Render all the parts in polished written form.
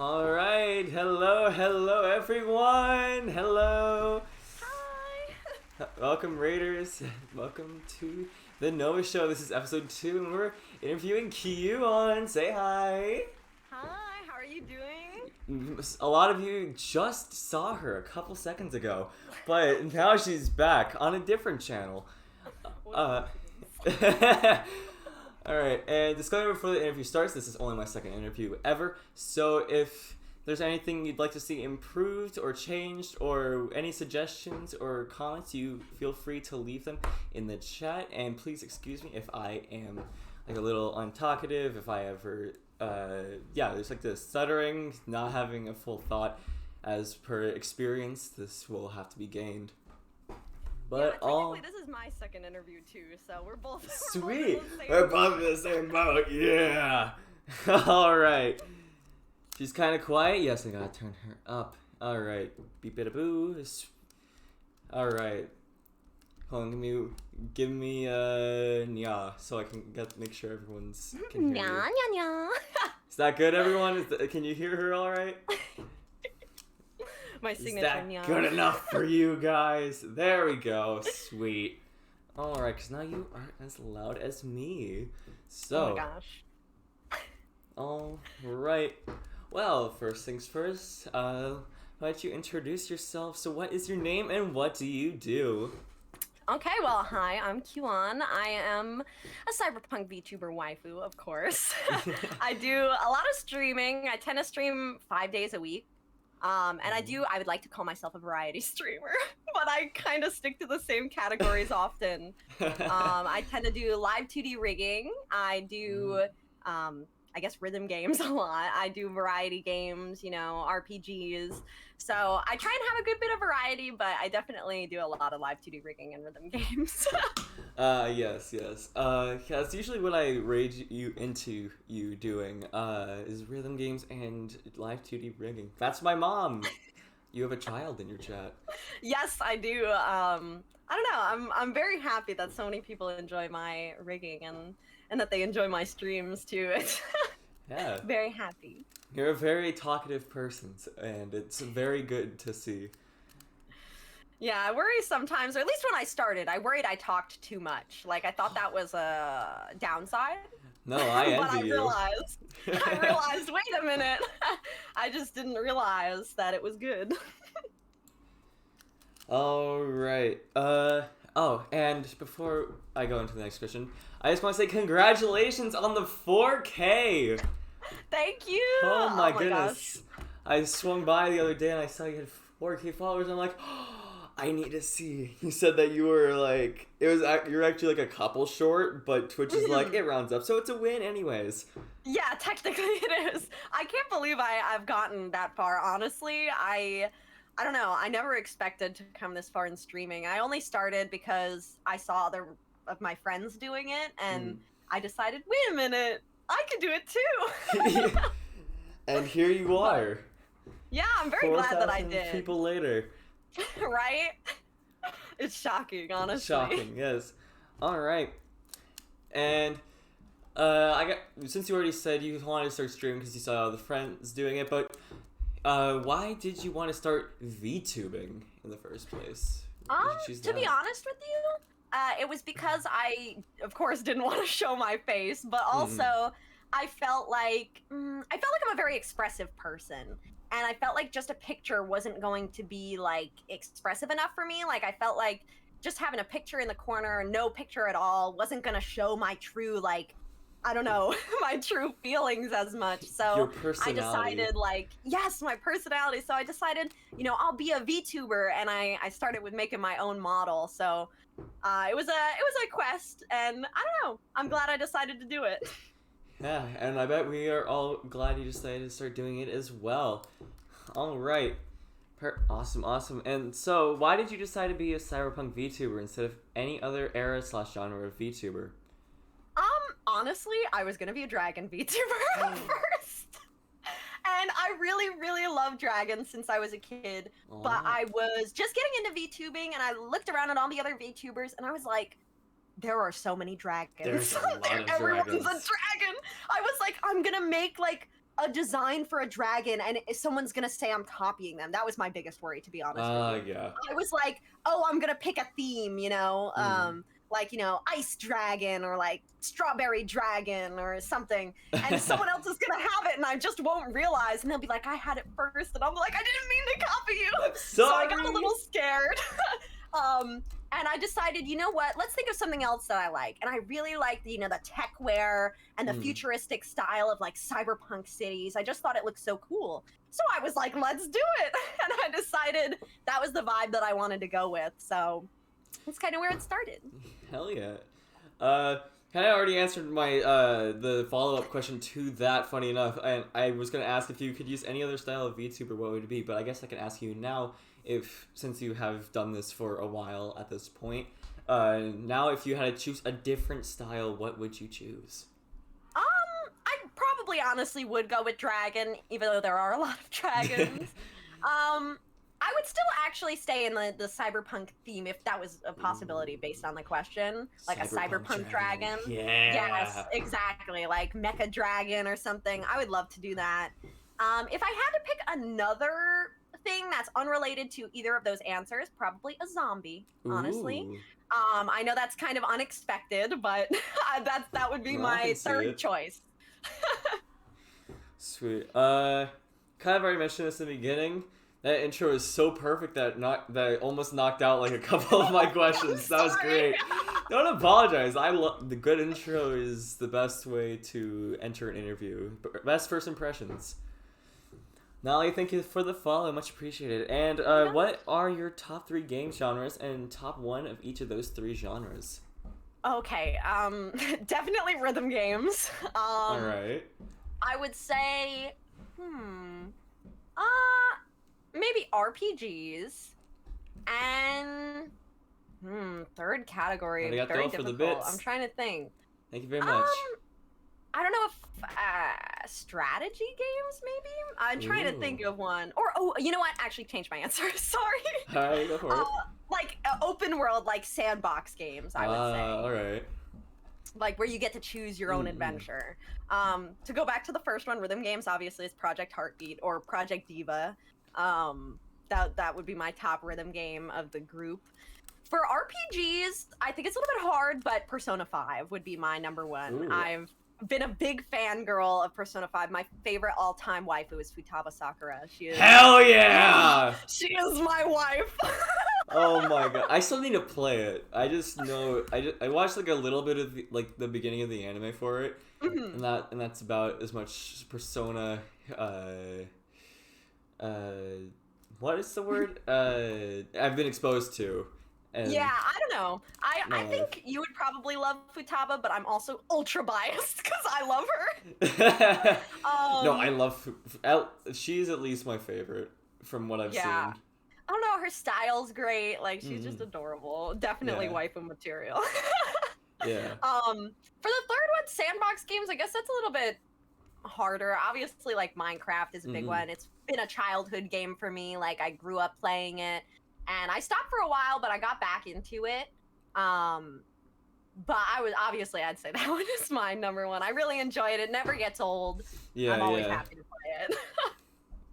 All right, hello everyone. Hello. Hi. Welcome Raiders. Welcome to the Nova Show. This is episode 2 and we're interviewing Kyuuon. Say hi. Hi, how are you doing? A lot of you just saw her a couple seconds ago, but now she's back on a different channel. Alright, and disclaimer before the interview starts, this is only my second interview ever, so if there's anything you'd like to see improved or changed, or any suggestions or comments, you feel free to leave them in the chat, and please excuse me if I am like a little untalkative, if I ever, there's like this stuttering, not having a full thought. As per experience, this will have to be gained. But technically this is my second interview too, so we're both sweet. We're both in the same boat. Yeah. All right. She's kind of quiet. Yes, I gotta turn her up. All right. Beep bida boo. All right. Hold on. Give me nya, so I can make sure everyone's can hear nya you. nya nya. Is that good, everyone? Can you hear her all right? My signature Is that nya. good enough for you guys? There we go. Sweet. Alright, because now you aren't as loud as me. So. Oh my gosh. Alright. Well, first things first, why don't you introduce yourself? So what is your name and what do you do? Okay, well, hi, I'm Kyuuon. I am a cyberpunk VTuber waifu, of course. I do a lot of streaming. I tend to stream 5 days a week. And I would like to call myself a variety streamer, but I kind of stick to the same categories often. I tend to do live 2D rigging. I do, I guess, rhythm games a lot. I do variety games, you know, RPGs. So I try and have a good bit of variety, but I definitely do a lot of live 2D rigging and rhythm games. Yes. That's usually what I rage you into you doing, is rhythm games and live 2D rigging. That's my mom. You have a child in your chat. Yes, I do. I don't know. I'm very happy that so many people enjoy my rigging and that they enjoy my streams too. It's Yeah. very happy. You're a very talkative person, and it's very good to see. Yeah, I worry sometimes, or at least when I started, I worried I talked too much. Like, I thought that was a downside. No, I envy but I you. realized, wait a minute. I just didn't realize that it was good. Alright, and before I go into the next question, I just want to say congratulations on the 4K! Thank you! Oh my goodness. Gosh. I swung by the other day and I saw you had 4K followers. I'm like, oh, I need to see. You said that you were like, you're actually like a couple short, but Twitch is like, it rounds up, so it's a win anyways. Yeah, technically it is. I can't believe I've gotten that far, honestly. I don't know. I never expected to come this far in streaming. I only started because I saw other of my friends doing it, and I decided, wait a minute, I could do it too. And here you are. Yeah, I'm very glad that I did. People later. Right? It's shocking, honestly. Shocking, yes. Alright. And since you already said you wanted to start streaming because you saw the friends doing it, but why did you want to start VTubing in the first place? To be honest with you, it was because I, of course, didn't want to show my face, but also I felt like I'm a very expressive person, and I felt like just a picture wasn't going to be like expressive enough for me. Like, I felt like just having a picture in the corner, no picture at all, wasn't gonna show my true, like, I don't know, my true feelings as much. So your personality. I decided, like, yes, my personality. So I decided, you know, I'll be a VTuber, and I started with making my own model. So it was a quest, and I don't know, I'm glad I decided to do it. Yeah, and I bet we are all glad you decided to start doing it as well. All right. Awesome. And so, why did you decide to be a cyberpunk VTuber instead of any other era/genre of VTuber? Honestly, I was gonna be a dragon VTuber at first. And I really, really love dragons since I was a kid. Oh. But I was just getting into VTubing, and I looked around at all the other VTubers, and I was like, there are so many dragons. There's a lot of Everyone's dragons. a dragon. I was like, I'm gonna make like a design for a dragon and someone's gonna say I'm copying them. That was my biggest worry, to be honest with you. Yeah. I was like, oh, I'm gonna pick a theme, you know, like, you know, ice dragon or like strawberry dragon or something, and someone else is gonna have it and I just won't realize, and they'll be like, I had it first, and I'm like, I didn't mean to copy you. I'm So I sorry. got a little scared. And I decided, you know what, let's think of something else that I like. And I really like, you know, the tech wear and the futuristic style of like cyberpunk cities. I just thought it looked so cool. So I was like, let's do it. And I decided that was the vibe that I wanted to go with. So that's kind of where it started. Hell yeah. Kind of already answered my the follow-up question to that, funny enough. And I was going to ask if you could use any other style of VTuber, what would it be? But I guess I can ask you now, since you have done this for a while at this point, now if you had to choose a different style, what would you choose? I probably honestly would go with dragon, even though there are a lot of dragons. I would still actually stay in the cyberpunk theme if that was a possibility based on the question. Like a cyberpunk dragon. Yeah. Yes, exactly. Like mecha dragon or something. I would love to do that. If I had to pick another thing that's unrelated to either of those answers, probably a zombie, honestly. Ooh. I know that's kind of unexpected, but that would be my third choice. Sweet. Kind of already mentioned this in the beginning. That intro is so perfect that I almost knocked out like a couple of my questions. That was great. Don't apologize. The good intro is the best way to enter an interview. Best first impressions. Natalie, thank you for the follow. Much appreciated. And what are your top 3 game genres and top 1 of each of those 3 genres? Okay, definitely rhythm games. All right. I would say, maybe RPGs, and third category, very difficult. I'm trying to think. Thank you very much. I don't know if strategy games, maybe? I'm trying to think of one. Or, oh, you know what? Actually, changed my answer. Sorry. All right, go for it. Like open world, like sandbox games, I would say. All right. Like where you get to choose your own adventure. To go back to the first one, rhythm games obviously is Project Heartbeat or Project Diva. That would be my top rhythm game of the group. For RPGs, I think it's a little bit hard, but Persona 5 would be my number one. Ooh. I've been a big fangirl of Persona 5. My favorite all-time waifu is Futaba Sakura. She is Hell yeah! She is my wife. Oh my god, I still need to play it. I just know I watched like a little bit of the beginning of the anime for it, and that's about as much Persona. What is the word? I've been exposed to. And yeah, I don't know. I think you would probably love Futaba, but I'm also ultra biased because I love her. No, I love. She's at least my favorite from what I've seen. I don't know. Her style's great. Like she's just adorable. Definitely waifu material. Yeah. For the third one, sandbox games. I guess that's a little bit harder. Obviously, like Minecraft is a big one. It's been a childhood game for me. Like I grew up playing it. And I stopped for a while, but I got back into it. But I'd say that one is my number one. I really enjoy it. It never gets old. Yeah, I'm always happy to play it.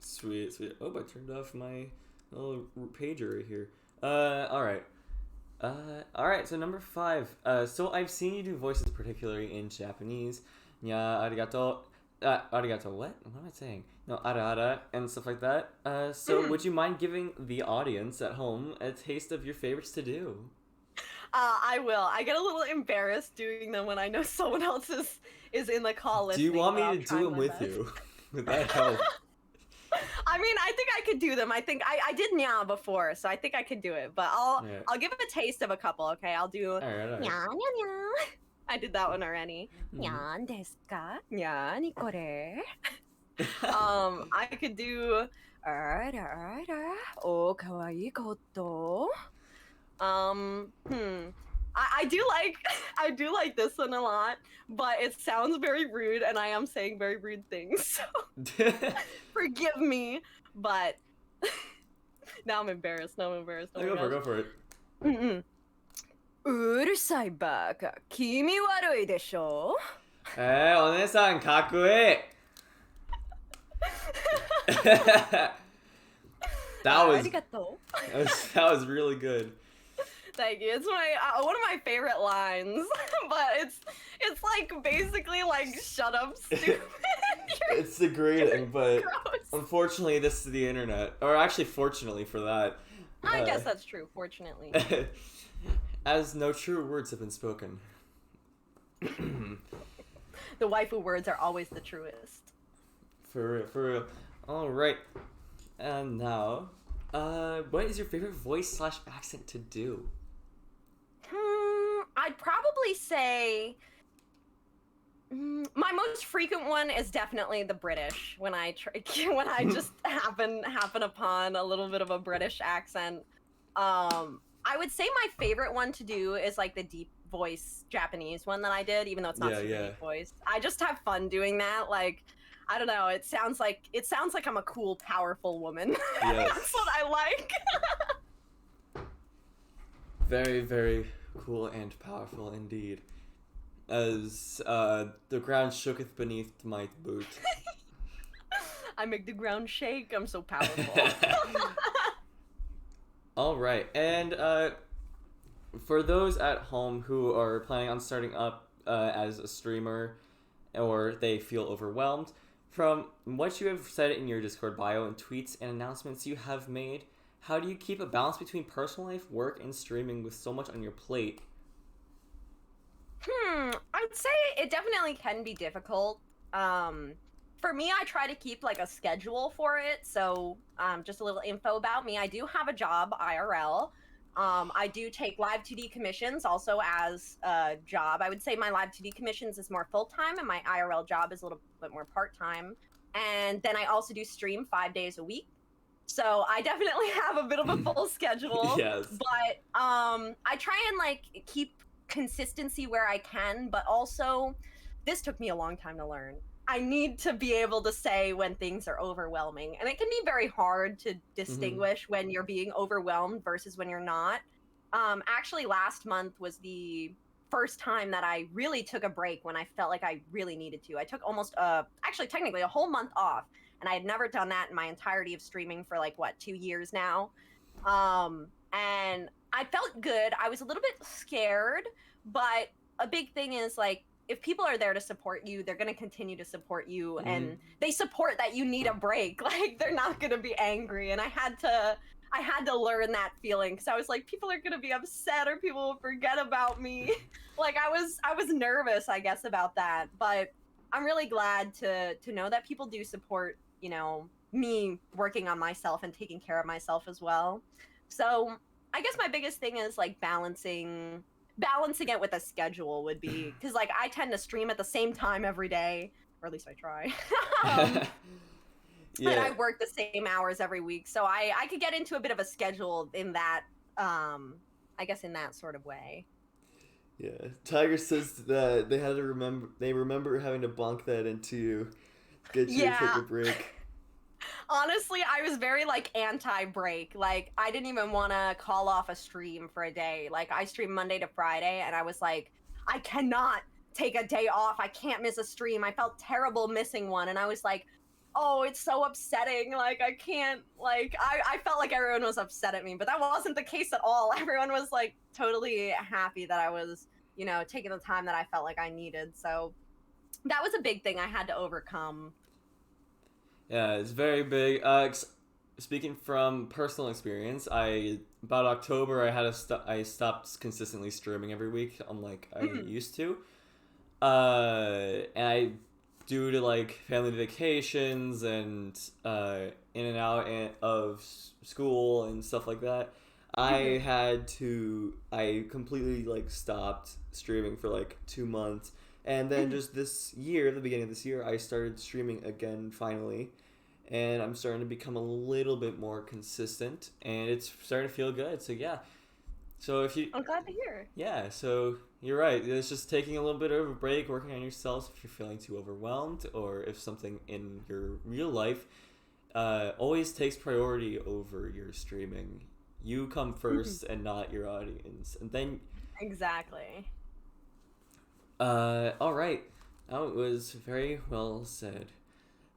Sweet. Oh, I turned off my little pager right here. All right. So number 5. So I've seen you do voices, particularly in Japanese. Nya, arigato. Arigato. What am I saying? No, ara and stuff like that. So would you mind giving the audience at home a taste of your favorites to do? I will. I get a little embarrassed doing them when I know someone else is in the call listening. Do you want me to do them with you? Would that help? I mean, I think I could do them. I think I did nya before, so I think I could do it. But I'll give it a taste of a couple. Okay, I'll do all right. nya nya nya. I did that one already. Nyan desu ka? Nyan kore? I could do oh kawaii koto. I do like this one a lot, but it sounds very rude and I am saying very rude things, so forgive me, but now I'm embarrassed. Go for it. うるさいバカ、君悪いでしょ。お姉さんかっこいい。That was Arigato. that was really good. Thank you. It's one of my favorite lines, but it's like basically like shut up, stupid. It's degrading, but Gross. unfortunately, this is the internet. Or actually, fortunately for that. I guess that's true. Fortunately. As no true words have been spoken. The waifu words are always the truest. For real, for real. Alright. And now, what is your favorite voice/accent to do? I'd probably say my most frequent one is definitely the British. When I just happen upon a little bit of a British accent. I would say my favorite one to do is like the deep voice Japanese one that I did, even though it's not super deep voice. I just have fun doing that. Like, I don't know. It sounds like I'm a cool, powerful woman. Yes. That's what I like. Very, very cool and powerful indeed. As the ground shooketh beneath my boot. I make the ground shake. I'm so powerful. All right, and for those at home who are planning on starting up as a streamer, or they feel overwhelmed, from what you have said in your Discord bio and tweets and announcements you have made, how do you keep a balance between personal life, work, and streaming with so much on your plate? I'd say it definitely can be difficult. For me, I try to keep like a schedule for it. So, just a little info about me. I do have a job IRL. I do take live 2D commissions also as a job. I would say my live 2D commissions is more full-time and my IRL job is a little bit more part-time. And then I also do stream 5 days a week. So I definitely have a bit of a full schedule. Yes. But I try and like keep consistency where I can, but also this took me a long time to learn. I need to be able to say when things are overwhelming, and it can be very hard to distinguish when you're being overwhelmed versus when you're not. Actually, last month was the first time that I really took a break when I felt like I really needed to. I took almost actually technically a whole month off, and I had never done that in my entirety of streaming for like 2 years now. And I felt good. I was a little bit scared, but a big thing is like, if people are there to support you, they're going to continue to support you, and they support that you need a break. Like, they're not going to be angry. And I had to learn that feeling, because I was like, people are going to be upset or people will forget about me. Like, I was nervous, I guess, about that. But I'm really glad to know that people do support, you know, me working on myself and taking care of myself as well. So I guess my biggest thing is like balancing it with a schedule would be, because like I tend to stream at the same time every day, or at least I try. Yeah. And I work the same hours every week, so I could get into a bit of a schedule in that, I guess in that sort of way. Yeah, Tiger says that they remember having to bonk that into you, get you to take a break. Honestly, I was very like anti-break. Like, I didn't even want to call off a stream for a day. Like, I stream Monday to Friday, and I was like, I cannot take a day off. I can't miss a stream. I felt terrible missing one, and I was like, oh, it's so upsetting. Like, I can't, like, I felt like everyone was upset at me, but that wasn't the case at all. Everyone was like totally happy that I was, you know, taking the time that I felt like I needed. So that was a big thing I had to overcome. Yeah, it's very big. Speaking from personal experience, about October I stopped consistently streaming every week, unlike I used to. And I, due to like family vacations and in and out of school and stuff like that, I completely like stopped streaming for like 2 months. And then just this year, the beginning of this year, I started streaming again finally. And I'm starting to become a little bit more consistent. And it's starting to feel good. So yeah. So I'm glad to hear. Yeah, so you're right. It's just taking a little bit of a break, working on yourself if you're feeling too overwhelmed. Or if something in your real life always takes priority over your streaming. You come first and not your audience. And then... Exactly. All right. That was very well said.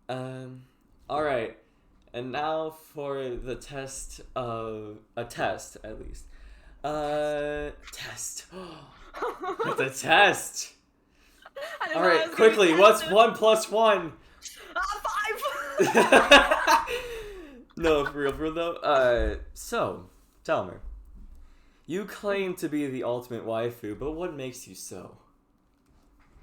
All right. And now for the test of a test, at least. Test. It's a test. All right, quickly. What's 1 plus 1? 5. No, for real though. So, Talmer, you claim to be the ultimate waifu, but what makes you so?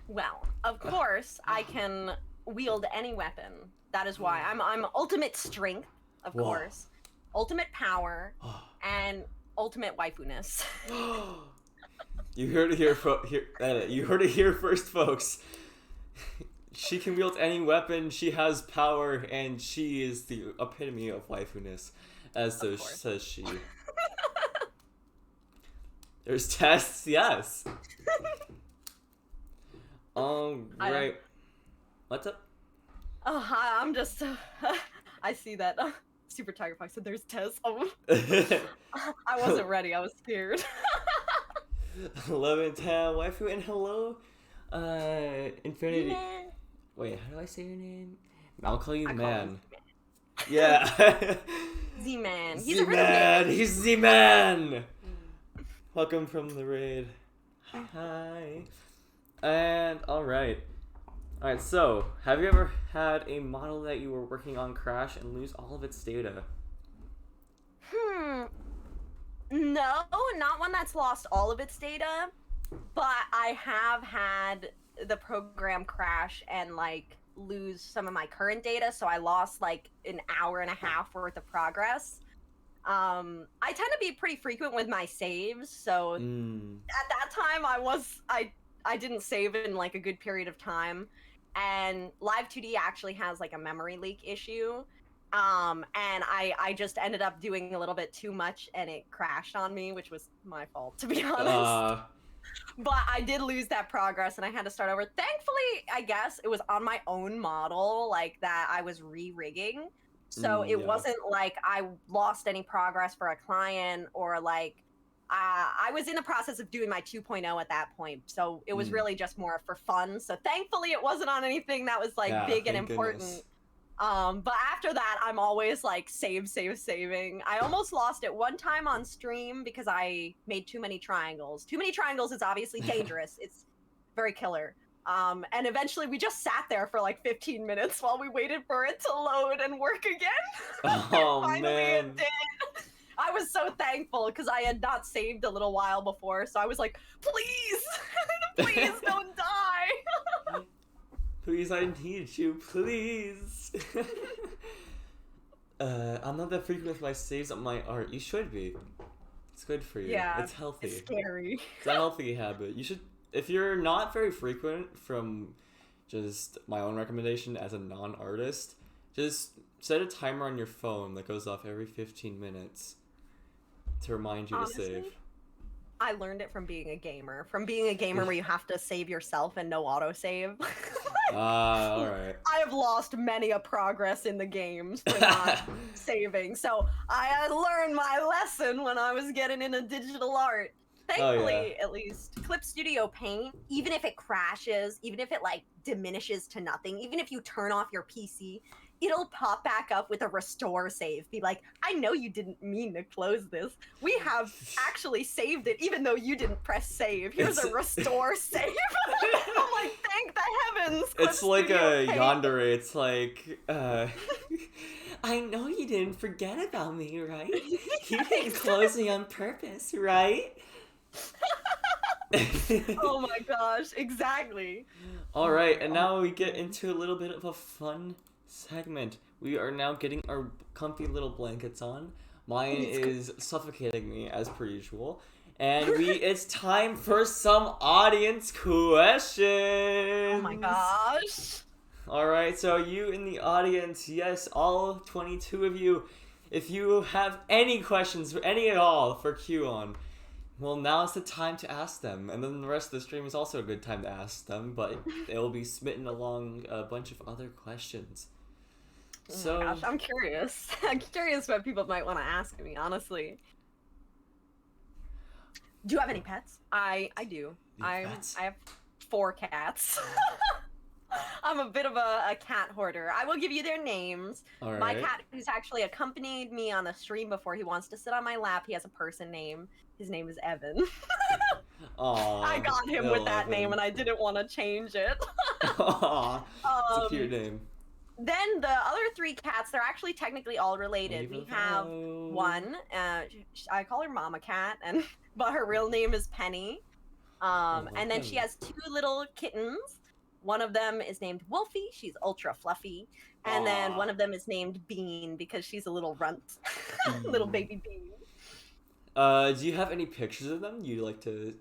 Well, of course, I can wield any weapon. That is why I'm ultimate strength, of course, ultimate power, and ultimate waifu-ness. You heard it here, you heard it here first, folks. She can wield any weapon, she has power, and she is the epitome of waifu-ness, as so says she. There's tests, yes. Right. What's up? Oh, hi, I'm just, I see that. Super Tiger Fox said there's tests. Oh. I wasn't ready, I was scared. 11 10 waifu, and hello, Infinity. Wait, how do I say your name? I'll call you Man. Yeah. Z-Man. He's Z-Man. He's Z-Man. Welcome from the raid. Hi. And alright, so, have you ever had a model that you were working on crash and lose all of its data? No, not one that's lost all of its data, but I have had the program crash and, like, lose some of my current data, so I lost, like, an hour and a half worth of progress. I tend to be pretty frequent with my saves, so at that time I didn't save in, like, a good period of time. And Live 2D actually has, like, a memory leak issue. And I just ended up doing a little bit too much and it crashed on me, which was my fault, to be honest. But I did lose that progress and I had to start over. Thankfully, I guess, it was on my own model, like, that I was re-rigging. So it wasn't like I lost any progress for a client or, like, I was in the process of doing my 2.0 at that point, so it was really just more for fun. So thankfully it wasn't on anything that was, like, big and important. Goodness. But after that, I'm always, like, saving. I almost lost it one time on stream because I made too many triangles. Too many triangles is obviously dangerous. It's very killer. And eventually we just sat there for, like, 15 minutes while we waited for it to load and work again. Oh, Finally man. it did. I was so thankful because I had not saved a little while before, so I was like, please, please don't die. Please, I need you, please. I'm not that frequent with my saves on my art. You should be. It's good for you. Yeah, it's healthy. It's scary. It's a healthy habit. You should, if you're not very frequent, from just my own recommendation as a non-artist, just set a timer on your phone that goes off every 15 minutes to remind you Honestly, to save. I learned it from being a gamer. From being a gamer where you have to save yourself and no autosave. Alright. I have lost many a progress in the games for not saving. So I learned my lesson when I was getting into digital art. Thankfully, at least, Clip Studio Paint, even if it crashes, even if it, like, diminishes to nothing, even if you turn off your PC, it'll pop back up with a restore save. Be like, I know you didn't mean to close this. We have actually saved it, even though you didn't press save. Here's a restore save. I'm like, thank the heavens. It's like a yandere. It's like, I know you didn't forget about me, right? You didn't close me on purpose, right? Oh my gosh, exactly. All right, and now we get into a little bit of a fun segment. We are now getting our comfy little blankets on. Mine is suffocating me as per usual. And it's time for some audience questions. Oh my gosh. All right, so you in the audience, yes, all 22 of you, if you have any questions, any at all for Kyuuon, well, now's the time to ask them. And then the rest of the stream is also a good time to ask them, but it will be smitten along a bunch of other questions. So, oh my gosh, I'm curious. I'm curious what people might want to ask me, honestly. Do you have any pets? I do. I have 4 cats. I'm a bit of a cat hoarder. I will give you their names. All My right. cat, who's actually accompanied me on the stream before, he wants to sit on my lap. He has a person name. His name is Evan. Aw, I got him with little that name, Evan. and I didn't want to change it. Aw, it's a cute um, name. then the other three cats, they're actually technically all related. We have one. I call her Mama Cat, and but her real name is Penny. And then she has two little kittens. One of them is named Wolfie. She's ultra fluffy. And then one of them is named Bean because she's a little runt. Little baby Bean. Do you have any pictures of them you'd like to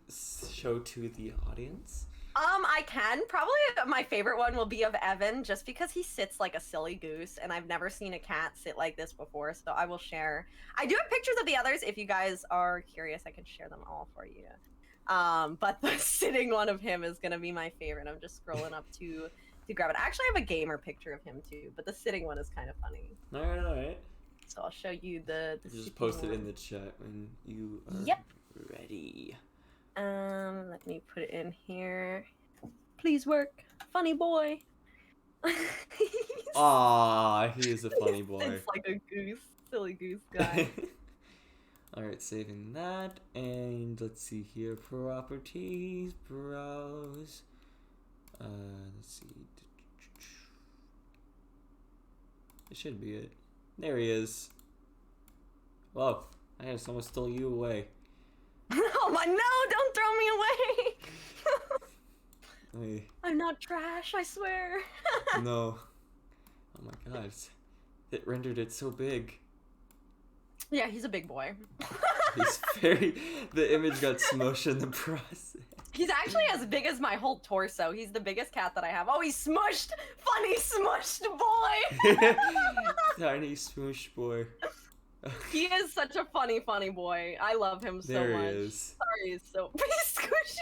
show to the audience? I can. Probably my favorite one will be of Evan, just because he sits like a silly goose, and I've never seen a cat sit like this before, so I will share. I do have pictures of the others. If you guys are curious, I can share them all for you. But the sitting one of him is gonna be my favorite. I'm just scrolling up to grab it. I actually have a gamer picture of him too, but the sitting one is kind of funny. All right. So I'll show you the Just post it in the chat when you are ready. Let me put it in here. Please work. Funny boy. Aw, he is a funny boy. It's like a goose. Silly goose guy. Alright, saving that, and let's see here, properties, browse, let's see, it should be it. There he is. Whoa, I just almost stole you away. Oh my, no, don't throw me away. Wait. I'm not trash, I swear. No. Oh my god, it rendered it so big. Yeah, he's a big boy. He's the image got smushed in the process. He's actually as big as my whole torso. He's the biggest cat that I have. Oh, he's smushed! Funny smushed boy! Tiny smoosh boy. He is such a funny boy. I love him so there much. He is. Sorry, he's so squishy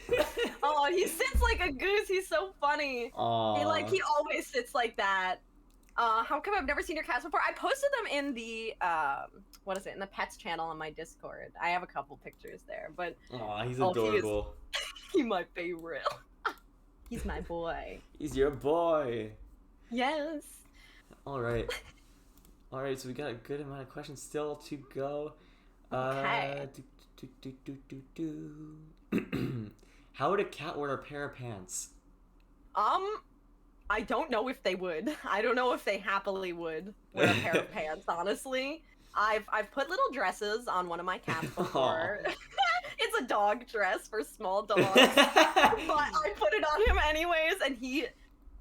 boy. Oh, he sits like a goose. He's so funny. Aww. He always sits like that. How come I've never seen your cats before? I posted them in the in the pets channel on my Discord. I have a couple pictures there, but aw, he's adorable. He's my favorite. He's my boy. He's your boy. Yes. All right. So we got a good amount of questions still to go. Okay. How would a cat wear a pair of pants? I don't know if they would. I don't know if they happily would wear a pair of pants, honestly. I've put little dresses on one of my cats before. It's a dog dress for small dogs. But I put it on him anyways, and he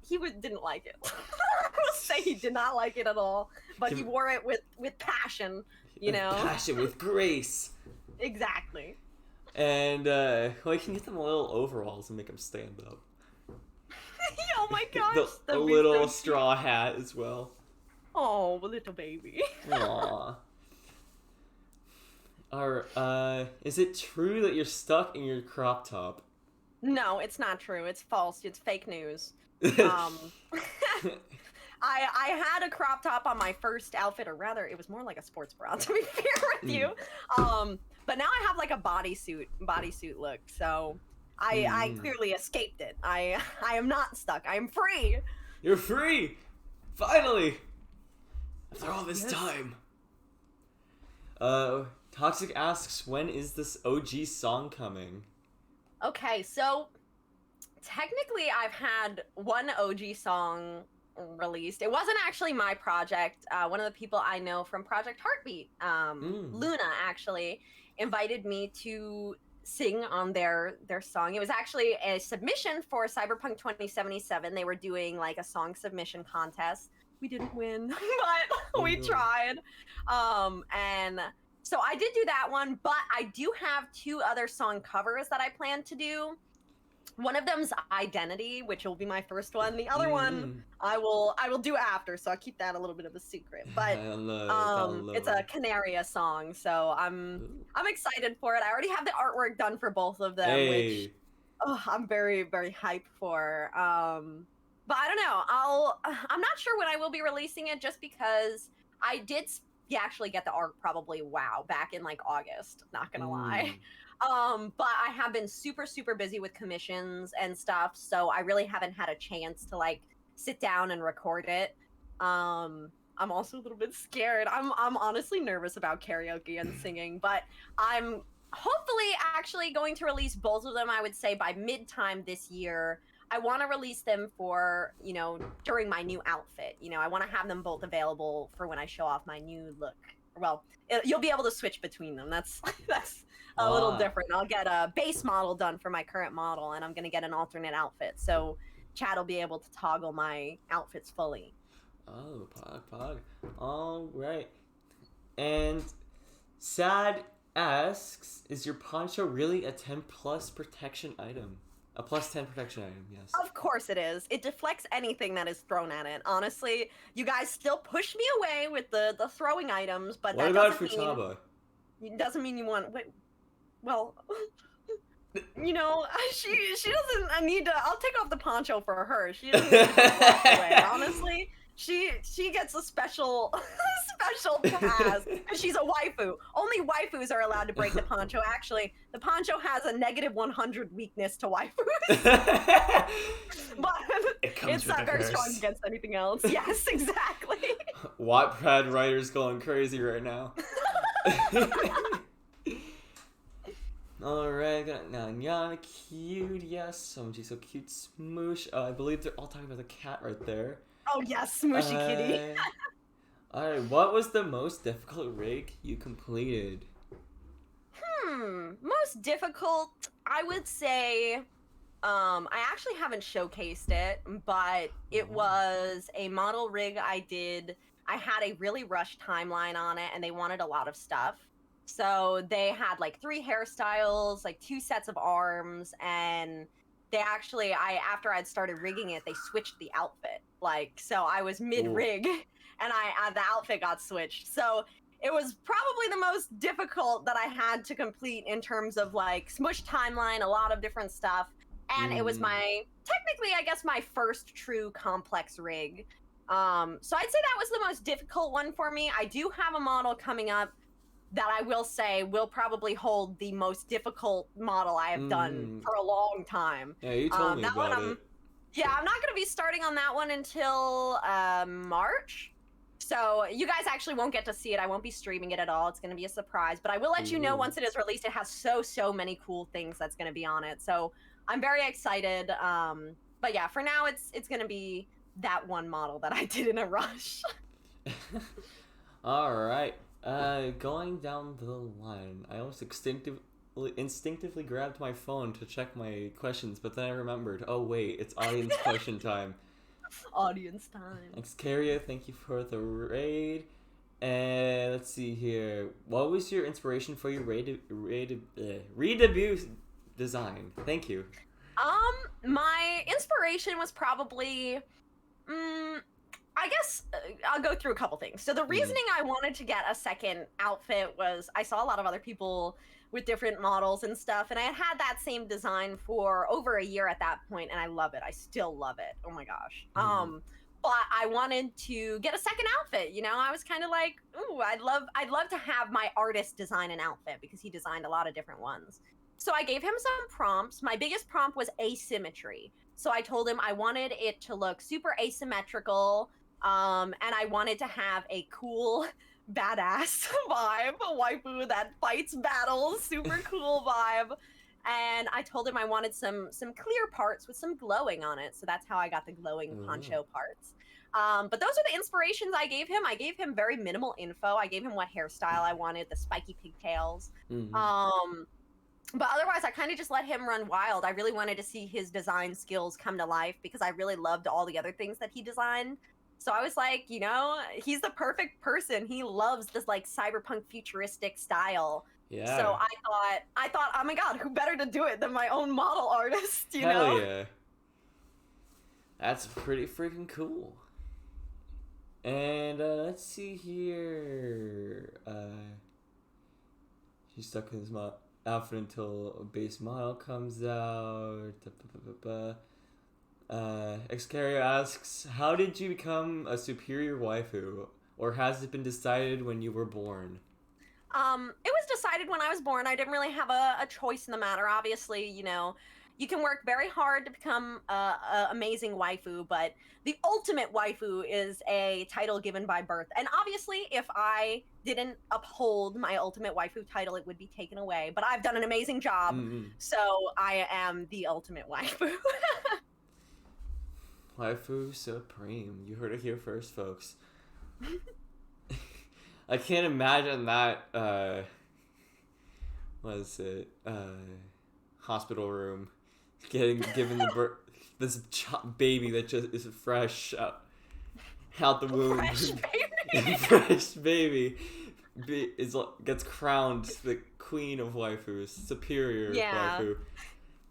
didn't like it. I will say he did not like it at all. But he wore it with passion, you know? Passion, with grace. Exactly. And, you can get them little overalls and make them stand up. Oh my gosh. The little straw hat as well. Oh, little baby. Aww. Is it true that you're stuck in your crop top? No, it's not true. It's false. It's fake news. I had a crop top on my first outfit, or rather, it was more like a sports bra, to be fair with you. But now I have like a bodysuit look, so I clearly escaped it. I am not stuck. I am free. You're free! Finally! After all this time. Toxic asks, when is this OG song coming? Okay, so technically I've had one OG song released. It wasn't actually my project. One of the people I know from Project Heartbeat, Luna, actually invited me to sing on their song. It was actually a submission for Cyberpunk 2077. They were doing like a song submission contest. We didn't win, but we tried. And so I did do that one, but I do have two other song covers that I plan to do. One of them's Identity, which will be my first one. The other one I will do after, so I'll keep that a little bit of a secret. But it's a Canaria song, so I'm excited for it. I already have the artwork done for both of them, which I'm very, very hyped for. But I don't know. I'm not sure when I will be releasing it, just because I did actually get the art probably back in like August, not gonna lie. But I have been super, super busy with commissions and stuff, so I really haven't had a chance to like sit down and record it. I'm also a little bit scared. I'm honestly nervous about karaoke and singing, but I'm hopefully actually going to release both of them, I would say by mid-time this year. I want to release them for, during my new outfit. I want to have them both available for when I show off my new look. Well, you'll be able to switch between them. That's that's a little different. I'll get a base model done for my current model, and I'm going to get an alternate outfit. So Chad will be able to toggle my outfits fully. Oh, pog. All right. And Sad asks, is your poncho really a 10 plus protection item? A plus 10 protection item, yes. Of course it is. It deflects anything that is thrown at it. Honestly, you guys still push me away with the throwing items, but what that about doesn't Futaba? It doesn't mean you want. Wait, well, she doesn't need to. I'll take off the poncho for her. She doesn't need to be away. Honestly, she gets a special pass because she's a waifu. Only waifus are allowed to break the poncho. Actually, the poncho has a -100 weakness to waifus, but it's not very strong against anything else. Yes, exactly. Wattpad writers going crazy right now. Alright, got Nanyana, cute, yes. OMG, so cute, smoosh. I believe they're all talking about the cat right there. Oh yes, smooshy kitty. Alright, what was the most difficult rig you completed? Most difficult, I would say, I actually haven't showcased it, but it was a model rig I did. I had a really rushed timeline on it, and they wanted a lot of stuff. So they had like 3 hairstyles, like 2 sets of arms, and they actually, after I'd started rigging it, they switched the outfit. So I was mid-rig, and the outfit got switched. So it was probably the most difficult that I had to complete in terms of like smush timeline, a lot of different stuff. And it was technically, I guess, my first true complex rig. So I'd say that was the most difficult one for me. I do have a model coming up that I will say will probably hold the most difficult model I have done for a long time. Yeah, you told me about it. Yeah, I'm not going to be starting on that one until March. So you guys actually won't get to see it. I won't be streaming it at all. It's going to be a surprise. But I will let you know once it is released. It has so many cool things that's going to be on it. So I'm very excited. But yeah, for now, it's going to be that one model that I did in a rush. All right. Going down the line, I almost instinctively grabbed my phone to check my questions, but then I remembered, oh wait, it's audience question time. Audience time. Xcaria, thank you for the raid. And let's see here. What was your inspiration for your re-debut design? Thank you. My inspiration was probably, I guess I'll go through a couple things. So the reasoning I wanted to get a second outfit was I saw a lot of other people with different models and stuff, and I had that same design for over a year at that point, and I love it. I still love it. Oh my gosh. But I wanted to get a second outfit. I was kind of like, ooh, I'd love to have my artist design an outfit because he designed a lot of different ones. So I gave him some prompts. My biggest prompt was asymmetry. So I told him I wanted it to look super asymmetrical. And I wanted to have a cool, badass vibe, a waifu that fights battles, super cool vibe. And I told him I wanted some clear parts with some glowing on it. So that's how I got the glowing poncho parts. But those are the inspirations I gave him. I gave him very minimal info. I gave him what hairstyle I wanted, the spiky pigtails. But otherwise, I kind of just let him run wild. I really wanted to see his design skills come to life because I really loved all the other things that he designed. So I was like, he's the perfect person. He loves this like cyberpunk futuristic style. Yeah. So I thought, oh my god, who better to do it than my own model artist, Hell yeah. That's pretty freaking cool. And let's see here. She's stuck in his outfit until a base model comes out. Xcaria asks, how did you become a superior waifu? Or has it been decided when you were born? It was decided when I was born. I didn't really have a choice in the matter. Obviously, you can work very hard to become a amazing waifu, but the ultimate waifu is a title given by birth. And obviously, if I didn't uphold my ultimate waifu title, it would be taken away. But I've done an amazing job, so I am the ultimate waifu. Waifu supreme. You heard it here first, folks. I can't imagine that, hospital room getting given this baby that just is fresh out the womb. Fresh baby. Fresh baby gets crowned the queen of waifus, superior waifu,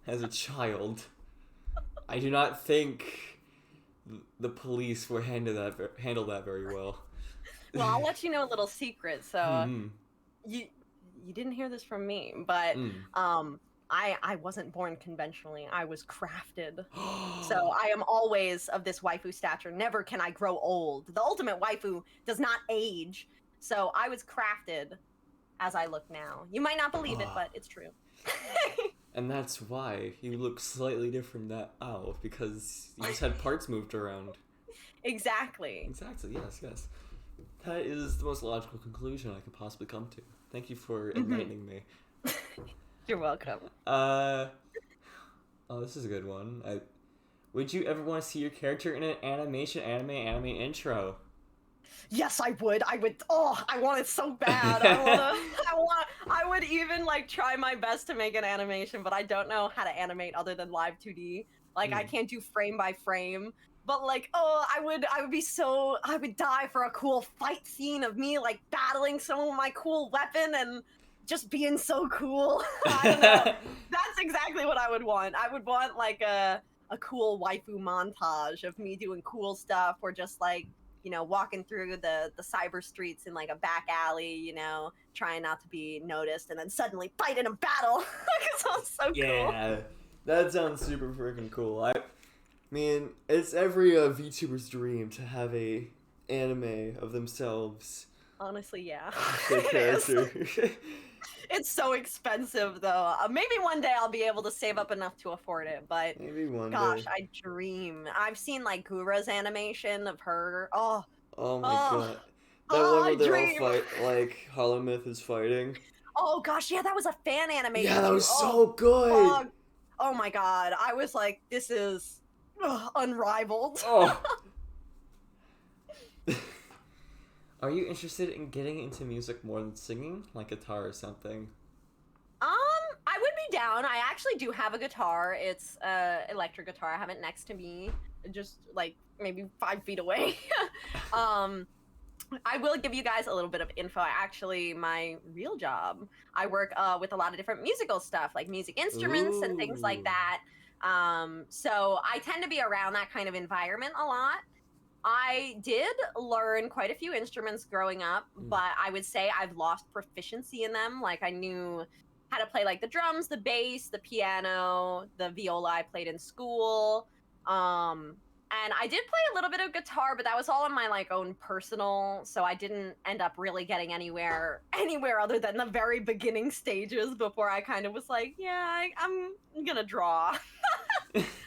as a child. I do not think the police will handle that very well. Well, I'll let you know a little secret. So you didn't hear this from me, but I wasn't born conventionally. I was crafted. So I am always of this waifu stature. Never can I grow old. The ultimate waifu does not age. So I was crafted as I look now. You might not believe it, but it's true. And that's why you look slightly different now, because you just had parts moved around. Exactly. Exactly, yes. That is the most logical conclusion I could possibly come to. Thank you for enlightening me. You're welcome. Oh, this is a good one. Would you ever want to see your character in an anime intro? Yes, I would. Oh, I want it so bad. I would even try my best to make an animation, but I don't know how to animate other than live 2D. I can't do frame by frame. But I would die for a cool fight scene of me battling someone with my cool weapon and just being so cool. I don't know. That's exactly what I would want. I would want a cool waifu montage of me doing cool stuff, or just walking through the cyber streets in a back alley, trying not to be noticed, and then suddenly fight in a battle. It sounds so cool. Yeah, that sounds super freaking cool. I mean, it's every VTuber's dream to have a anime of themselves. Honestly, yeah. Their character. It's so expensive, though. Maybe one day I'll be able to save up enough to afford it, but maybe one gosh, day. I dream. I've seen Gura's animation of her. Oh my god. That one where they're all fight, Hollow Myth is fighting. Oh gosh, yeah, that was a fan animation. Yeah, that was so good. Oh my god, I was like, this is unrivaled. Oh. Are you interested in getting into music more than singing, like guitar or something? I would be down. I actually do have a guitar. It's electric guitar. I have it next to me, just maybe 5 feet away. I will give you guys a little bit of info. Actually, my real job, I work with a lot of different musical stuff, like music instruments and things like that. So I tend to be around that kind of environment a lot. I did learn quite a few instruments growing up, but I would say I've lost proficiency in them. I knew how to play the drums, the bass, the piano, the viola I played in school. And I did play a little bit of guitar, but that was all in my own personal, so I didn't end up really getting anywhere other than the very beginning stages before I kind of was I'm gonna draw.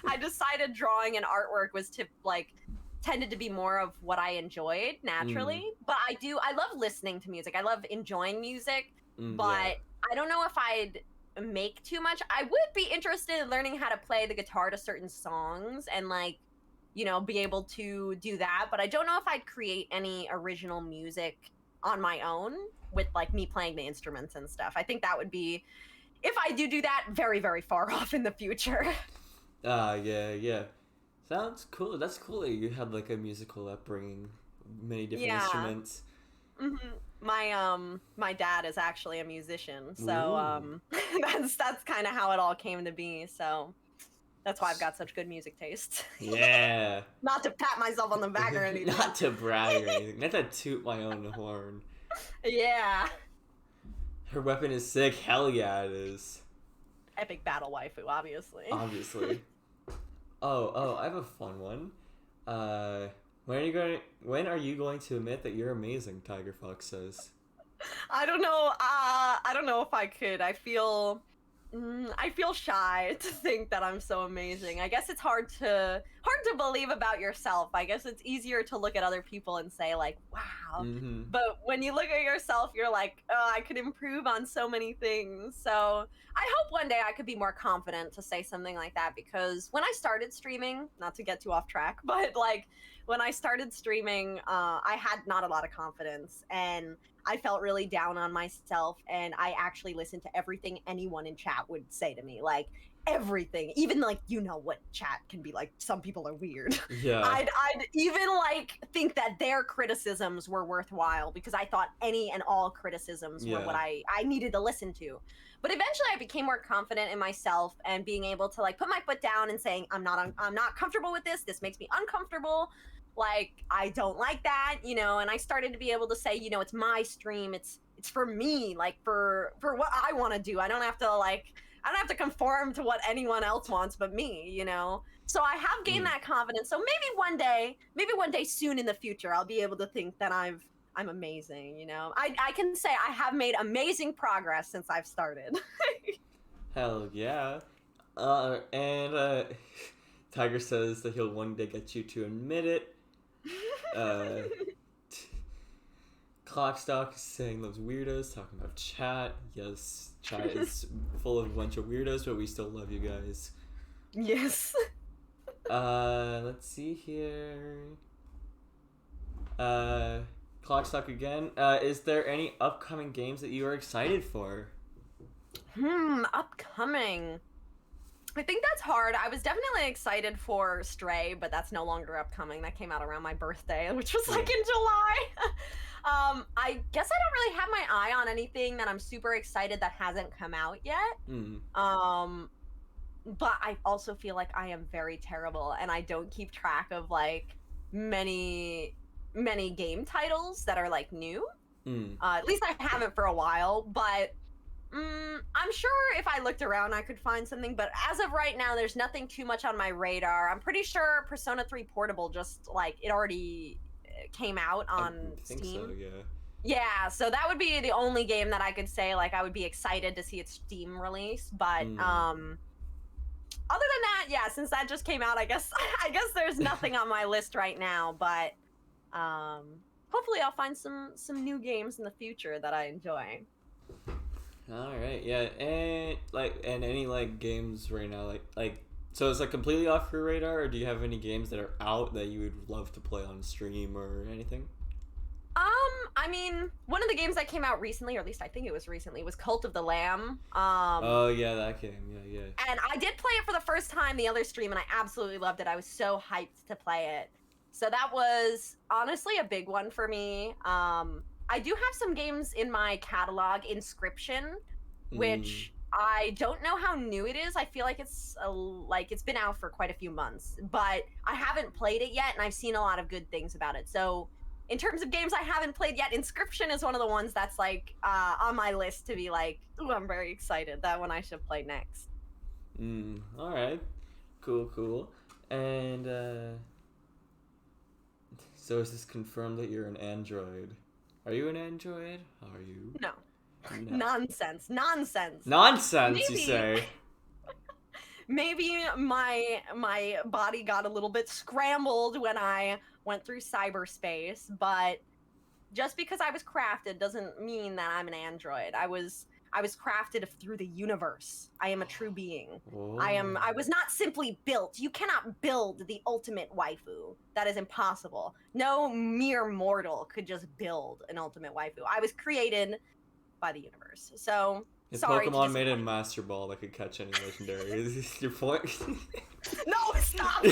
I decided drawing and artwork was tended to be more of what I enjoyed naturally. But I love listening to music. I love enjoying music, but I don't know if I'd make too much. I would be interested in learning how to play the guitar to certain songs and be able to do that, but I don't know if I'd create any original music on my own with me playing the instruments and stuff. I think that would be, if I do that, very, very far off in the future. Yeah. Sounds cool. That's cool that you had a musical upbringing, many different instruments. My dad is actually a musician, so that's kind of how it all came to be. So that's why I've got such good music taste. Yeah. Not to pat myself on the back or anything. Not to brag or anything. Not to toot my own horn. Yeah. Her weapon is sick. Hell yeah, it is. Epic battle waifu, obviously. Obviously. Oh, I have a fun one. When are you going to admit that you're amazing, Tiger Fox says? I don't know. I don't know if I could. I feel shy to think that I'm so amazing. I guess it's hard to believe about yourself. I guess it's easier to look at other people and say like, "Wow," Mm-hmm. but when you look at yourself, you're like, "Oh, I could improve on so many things." So I hope one day I could be more confident to say something like that because when I started streaming, not to get too off track, but like when I started streaming, I had not a lot of confidence and I felt really down on myself, and I actually listened to everything anyone in chat would say to me, like everything, even like what chat can be like. Some people are weird. Yeah. I'd even like think that their criticisms were worthwhile because I thought any and all criticisms were what I needed to listen to. But eventually, I became more confident in myself and being able to like put my foot down and saying, I'm not comfortable with this. This makes me uncomfortable. Like I don't like that, and I started to be able to say, it's my stream, it's for me, like for what I want to do. I don't have to conform to what anyone else wants but me. So I have gained that confidence. So maybe one day soon in the future I'll be able to think that I'm amazing. I can say I have made amazing progress since I've started. Hell yeah. And Tiger says that he'll one day get you to admit it. Clockstock is saying those weirdos talking about chat. Yes, chat is full of a bunch of weirdos, but we still love you guys. Yes. Let's see here. Clockstock again. Is there any upcoming games that you are excited for? Upcoming. I think that's hard. I was definitely excited for Stray, but that's no longer upcoming. That came out around my birthday, which was like in July. I guess I don't really have my eye on anything that I'm super excited that hasn't come out yet. But I also feel like I am very terrible and I don't keep track of like many game titles that are like new. At least I haven't for a while, but I'm sure if I looked around I could find something, but as of right now there's nothing too much on my radar. I'm pretty sure Persona 3 Portable just like it already came out on Steam. I think so, yeah. Yeah, so that would be the only game that I could say like I would be excited to see its Steam release, but other than that, yeah, since that just came out, I guess there's nothing on my list right now, but hopefully I'll find some new games in the future that I enjoy. All right, yeah, and any like games right now, like so it's like completely off your radar, or do you have any games that are out that you would love to play on stream or anything? I mean, one of the games that came out recently, or at least I think it was recently, was Cult of the Lamb. Oh yeah, that game, yeah. And I did play it for the first time the other stream, and I absolutely loved it. I was so hyped to play it. So that was honestly a big one for me. I do have some games in my catalog, Inscription, which I don't know how new it is. I feel like it's been out for quite a few months, but I haven't played it yet, and I've seen a lot of good things about it. So in terms of games I haven't played yet, Inscription is one of the ones that's like on my list to be like, ooh, I'm very excited. That one I should play next. All right, cool. And so is this confirmed that you're an Android? Are you an Android? Are you? No. Nonsense. Maybe. You say? Maybe my body got a little bit scrambled when I went through cyberspace, but just because I was crafted doesn't mean that I'm an android. I was crafted through the universe. I am a true being. Whoa. I was not simply built. You cannot build the ultimate waifu. That is impossible. No mere mortal could just build an ultimate waifu. I was created by the universe. So if sorry. Pokemon made a Master Ball that could catch any legendary, is this your point? No, stop!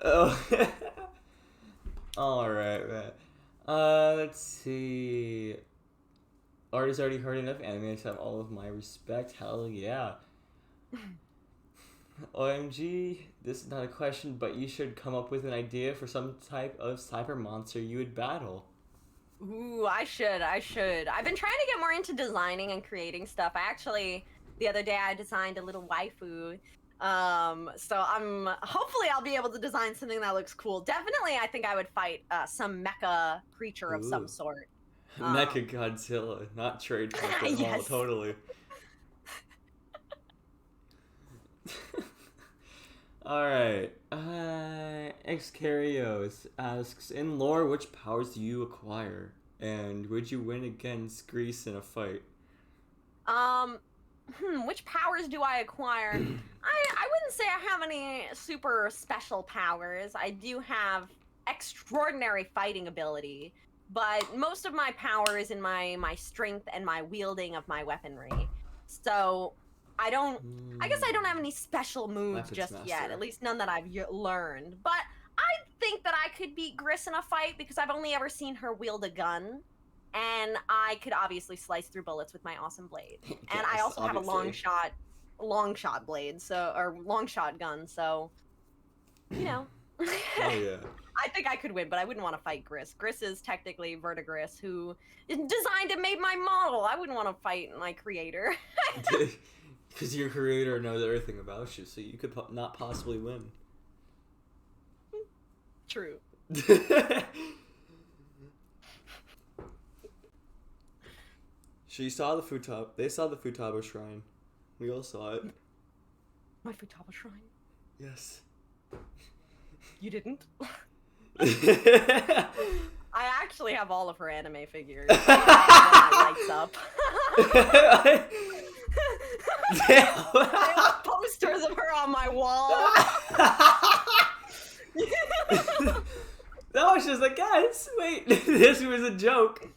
Oh. All right, man. Let's see. Artist already heard enough. Animes have all of my respect. Hell yeah. OMG, this is not a question, but you should come up with an idea for some type of cyber monster you would battle. Ooh, I should. I've been trying to get more into designing and creating stuff. The other day I designed a little waifu. So hopefully I'll be able to design something that looks cool. Definitely, I think I would fight some mecha creature of some sort. Mecha Godzilla, not trademark at all, Yes. totally. Alright, Excarios asks, in lore, which powers do you acquire? And would you win against Greece in a fight? Which powers do I acquire? I wouldn't say I have any super special powers. I do have extraordinary fighting ability, but most of my power is in my strength and my wielding of my weaponry. So I guess I don't have any special moves just yet, at least none that I've learned. But I think that I could beat Gris in a fight because I've only ever seen her wield a gun. And I could obviously slice through bullets with my awesome blade. And I also have a long shot blade, or long shot gun, so, you know. Oh, yeah. I think I could win, but I wouldn't want to fight Gris. Gris is technically Vertigris, who designed and made my model. I wouldn't want to fight my creator. Because your creator knows everything about you, so you could not possibly win. True. She saw the Futaba. They saw the Futaba shrine. We all saw it. My Futaba shrine? Yes. You didn't? I actually have all of her anime figures. Lights up. They have posters of her on my wall. No, she's like, guys, wait, this was a joke.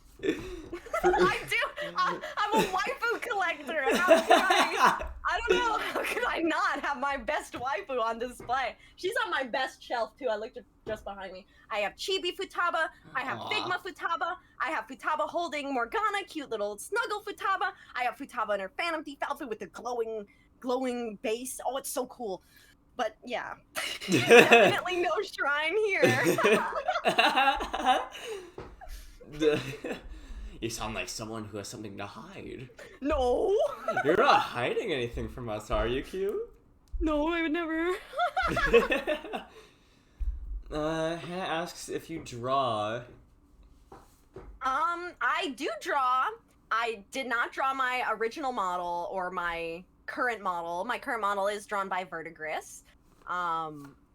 I do. I'm a waifu collector. I don't know. How could I not have my best waifu on display? She's on my best shelf too. I looked just behind me. I have Chibi Futaba. I have Figma Futaba. I have Futaba holding Morgana, cute little snuggle Futaba. I have Futaba in her Phantom Thief outfit with the glowing base. Oh, it's so cool. But yeah, definitely no shrine here. You sound like someone who has something to hide. No. You're not hiding anything from us, are you, Q? No, I would never. Hannah asks if you draw. I do draw. I did not draw my original model or my current model. My current model is drawn by Vertigris,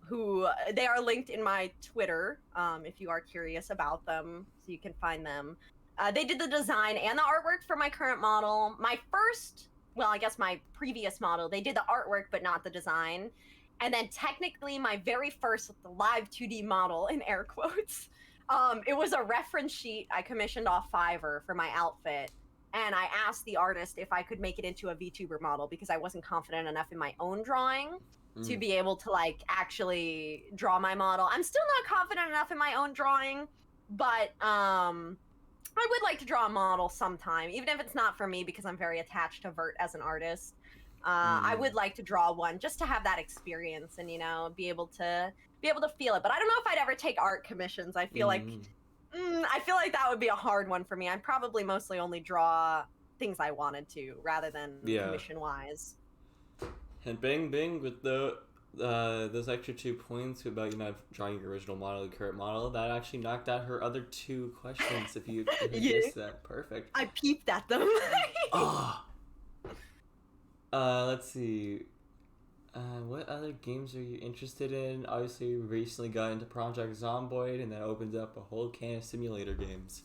who they are linked in my Twitter, if you are curious about them, so you can find them. They did the design and the artwork for my current model. My previous model, they did the artwork but not the design. And then technically my very first live 2D model, in air quotes, it was a reference sheet I commissioned off Fiverr for my outfit. And I asked the artist if I could make it into a VTuber model because I wasn't confident enough in my own drawing to be able to actually draw my model. I'm still not confident enough in my own drawing, but I would like to draw a model sometime, even if it's not for me because I'm very attached to Vert as an artist. I would like to draw one just to have that experience and, be able to feel it. But I don't know if I'd ever take art commissions. I feel like that would be a hard one for me. I'd probably mostly only draw things I wanted to rather than commission-wise. And bing with those extra 2 points about drawing your original model, the current model, that actually knocked out her other 2 questions. If you guessed that, perfect. I peeped at them. Let's see. What other games are you interested in? Obviously, we recently got into Project Zomboid, and that opened up a whole can of simulator games.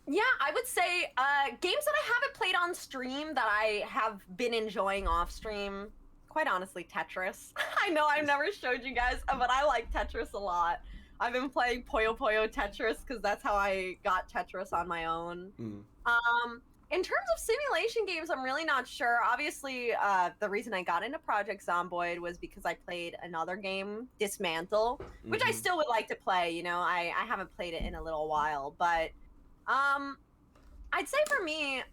Yeah, I would say games that I haven't played on stream that I have been enjoying off stream. Quite honestly, Tetris. I know I've never showed you guys, but I like Tetris a lot. I've been playing Puyo Puyo Tetris because that's how I got Tetris on my own. In terms of simulation games, I'm really not sure. Obviously, the reason I got into Project Zomboid was because I played another game, Dismantle, which I still would like to play. I haven't played it in a little while, but I'd say for me,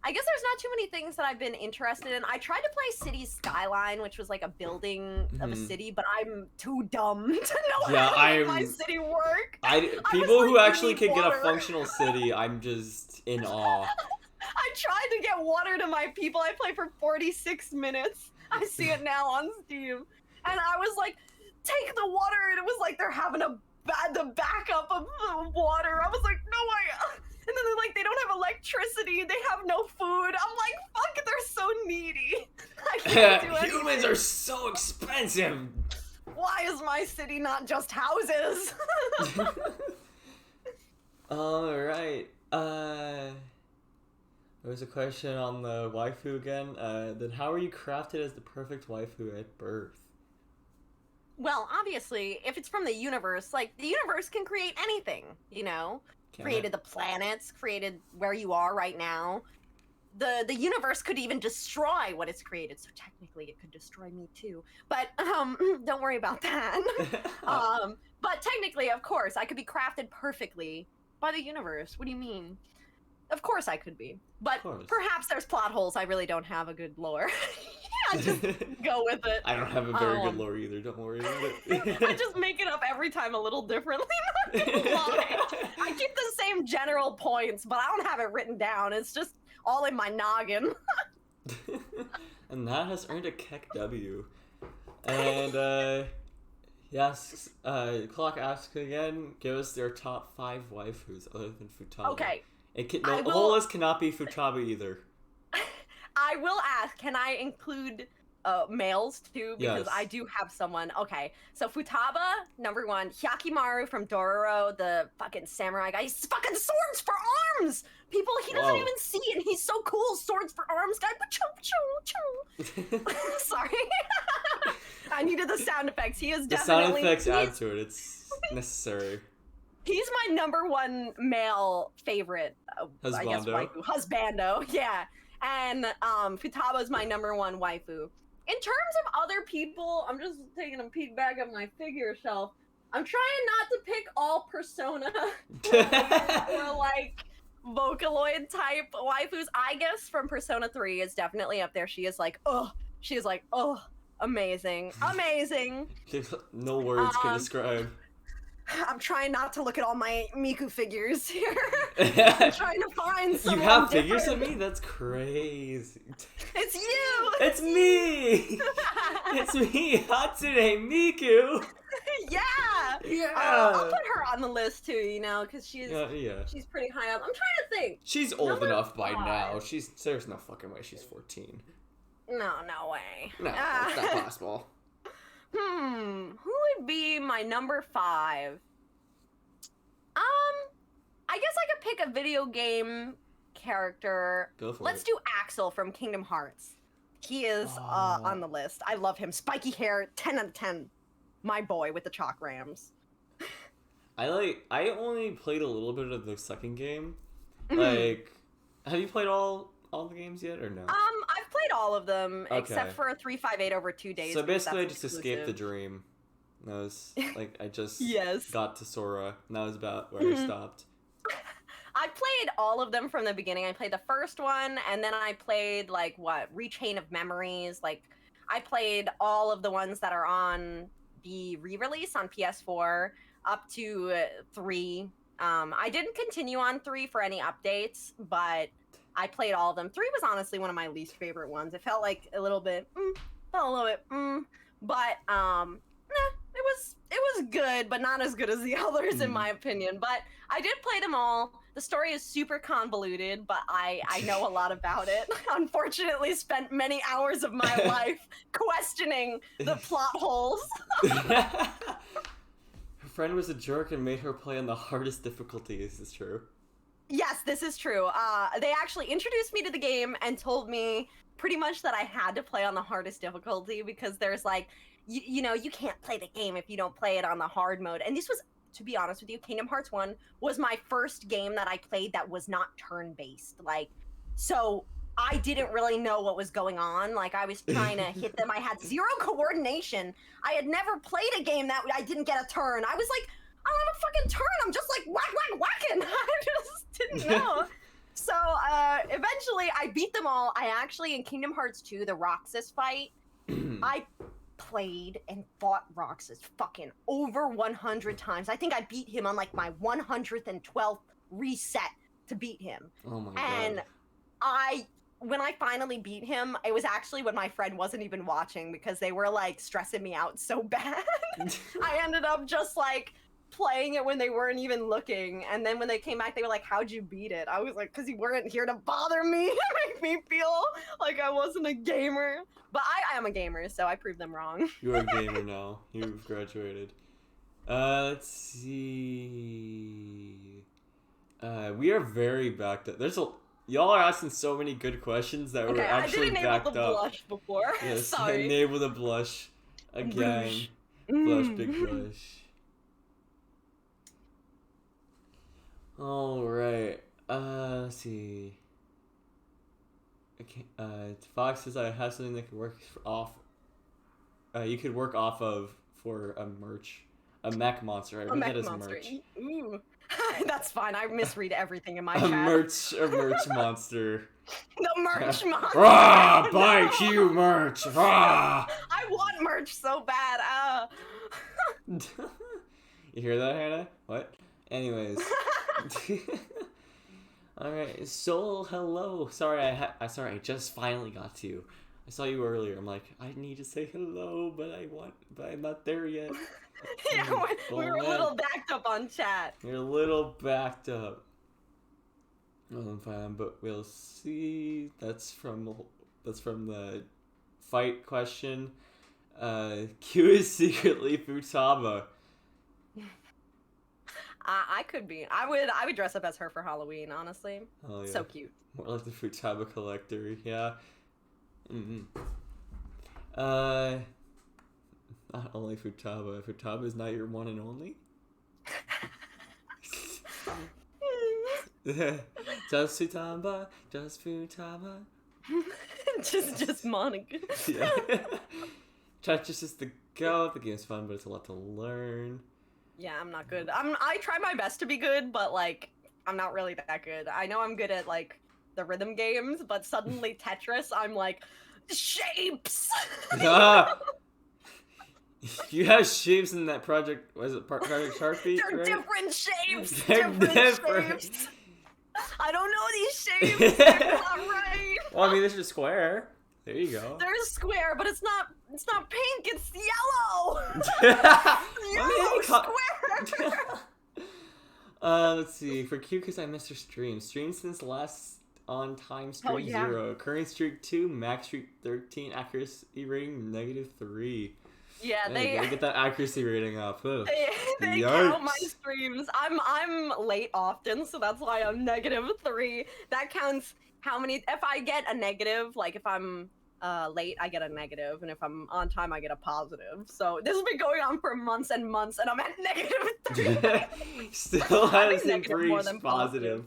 I guess there's not too many things that I've been interested in. I tried to play City Skyline, which was like a building of a city, but I'm too dumb to know how to make my city work. People who actually can get a functional city, I'm just in awe. I tried to get water to my people. I played for 46 minutes. I see it now on Steam. And I was like, take the water. And it was like they're having the backup of water. I was like, no, and then they're like, they don't have electricity. They have no food. I'm like, fuck, they're so needy. I can't do anything. Humans are so expensive. Why is my city not just houses? All right. There was a question on the waifu again. Then how are you crafted as the perfect waifu at birth? Well, obviously, if it's from the universe, like, the universe can create anything, you know? Created the planets, created where you are right now. The universe could even destroy what it's created, so technically it could destroy me too. But, don't worry about that. But technically, of course, I could be crafted perfectly by the universe. What do you mean? Of course I could be. But perhaps there's plot holes. I really don't have a good lore. Yeah, just go with it. I don't have a very good lore either. Don't worry about it. I just make it up every time a little differently. Not gonna lie. I keep the same general points, but I don't have it written down. It's just all in my noggin. And that has earned a Keck W. And yes, Clock asks again, give us their top 5 waifus other than Futaba. Okay. The whole list cannot be Futaba either. I will ask, can I include males too? Because I do have someone. Okay, so Futaba, number 1. Hyakimaru from Dororo, the fucking samurai guy. He's fucking swords for arms! People, he doesn't even see it. He's so cool. Swords for arms guy. Sorry. I needed the sound effects. He is definitely... The sound effects add to it. It's necessary. He's my number 1 male favorite. Husbando. I guess waifu. Husbando, yeah. And Futaba's my number 1 waifu. In terms of other people, I'm just taking a peek back at my figure shelf. I'm trying not to pick all Persona or like Vocaloid type waifus. I guess from Persona 3 is definitely up there. She is like, amazing. Amazing. No words can describe. I'm trying not to look at all my Miku figures here. I'm trying to find someone You have different. figures of me? That's crazy. It's you! It's me! It's me, Hatsune Miku! Yeah! I'll put her on the list too, you know, because she's pretty high up. I'm trying to think. She's old enough by now. There's no fucking way she's 14. No way. No, it's not possible. Who would be my number 5? I guess I could pick a video game character. Go for Let's it. do Axel from Kingdom Hearts. He is on the list. I love him. Spiky hair, 10 out of 10. My boy with the chalk rams. I only played a little bit of the second game. Like, have you played all the games yet or no? I've played all of them except for a 358 over 2 days. So basically, I just escaped the dream. That was like I just got to Sora, and that was about where I stopped. I played all of them from the beginning. I played the first one, and then I played Rechain of Memories. Like, I played all of the ones that are on the re-release on PS4 up to 3. I didn't continue on 3 for any updates, but I played all of them. 3 was honestly one of my least favorite ones. It felt like a little bit, but it was good, but not as good as the others in my opinion. But I did play them all. The story is super convoluted, but I know a lot about it. Unfortunately, spent many hours of my life questioning the plot holes. Her friend was a jerk and made her play on the hardest difficulty. Is this true? Yes, this is true. They actually introduced me to the game and told me pretty much that I had to play on the hardest difficulty because there's like, you know, you can't play the game if you don't play it on the hard mode. And this was, to be honest with you, Kingdom Hearts 1 was my first game that I played that was not turn-based. Like, so I didn't really know what was going on. Like, I was trying to hit them. I had 0 coordination. I had never played a game that I didn't get a turn. I was like, I don't have a fucking turn. I'm just like whacking. I just didn't know. So eventually I beat them all. I actually, in Kingdom Hearts 2, the Roxas fight, I played and fought Roxas fucking over 100 times. I think I beat him on like my 112th reset to beat him. Oh my and god. when I finally beat him, it was actually when my friend wasn't even watching because they were like stressing me out so bad. I ended up just like playing it when they weren't even looking, and then when they came back they were like, how'd you beat it? I was like, because you weren't here to bother me and make me feel like I wasn't a gamer. But I am a gamer, so I proved them wrong. You're a gamer now. You've graduated. Let's see. We are very backed up. Y'all are asking so many good questions that we're actually backed up. I didn't enable the blush before. Yes, sorry. Enable the blush again. Blush, big blush. All right. Let's see. Okay. Fox says I have something that could work off. You could work off of for a merch, a mech monster. I read that as merch. Ooh. That's fine. I misread everything in my chat. A merch monster. The merch monster. Rah! Buy Q merch. Rah! I want merch so bad. You hear that, Hannah? What? Anyways. Alright, so hello. Sorry, I just finally got to you. I saw you earlier. I'm like, I need to say hello, but I'm not there yet. Yeah, we're a little backed up on chat. You're a little backed up. I'm fine, but we'll see. That's from the fight question. Q is secretly Futaba. I could be. I would dress up as her for Halloween, honestly. Oh, yeah. So cute. More like the Futaba collector, yeah. Not only Futaba. Futaba is not your one and only? Just Futaba, just Futaba. just Monica. Yeah. Tetris is the goat. The game's fun, but it's a lot to learn. Yeah, I'm not good. I try my best to be good, but like I'm not really that good. I know I'm good at like the rhythm games, but suddenly Tetris, I'm like shapes. You have shapes in that project. Was it Project Sharpie? They're right? different shapes. They're different shapes. I don't know these shapes. They're not right. Well, I mean, this is square. There you go. There's square, but it's not pink. It's yellow. Yellow square. Let's see. For Q, because I missed her stream. Stream since last on time stream 0. Current streak 2. Max streak 13. Accuracy rating -3. Yeah, they gotta get that accuracy rating up. They count my streams. I'm late often, so that's why I'm -3. That counts how many. If I get a negative, like if I'm late, I get a negative, and if I'm on time, I get a positive. So this has been going on for months and months, and I'm at -3. Still hasn't reached positive.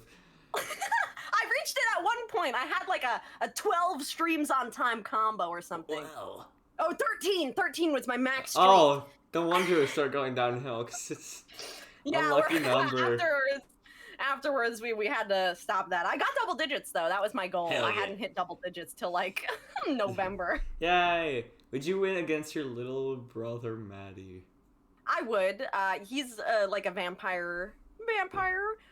I reached it at one point. I had like a 12 streams on time combo or something. Wow. Oh, 13! 13 was my max streak. Oh, the wonder it started going downhill, because it's unlucky number. Afterwards, we had to stop that. I got double digits, though. That was my goal. Hell I yeah. hadn't hit double digits till, like, November. Yay! Would you win against your little brother, Maddie? I would. He's, like, a vampire,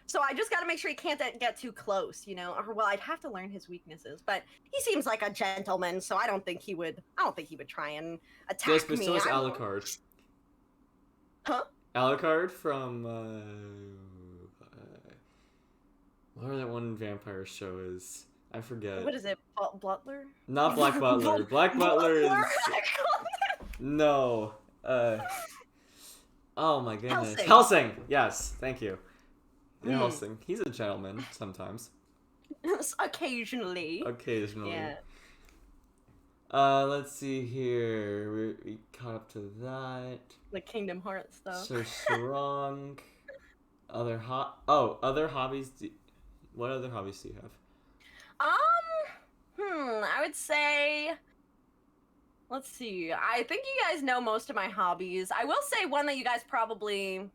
so I just gotta make sure he can't get too close, you know? Or, well, I'd have to learn his weaknesses, but he seems like a gentleman, so I don't think he would try and attack me. Yes, but so is Alucard. Huh? Alucard from, whatever that one vampire show is. I forget. What is it? Butler? Not Black Butler. Black Butler is... No. Oh my goodness. Helsing! Yes, thank you. Yeah, Helsing. He's a gentleman, sometimes. Occasionally. Yeah. Let's see here. We caught up to that. The Kingdom Hearts stuff. So strong. Other hobbies. What other hobbies do you have? I would say... Let's see. I think you guys know most of my hobbies. I will say one that you guys probably...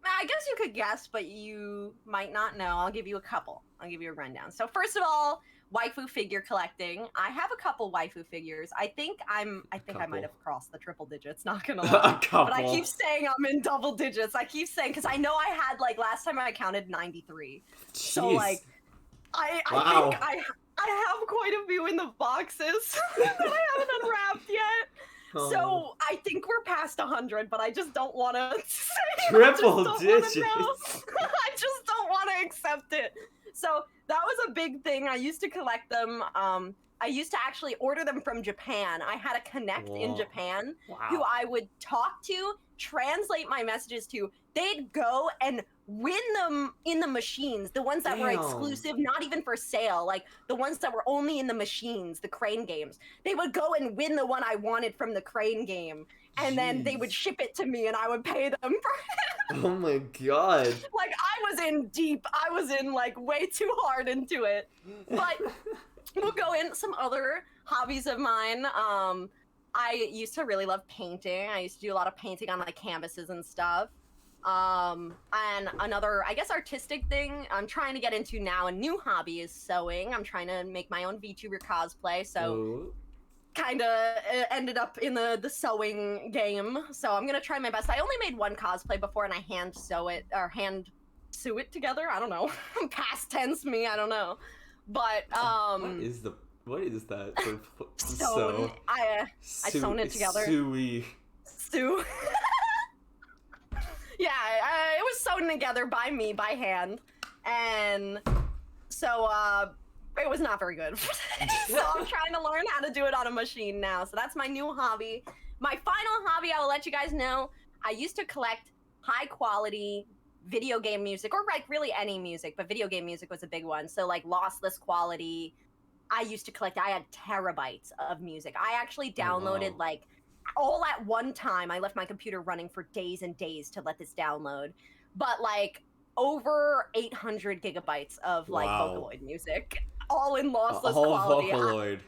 I guess you could guess, but you might not know. I'll give you a couple. I'll give you a rundown. So first of all, waifu figure collecting. I have a couple waifu figures. I think I might have crossed the triple digits, not gonna lie. But I keep saying I'm in double digits. I keep saying, because I know I had, like, last time I counted 93. Jeez. So, like, I I have quite a few in the boxes that I haven't unwrapped yet. Oh. So I think we're past 100, but I just don't want to say Triple digits. I just don't want to accept it. So that was a big thing. I used to collect them. I used to actually order them from Japan. I had a connect in Japan who I would talk to, translate my messages to. They'd go and win them in the machines, the ones that were exclusive, not even for sale, like the ones that were only in the machines, the crane games. They would go and win the one I wanted from the crane game, and then they would ship it to me, and I would pay them for it. Oh my god. Like, I was in deep. I was in, like, way too hard into it. But we'll go in some other hobbies of mine. I used to really love painting. I used to do a lot of painting on, like, canvases and stuff. And another, I guess, artistic thing I'm trying to get into now, a new hobby, is sewing. I'm trying to make my own VTuber cosplay, so kind of ended up in the sewing game. So I'm gonna try my best. I only made one cosplay before, and I hand sew it together. I don't know. Past tense me. I don't know. But what is that? Sewn. I sewn it together. Sew. Yeah, it was sewn together by me, by hand, and so it was not very good. So I'm trying to learn how to do it on a machine now. So that's my new hobby. My final hobby, I will let you guys know, I used to collect high-quality video game music, or like really any music, but video game music was a big one. So like lossless quality. I used to collect, I had terabytes of music. I actually downloaded like all at one time. I left my computer running for days and days to let this download, but like over 800 gigabytes of like Vocaloid music, all in lossless quality. Vocaloid.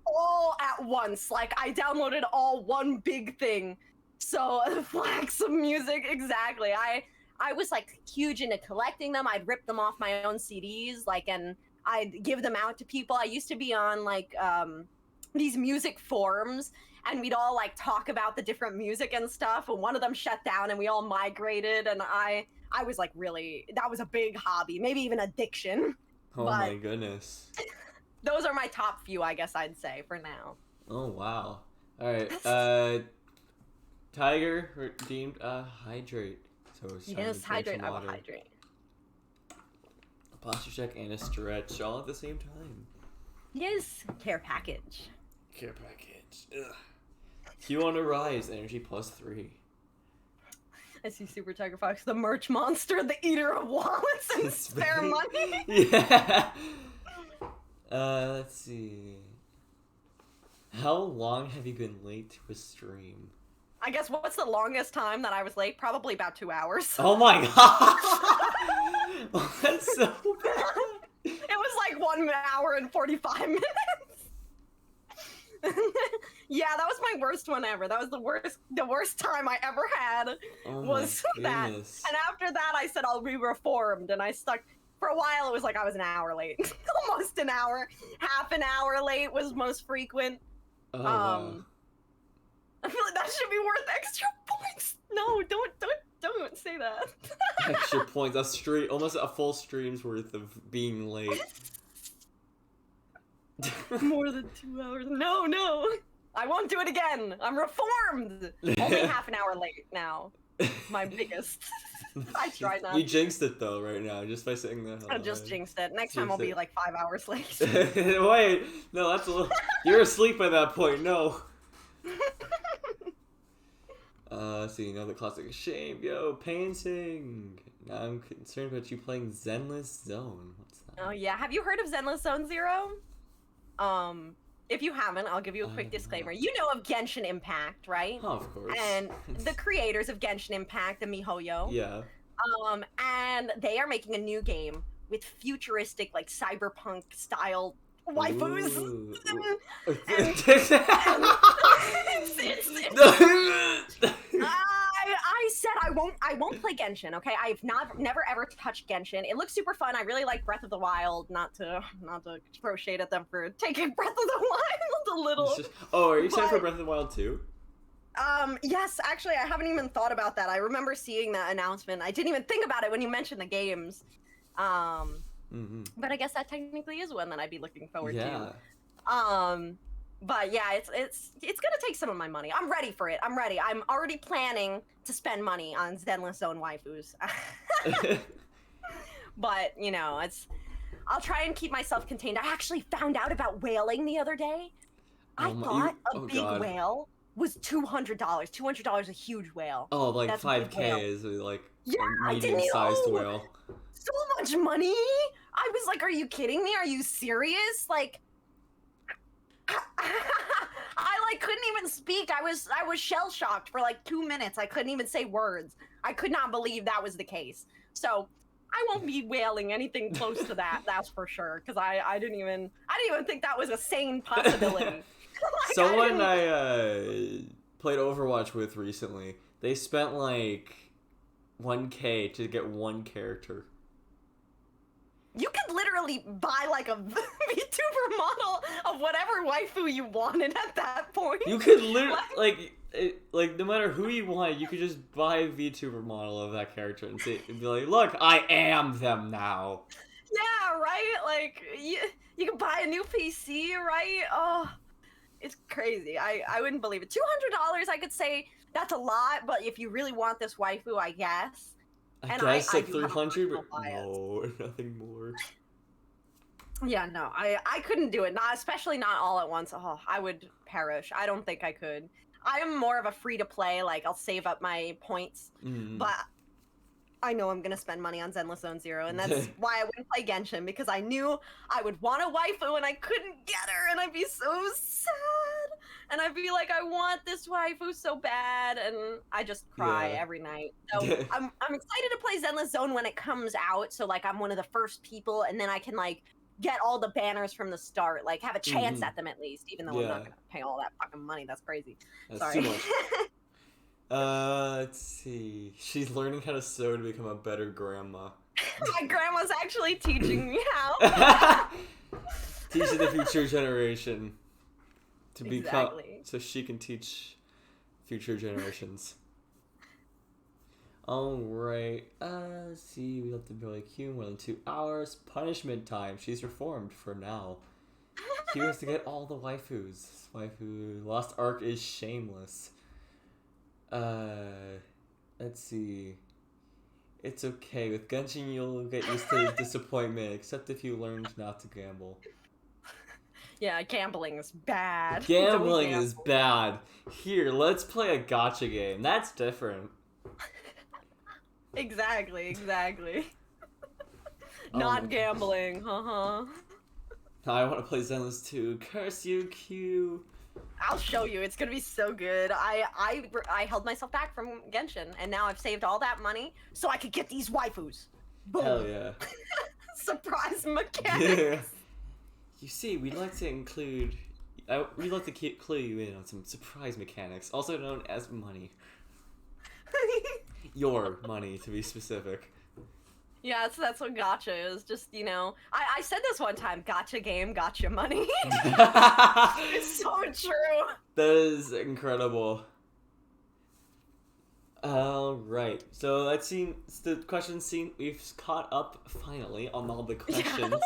All at once. Like, I downloaded all one big thing. So flags of music, exactly. I was like huge into collecting them. I'd rip them off my own CDs, like, and I'd give them out to people. I used to be on like these music forums, and we'd all like talk about the different music and stuff, and one of them shut down and we all migrated, and I was like, really, that was a big hobby, maybe even addiction. Oh my goodness. Those are my top few, I guess I'd say, for now. Oh wow. Alright, Tiger deemed hydrate. So it's time Yes, to drink hydrate, some I will water. hydrate. A posture check and a stretch all at the same time. Yes, care package. Care package. Ugh. Kyuuon Arise, energy +3. I see Super Tiger Fox, the merch monster, the eater of wallets and spare money. Yeah. Let's see. How long have you been late to a stream? I guess what's the longest time that I was late? Probably about 2 hours. Oh my god! Oh, that's so bad. It was like 1 hour and 45 minutes. Yeah, that was my worst one ever. That was the worst time I ever had. Was that. And after that, I said I'll be reformed, and I stuck. For a while, it was like I was an hour late. Almost an hour. Half an hour late was most frequent. Oh, wow. I feel like that should be worth extra points. No, don't say that. Extra points. Almost a full stream's worth of being late. More than 2 hours. No. I won't do it again. I'm reformed. Only half an hour late now. My biggest. I tried not. You jinxed it though right now, just by saying that. I just jinxed it. Next time I'll be like 5 hours late. Wait, no, that's a little. You're asleep by that point. No. Let's see, another classic shame. Yo, painting. Now I'm concerned about you playing Zenless Zone. What's that? Oh yeah, have you heard of Zenless Zone Zero? If you haven't, I'll give you a quick disclaimer. You know of Genshin Impact, right? Oh, of course. And the creators of Genshin Impact, the MiHoYo. Yeah. And they are making a new game with futuristic, like, cyberpunk style waifus. I said I won't play Genshin, okay? I've never ever touched Genshin. It looks super fun. I really like Breath of the Wild, not to throw shade at them for taking Breath of the Wild a little. Are you excited for Breath of the Wild 2? Yes, actually I haven't even thought about that. I remember seeing that announcement. I didn't even think about it when you mentioned the games. But I guess that technically is one that I'd be looking forward Yeah. to. But yeah, it's gonna take some of my money. I'm ready for it. I'm ready. I'm already planning to spend money on Zenless Zone waifus. But you know, I'll try and keep myself contained. I actually found out about whaling the other day. I thought a big whale was $200. $200 a huge whale. Oh, like That's 5K is like a medium-sized whale. So much money. I was like, are you kidding me? Are you serious? Like, I like couldn't even speak. I was shell shocked for like 2 minutes. I couldn't even say words. I could not believe that was the case. So I won't be whaling anything close to that. That's for sure. Because I didn't even think that was a sane possibility. Like, Someone I played Overwatch with recently, they spent like 1K to get one character. You could literally buy like a VTuber model of whatever waifu you wanted at that point. You could literally like no matter who you wanted, you could just buy a VTuber model of that character and be like, look, I am them now. Yeah, right. Like you could buy a new PC, right? Oh, it's crazy. I wouldn't believe it. $200. I could say that's a lot, but if you really want this waifu, I guess. I guess like 300, but no, nothing more. Yeah, no, I couldn't do it. Especially not all at once. Oh, I would perish. I don't think I could. I am more of a free to play. Like I'll save up my points, but I know I'm gonna spend money on Zenless Zone Zero, and that's why I wouldn't play Genshin, because I knew I would want a waifu and I couldn't get her, and I'd be so sad, and I'd be like, I want this waifu so bad, and I just cry every night. So I'm excited to play Zenless Zone when it comes out. So like I'm one of the first people, and then I can like get all the banners from the start, like have a chance at them at least, even though I'm not gonna pay all that fucking money. That's crazy. That's Sorry. too much. Let's see. She's learning how to sew to become a better grandma. My grandma's actually teaching me how. Teaching the future generation to become, so she can teach future generations. Alright, let's see, we have to be like Kyuuon more than 2 hours. Punishment time. She's reformed for now. He has to get all the waifus. Waifu lost arc is shameless. Let's see. It's okay. With Genshin, you'll get used to disappointment, except if you learned not to gamble. Yeah, gambling is bad. Gambling is bad. Here, let's play a gacha game. That's different. Exactly. Not gambling, I want to play Zenless 2. Curse you, Q. I'll show you. It's gonna be so good. I held myself back from Genshin, and now I've saved all that money so I could get these waifus. Boom. Hell yeah. Surprise mechanics. Yeah. You see, we'd like to include... we'd like to clue you in on some surprise mechanics, also known as money. Your money, to be specific. Yeah, that's what gacha is. Just, you know, I said this one time, gacha game, gacha money. It's so true. That is incredible. Alright, so let's see, the question scene, we've caught up, finally, on all the questions.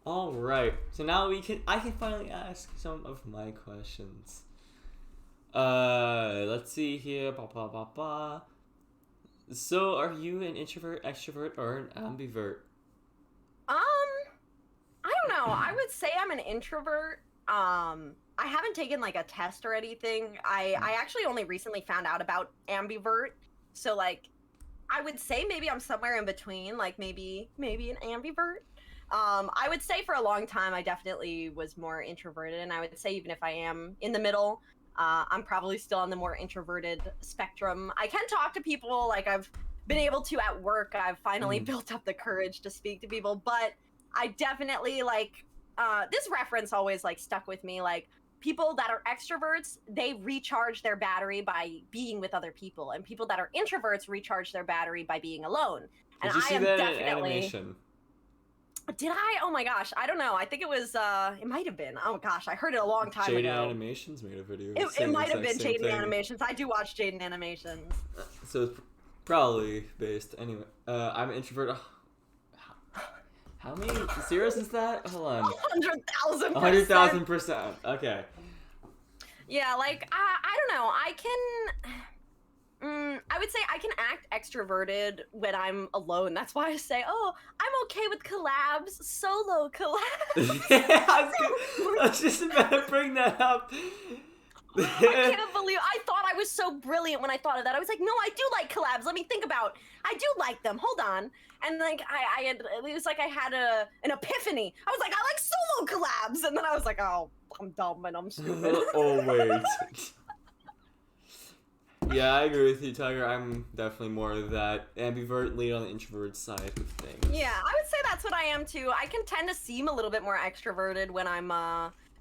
Alright, so now I can finally ask some of my questions. Let's see here, So, are you an introvert, extrovert, or an ambivert? I don't know. I would say I'm an introvert. I haven't taken like a test or anything. I actually only recently found out about ambivert. So like, I would say maybe I'm somewhere in between, like maybe an ambivert. I would say for a long time I definitely was more introverted, and I would say even if I am in the middle, I'm probably still on the more introverted spectrum. I can talk to people, like I've been able to at work. I've finally built up the courage to speak to people, but I definitely like, this reference always like stuck with me, like people that are extroverts, they recharge their battery by being with other people, and people that are introverts recharge their battery by being alone. And Did you see that definitely... in animation? Did I? Oh my gosh, I don't know. I think it was, it might have been. Oh gosh, I heard it a long time ago. Jaden Animations made a video. It might have been Jaden Animations. I do watch Jaden Animations. So it's probably based. Anyway, I'm an introvert. How many zeros is that? Hold on. 100,000%. 100,000%. Okay. Yeah, like, I don't know. I would say I can act extroverted when I'm alone. That's why I say, oh, I'm okay with collabs, solo collabs. Yeah, I was just about to bring that up. I can't believe I thought I was so brilliant when I thought of that. I was like, no, I do like collabs. Let me think about. I do like them. Hold on. And like I had, it was like I had an epiphany. I was like, I like solo collabs, and then I was like, oh, I'm dumb and I'm stupid. Oh wait. Yeah, I agree with you, Tiger. I'm definitely more of that ambivert, lead on the introvert side of things. Yeah, I would say that's what I am too. I can tend to seem a little bit more extroverted when I'm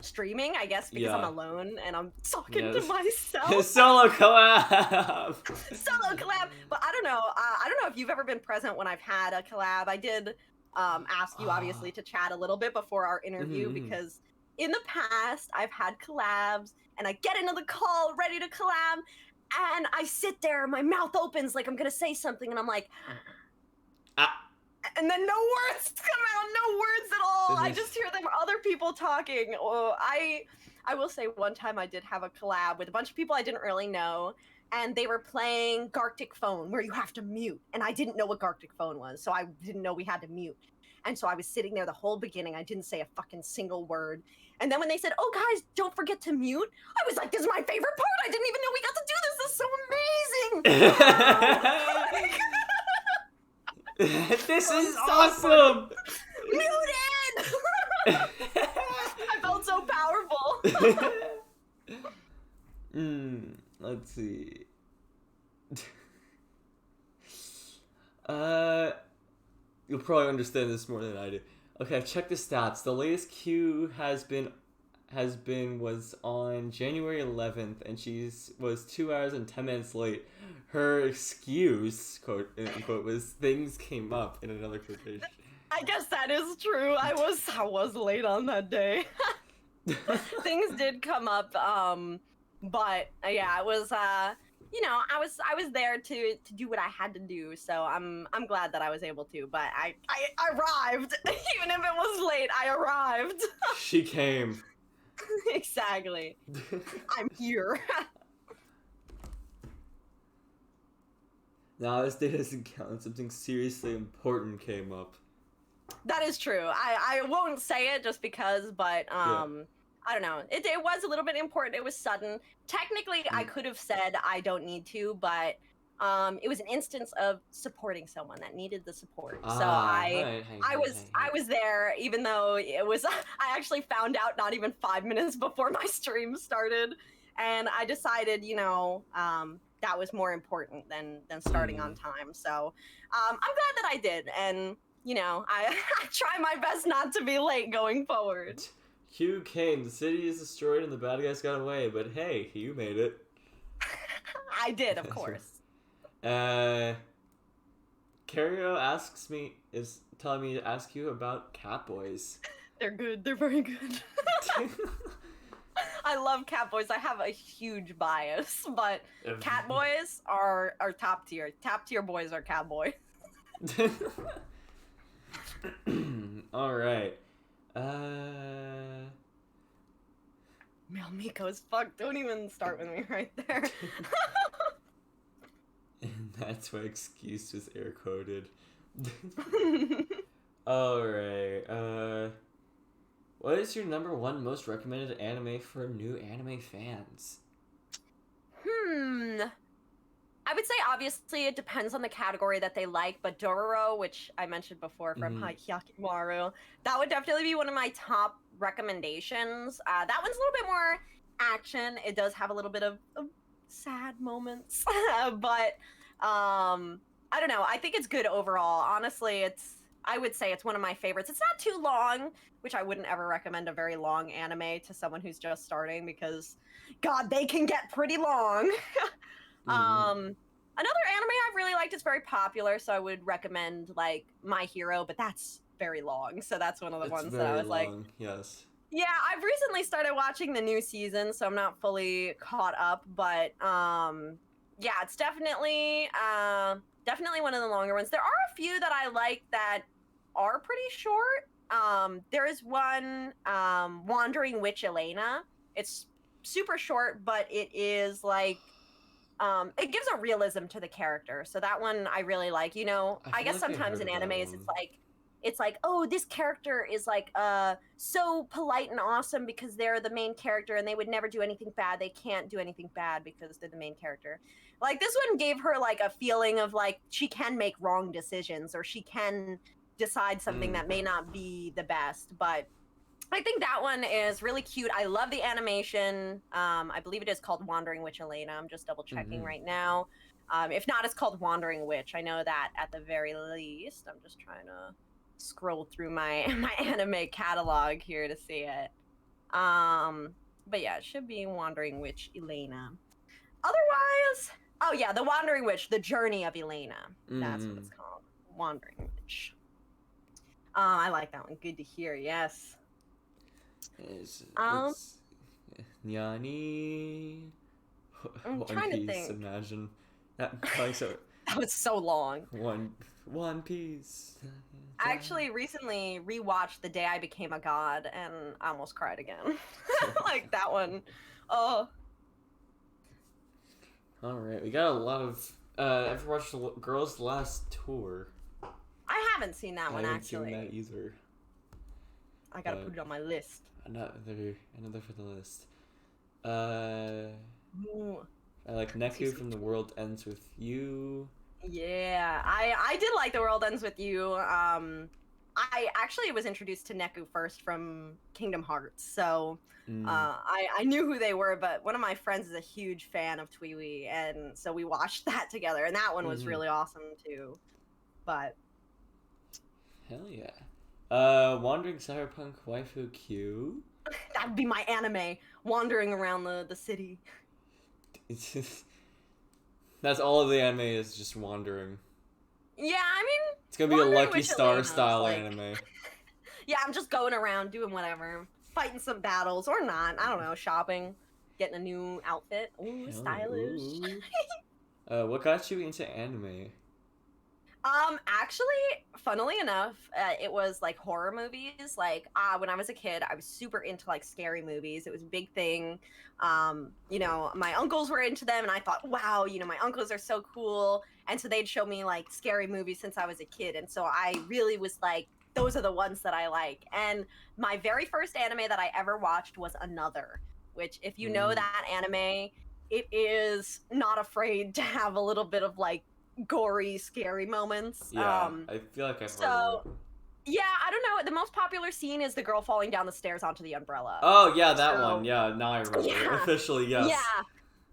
streaming, I guess, because I'm alone and I'm talking to myself. Solo collab. Solo collab. But I don't know. I don't know if you've ever been present when I've had a collab. I did ask you obviously to chat a little bit before our interview because in the past I've had collabs and I get into the call ready to collab and I sit there, my mouth opens like I'm gonna say something and I'm like and then no words come out, no words at all. I just hear them other people talking. Oh, I will say one time I did have a collab with a bunch of people I didn't really know, and they were playing Gartic Phone, where you have to mute, and I didn't know what Gartic Phone was, so I didn't know we had to mute. And so I was sitting there the whole beginning, I didn't say a fucking single word. And then when they said, oh guys, don't forget to mute, I was like, this is my favorite part, I didn't even know we got to do this, this is so amazing! This is awesome! Muted! I felt so powerful. Let's see. You'll probably understand this more than I do. Okay, I've checked the stats. The latest queue was on January 11th, and was 2 hours and 10 minutes late. Her excuse, quote unquote, was things came up in another quotation. I guess that is true. I was late on that day. Things did come up, but yeah, it was you know, I was there to do what I had to do, so I'm glad that I was able to. But I arrived, even if it was late. I arrived. She came. Exactly. I'm here. Now this day doesn't count. Something seriously important came up. That is true. I won't say it just because, but I don't know. It was a little bit important. It was sudden. Technically, I could have said I don't need to, but it was an instance of supporting someone that needed the support. So I was there, even though it was. I actually found out not even 5 minutes before my stream started, and I decided, you know, that was more important than starting on time. So I'm glad that I did, and you know, I try my best not to be late going forward. Q came, the city is destroyed and the bad guys got away, but hey, you made it. I did, of course. Cario is telling me to ask you about Catboys. They're good, they're very good. I love Catboys. I have a huge bias, but Catboys are top tier. Top tier boys are Catboys. All right. Mel Miko as fuck. Don't even start with me right there. And that's why excuse was air quoted. All right. What is your #1 most recommended anime for new anime fans? I would say obviously it depends on the category that they like, but Dororo, which I mentioned before from Hyakimaru, that would definitely be one of my top recommendations. That one's a little bit more action. It does have a little bit of sad moments, but I don't know. I think it's good overall. Honestly, I would say it's one of my favorites. It's not too long, which I wouldn't ever recommend a very long anime to someone who's just starting because, God, they can get pretty long. Another anime I've really liked is very popular, so I would recommend like My Hero, but that's very long, so that's one of the ones that I was like, yes. Yeah, I've recently started watching the new season, so I'm not fully caught up, but yeah, it's definitely one of the longer ones. There are a few that I like that are pretty short. There is one, Wandering Witch Elena. It's super short, but it is like, it gives a realism to the character. So that one I really like. You know, I I feel guess like I sometimes heard in of that animes one. it's like, oh, this character is like so polite and awesome because they're the main character and they would never do anything bad. They can't do anything bad because they're the main character. Like this one gave her like a feeling of like she can make wrong decisions or she can decide something that may not be the best, but I think that one is really cute. I love the animation. I believe it is called Wandering Witch Elena. I'm just double checking right now. If not, it's called Wandering Witch. I know that at the very least. I'm just trying to scroll through my my anime catalog here to see it. But yeah, it should be Wandering Witch Elena. Otherwise, oh yeah, the Wandering Witch, the Journey of Elena. That's what it's called. Wandering Witch. I like that one. Good to hear. Yes. It's Um, Nyani. I'm One trying to Piece. think. Imagine that. Like so. That was so long. One Piece. I actually recently rewatched The Day I Became a God, and I almost cried again. Like that one. Oh. All right, we got a lot of. I've watched Girls' Last Tour. I haven't seen that one I haven't actually. seen that either. I gotta put it on my list. Another for the list. Ooh. I like Neku from The World Ends With You. Yeah, I did like The World Ends With You. I actually was introduced to Neku first from Kingdom Hearts, so I knew who they were. But one of my friends is a huge fan of Tweewee, and so we watched that together, and that one was really awesome too. But hell yeah. Wandering Cyberpunk Waifu Q. that would be my anime, wandering around the city. That's all of the anime is, just wandering. Yeah, I mean, it's gonna be a Lucky Witch Star Elena's style like... anime. Yeah, I'm just going around doing whatever, fighting some battles or not. I don't know, shopping, getting a new outfit. Ooh, Hell, stylish. ooh. What got you into anime? Actually, funnily enough, it was like horror movies. Like, when I was a kid, I was super into like scary movies. It was a big thing. You know, my uncles were into them, and I thought, wow, you know, my uncles are so cool. And so they'd show me like scary movies since I was a kid, and so I really was like, those are the ones that I like. And my very first anime that I ever watched was Another, which, if you know that anime, it is not afraid to have a little bit of like gory, scary moments. Yeah, I feel like I've heard of it. Yeah, I don't know. The most popular scene is the girl falling down the stairs onto the umbrella. Oh yeah, that one. Yeah, now I remember. Yeah, Officially, yes. Yeah.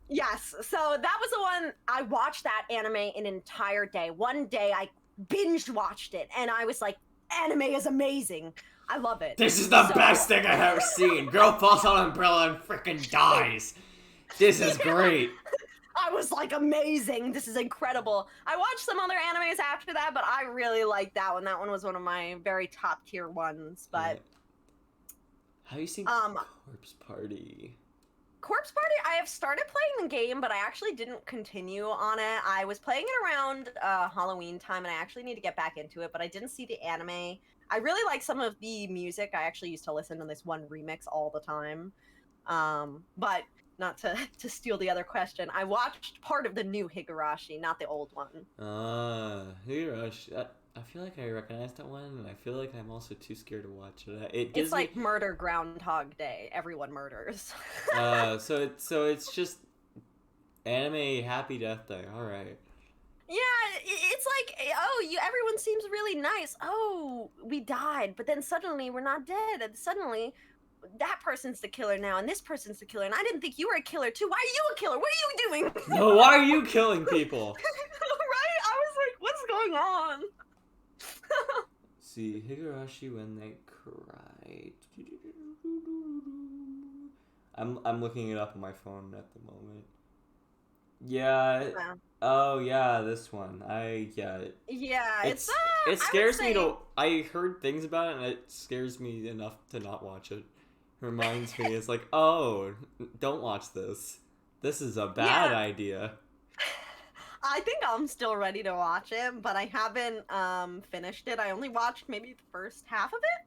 Yes. So that was the one. I watched that anime an entire day. One day I binge watched it, and I was like, anime is amazing. I love it. This is the best thing I've ever seen. Girl falls on an umbrella and freaking dies. This is great. I was like, amazing. This is incredible. I watched some other animes after that, but I really liked that one. That one was one of my very top tier ones. But have you seen Corpse Party? Corpse Party, I have started playing the game, but I actually didn't continue on it. I was playing it around Halloween time, and I actually need to get back into it, but I didn't see the anime. I really like some of the music. I actually used to listen to this one remix all the time. But not to steal the other question, I watched part of the new Higurashi, not the old one. Higurashi. I feel like I recognize that one, and I feel like I'm also too scared to watch it. It's like murder Groundhog Day. Everyone murders. So it's just anime Happy Death Day. All right. Yeah, it's like, oh, everyone seems really nice. Oh, we died, but then suddenly we're not dead, and suddenly that person's the killer now, and this person's the killer, and I didn't think you were a killer too. Why are you a killer? What are you doing? No, why are you killing people? Right? I was like, what's going on? See, Higurashi when they cry. I'm looking it up on my phone at the moment. Yeah. Wow. Oh yeah, this one. Yeah, it scares me to. I heard things about it, and it scares me enough to not watch it. Reminds me, it's like, oh, don't watch this. This is a bad idea. I think I'm still ready to watch it, but I haven't finished it. I only watched maybe the first half of it,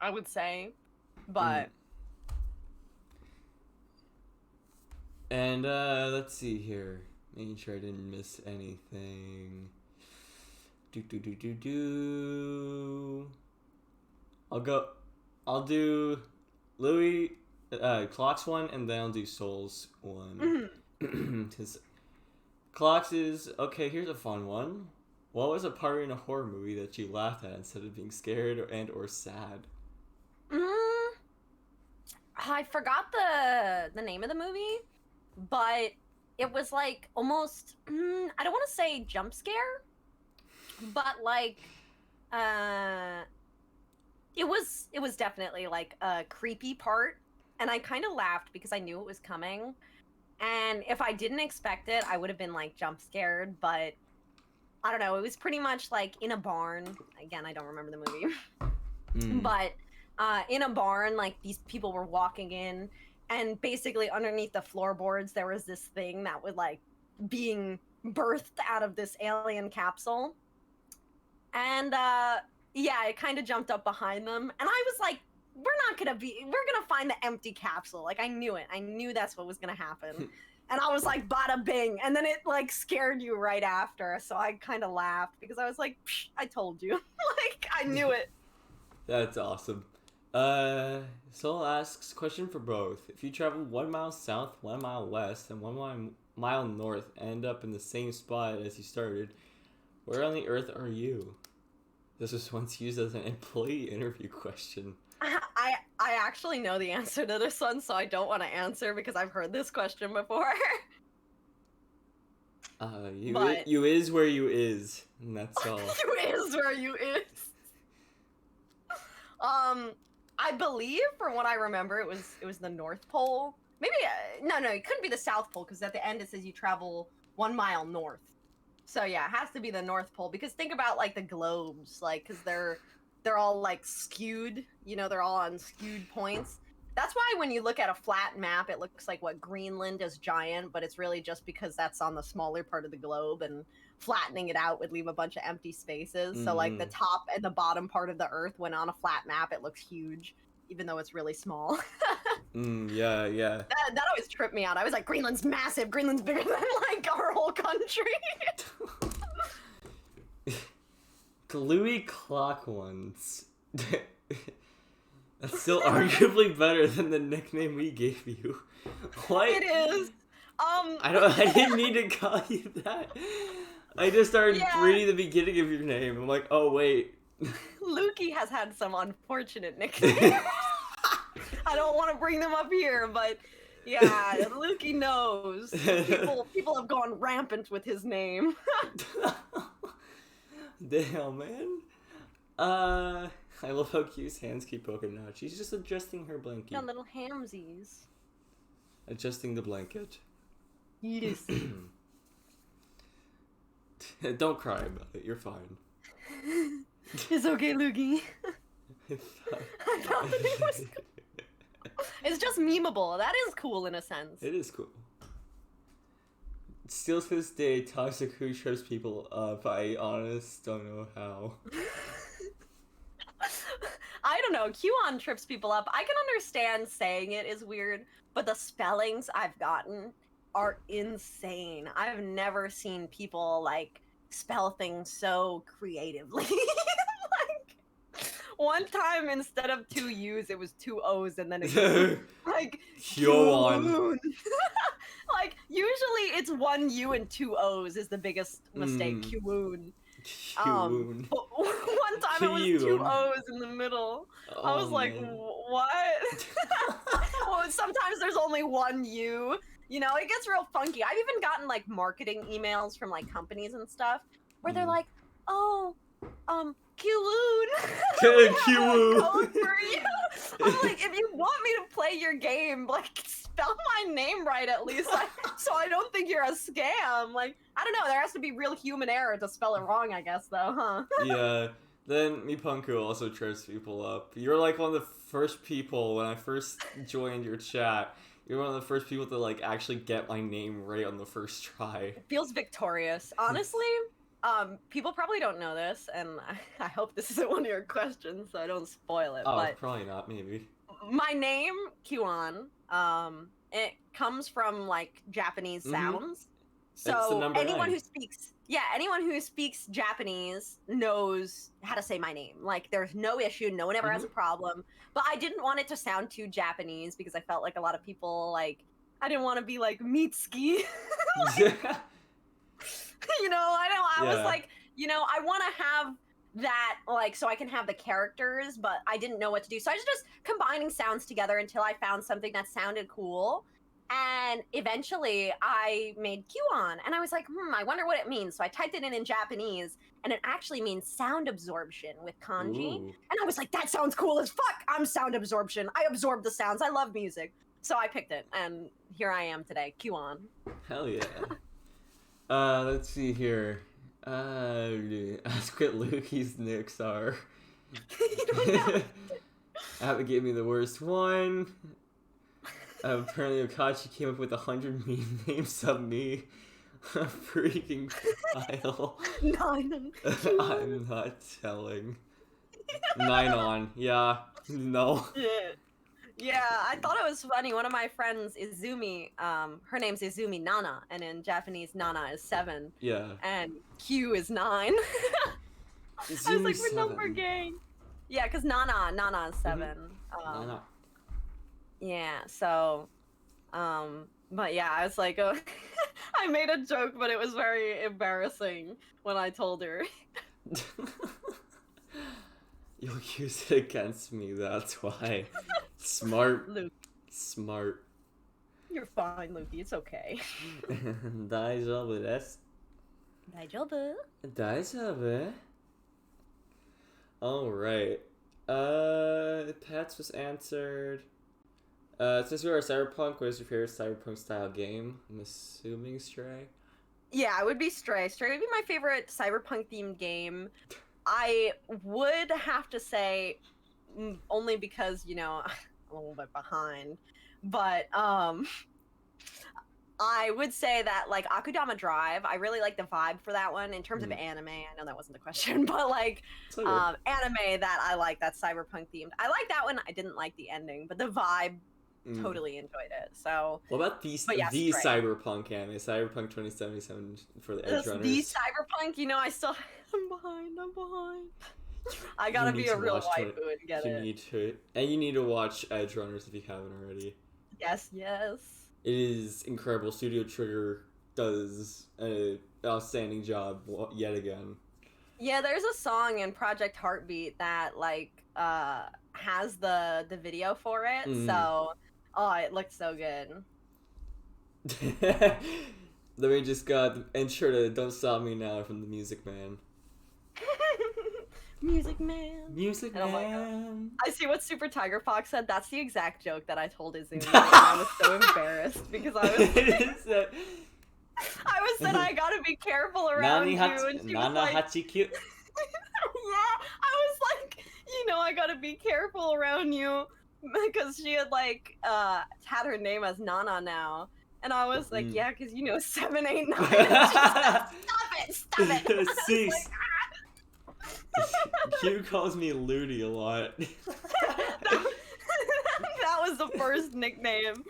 I would say. But And let's see here. Making sure I didn't miss anything. I'll do Louis Clock's one, and then I'll do Soul's one. Because Clocks is okay. Here's a fun one. What was a part in a horror movie that you laughed at instead of being scared or sad? I forgot the name of the movie, but it was like almost I don't want to say jump scare, but like it was definitely like a creepy part, and I kind of laughed because I knew it was coming, and if I didn't expect it, I would have been like jump scared, but I don't know, it was pretty much like in a barn. Again, I don't remember the movie. But in a barn, like these people were walking in, and basically underneath the floorboards there was this thing that was like being birthed out of this alien capsule, and yeah, it kind of jumped up behind them, and I was like, we're gonna find the empty capsule. Like, I knew that's what was gonna happen. And I was like, bada bing, and then it like scared you right after, so I kind of laughed because I was like, psh, I told you. Like, I knew it. That's awesome. Soul asks, question for both. If you travel 1 mile south, 1 mile west, and 1 mile north, and end up in the same spot as you started, where on the earth are you? This was once used as an employee interview question. I actually know the answer to this one, so I don't want to answer because I've heard this question before. You is where you is, and that's all. You is where you is. I believe, from what I remember, it was the North Pole. Maybe no, it couldn't be the South Pole because at the end it says you travel 1 mile north. So yeah, it has to be the North Pole because think about like the globes, like because they're all like skewed. You know, they're all on skewed points. That's why when you look at a flat map, it looks like what Greenland is giant, but it's really just because that's on the smaller part of the globe, and flattening it out would leave a bunch of empty spaces. So like the top and the bottom part of the Earth, when on a flat map, it looks huge, even though it's really small. Yeah. That always tripped me out. I was like, Greenland's massive. Greenland's bigger than like our whole country. Louis Clock ones. That's still arguably better than the nickname we gave you. What? It is. I didn't need to call you that. I just started reading the beginning of your name. I'm like, oh wait. Lukey has had some unfortunate nicknames. I don't want to bring them up here, but yeah, Lukey knows. People have gone rampant with his name. Damn, man. I love how Q's hands keep poking out. She's just adjusting her blanket. Got little hamsies. Adjusting the blanket. Yes. Don't cry about it. You're fine. It's okay, Lukey. I thought the name was cool. It's just memeable. That is cool in a sense. It is cool. Still to this day, Toxic Who trips people up. I honest don't know how. I don't know. Kyuuon trips people up. I can understand saying it is weird, but the spellings I've gotten are insane. I've never seen people like spell things so creatively. Like one time instead of 2 U's, it was 2 O's and then it like Kyuuon. Like usually it's 1 U and 2 O's is the biggest mistake. Kyuuon. Kyuuon. But one time it was 2 O's in the middle. I was like, man. what? Well, sometimes there's only 1 U. You know, it gets real funky. I've even gotten like marketing emails from like companies and stuff where they're like, oh, Kyuuon. Kyuuon. Code for you. I'm like, if you want me to play your game, like spell my name right at least, like, so I don't think you're a scam. Like, I don't know. There has to be real human error to spell it wrong, I guess, though, huh? Yeah. Then Mipunku also trips people up. You're like one of the first people when I first joined your chat. You're one of the first people to like actually get my name right on the first try. It feels victorious. Honestly, people probably don't know this, and I hope this isn't one of your questions, so I don't spoil it. Oh, but probably not. Maybe. my name, Kyuuon, it comes from like Japanese sounds. So anyone 9. who speaks, anyone who speaks Japanese knows how to say my name. Like, there's no issue. No one ever has a problem. But I didn't want it to sound too Japanese because I felt like a lot of people, like, I didn't want to be like Mitsuki. You know, I was like, you know, I want to have that, like, so I can have the characters, but I didn't know what to do. So I was just combining sounds together until I found something that sounded cool. And eventually I made Kyuuon, and I was like, I wonder what it means. So I typed it in Japanese, and it actually means sound absorption with kanji. Ooh. And I was like, that sounds cool as fuck. I'm sound absorption. I absorb the sounds. I love music. So I picked it, and here I am today, Kyuuon. Hell yeah. Let's see here. Ask what Luki's nicks are. Abby gave me the worst one. Apparently Okachi came up with 100 meme names of me. Freaking Kyle. 9. I'm not telling. 9 on. Yeah. No. Yeah, I thought it was funny. One of my friends, Izumi, her name's Izumi Nana, and in Japanese, Nana is 7. Yeah. And Q is 9. I was like, we're number gang. Yeah, because Nana is 7. Nana. Yeah, so, but yeah, I was like, I made a joke, but it was very embarrassing when I told her. You'll use it against me, that's why. Smart. Luke. Smart. You're fine, Lukey, it's okay. 大丈夫です。大丈夫? 大丈夫? Alright. Pets was answered. Since we are Cyberpunk, what is your favorite Cyberpunk style game? I'm assuming Stray. Yeah, it would be Stray. Stray would be my favorite Cyberpunk themed game. I would have to say, only because, you know, I'm a little bit behind, but I would say that, like, Akudama Drive, I really like the vibe for that one. In terms of anime, I know that wasn't the question, but, like, anime that I like, that's Cyberpunk themed. I like that one. I didn't like the ending, but the vibe, totally enjoyed it. So what about the Cyberpunk anime, Cyberpunk 2077 for the Edge Runners? The Cyberpunk, you know, I'm behind. I gotta be a real waifu and get it. You need to, and you need to watch Edge Runners if you haven't already. Yes. It is incredible. Studio Trigger does an outstanding job yet again. Yeah, there's a song in Project Heartbeat that, like, has the video for it, so, it looked so good. Then we just got the intro to Don't Stop Me Now from the Music Man. Music Man. Music Man. I see what Super Tiger Fox said. That's the exact joke that I told Izumi. I was so embarrassed because I was said I gotta be careful around you, and she was like, Hachi-kyu. yeah, I was like, you know, I gotta be careful around you because she had, like, had her name as Nana now. And I was like, yeah, because, you know, 7, 8, 9. Like, stop it. Cease. Q calls me Ludi a lot. that was the first nickname.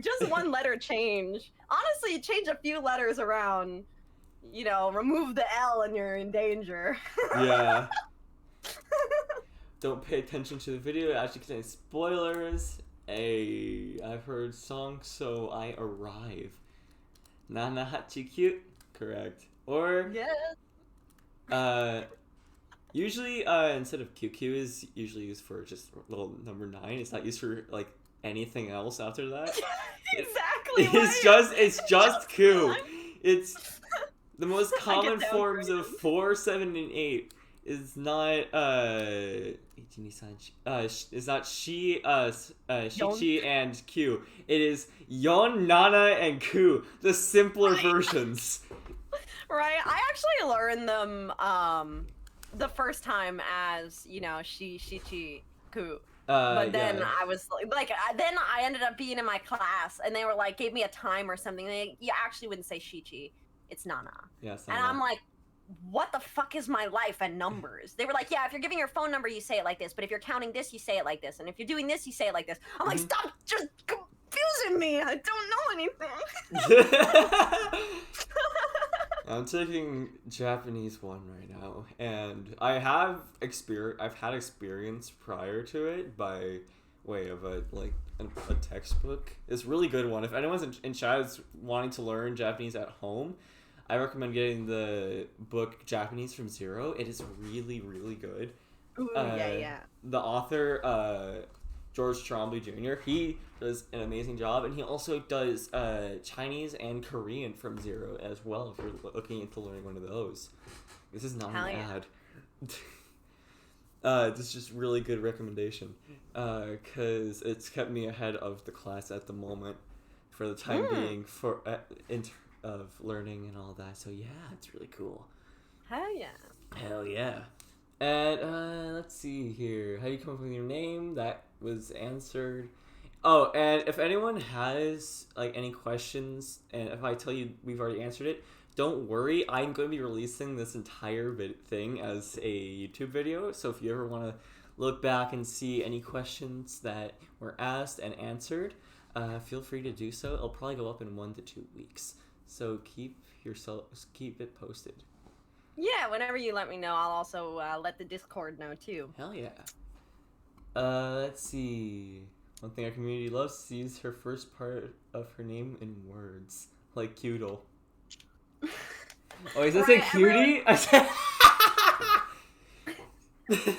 Just one letter change. Honestly, change a few letters around. You know, remove the L and you're in danger. Yeah. Don't pay attention to the video. It actually contains spoilers. I've heard songs, so I arrive. Nana Hachi-kyu. Correct. Or usually instead of QQ is usually used for just little number 9. It's not used for like anything else after that. Exactly. It's just Q. It's the most common forms of 4, 7, and 8. Is not is not she, Shichi, and Q. It is Yon, Nana, and Ku, the simpler versions. Right, I actually learned them the first time as, you know, Shichi, Ku. But then Yeah. I was like, then I ended up being in my class, and they were like, gave me a time or something. You actually wouldn't say Shichi, it's Nana. Yeah, And I'm like, what the fuck is my life and numbers? They were like, yeah, if you're giving your phone number, you say it like this. But if you're counting this, you say it like this. And if you're doing this, you say it like this. I'm like, stop just confusing me. I don't know anything. I'm taking Japanese 1 right now, and I have I've had experience prior to it by way of a textbook. It's a really good one. If anyone's in chat is wanting to learn Japanese at home, I recommend getting the book Japanese from Zero. It is really, really good. Ooh, yeah. The author, George Trombley Jr., he does an amazing job, and he also does Chinese and Korean from Zero as well, if you're looking into learning one of those. This is not an ad. This is just really good recommendation, because it's kept me ahead of the class at the moment for the time being of learning and all that. So yeah, it's really cool. Hell yeah. And let's see here. How do you come up with your name? That was answered. Oh, and if anyone has any questions, and if I tell you we've already answered it, don't worry. I'm going to be releasing this entire thing as a YouTube video. So if you ever want to look back and see any questions that were asked and answered, feel free to do so. It'll probably go up in 1 to 2 weeks. So keep it posted. Yeah, whenever you let me know, I'll also let the Discord know too. Hell yeah. Let's see. One thing our community loves to see is her first part of her name in words, like Kyuuon. Oh, is that a cutie? I said.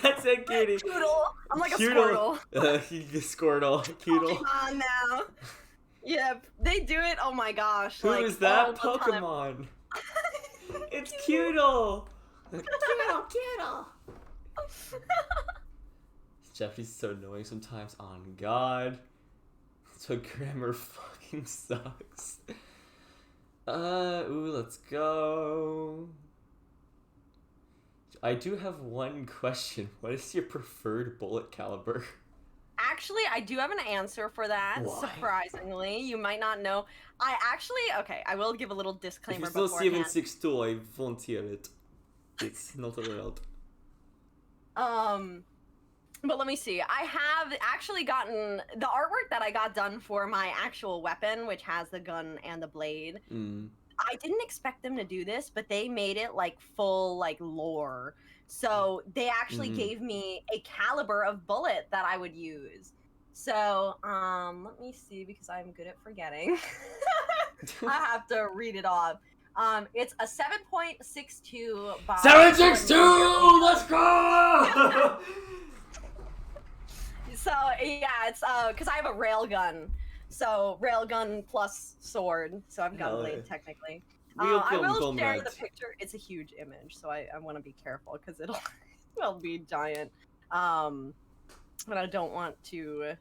That's a cutie. Kyuuon. I'm like a Squirtle. Squirtle. Kyuuon. Come on now. Yep, they do it. Oh my gosh. Who is that Pokemon? It's Kyuuon. Kyuuon. Japanese is so annoying sometimes. On God. So grammar fucking sucks. Let's go. I do have one question. What is your preferred bullet caliber? Actually, I do have an answer for that. Why? Surprisingly, you might not know. I will give a little disclaimer If it's not beforehand. 7.62, I volunteer it. It's not allowed. But let me see. I have actually gotten the artwork that I got done for my actual weapon, which has the gun and the blade. I didn't expect them to do this, but they made it full lore. So they actually gave me a caliber of bullet that I would use. So let me see, because I'm good at forgetting. I have to read it off. It's a 7.62 by 7.62! Let's go! So yeah, it's because I have a railgun. So railgun plus sword. So I've got a blade technically. I will share the picture. It's a huge image, so I want to be careful because it'll be giant. But I don't want to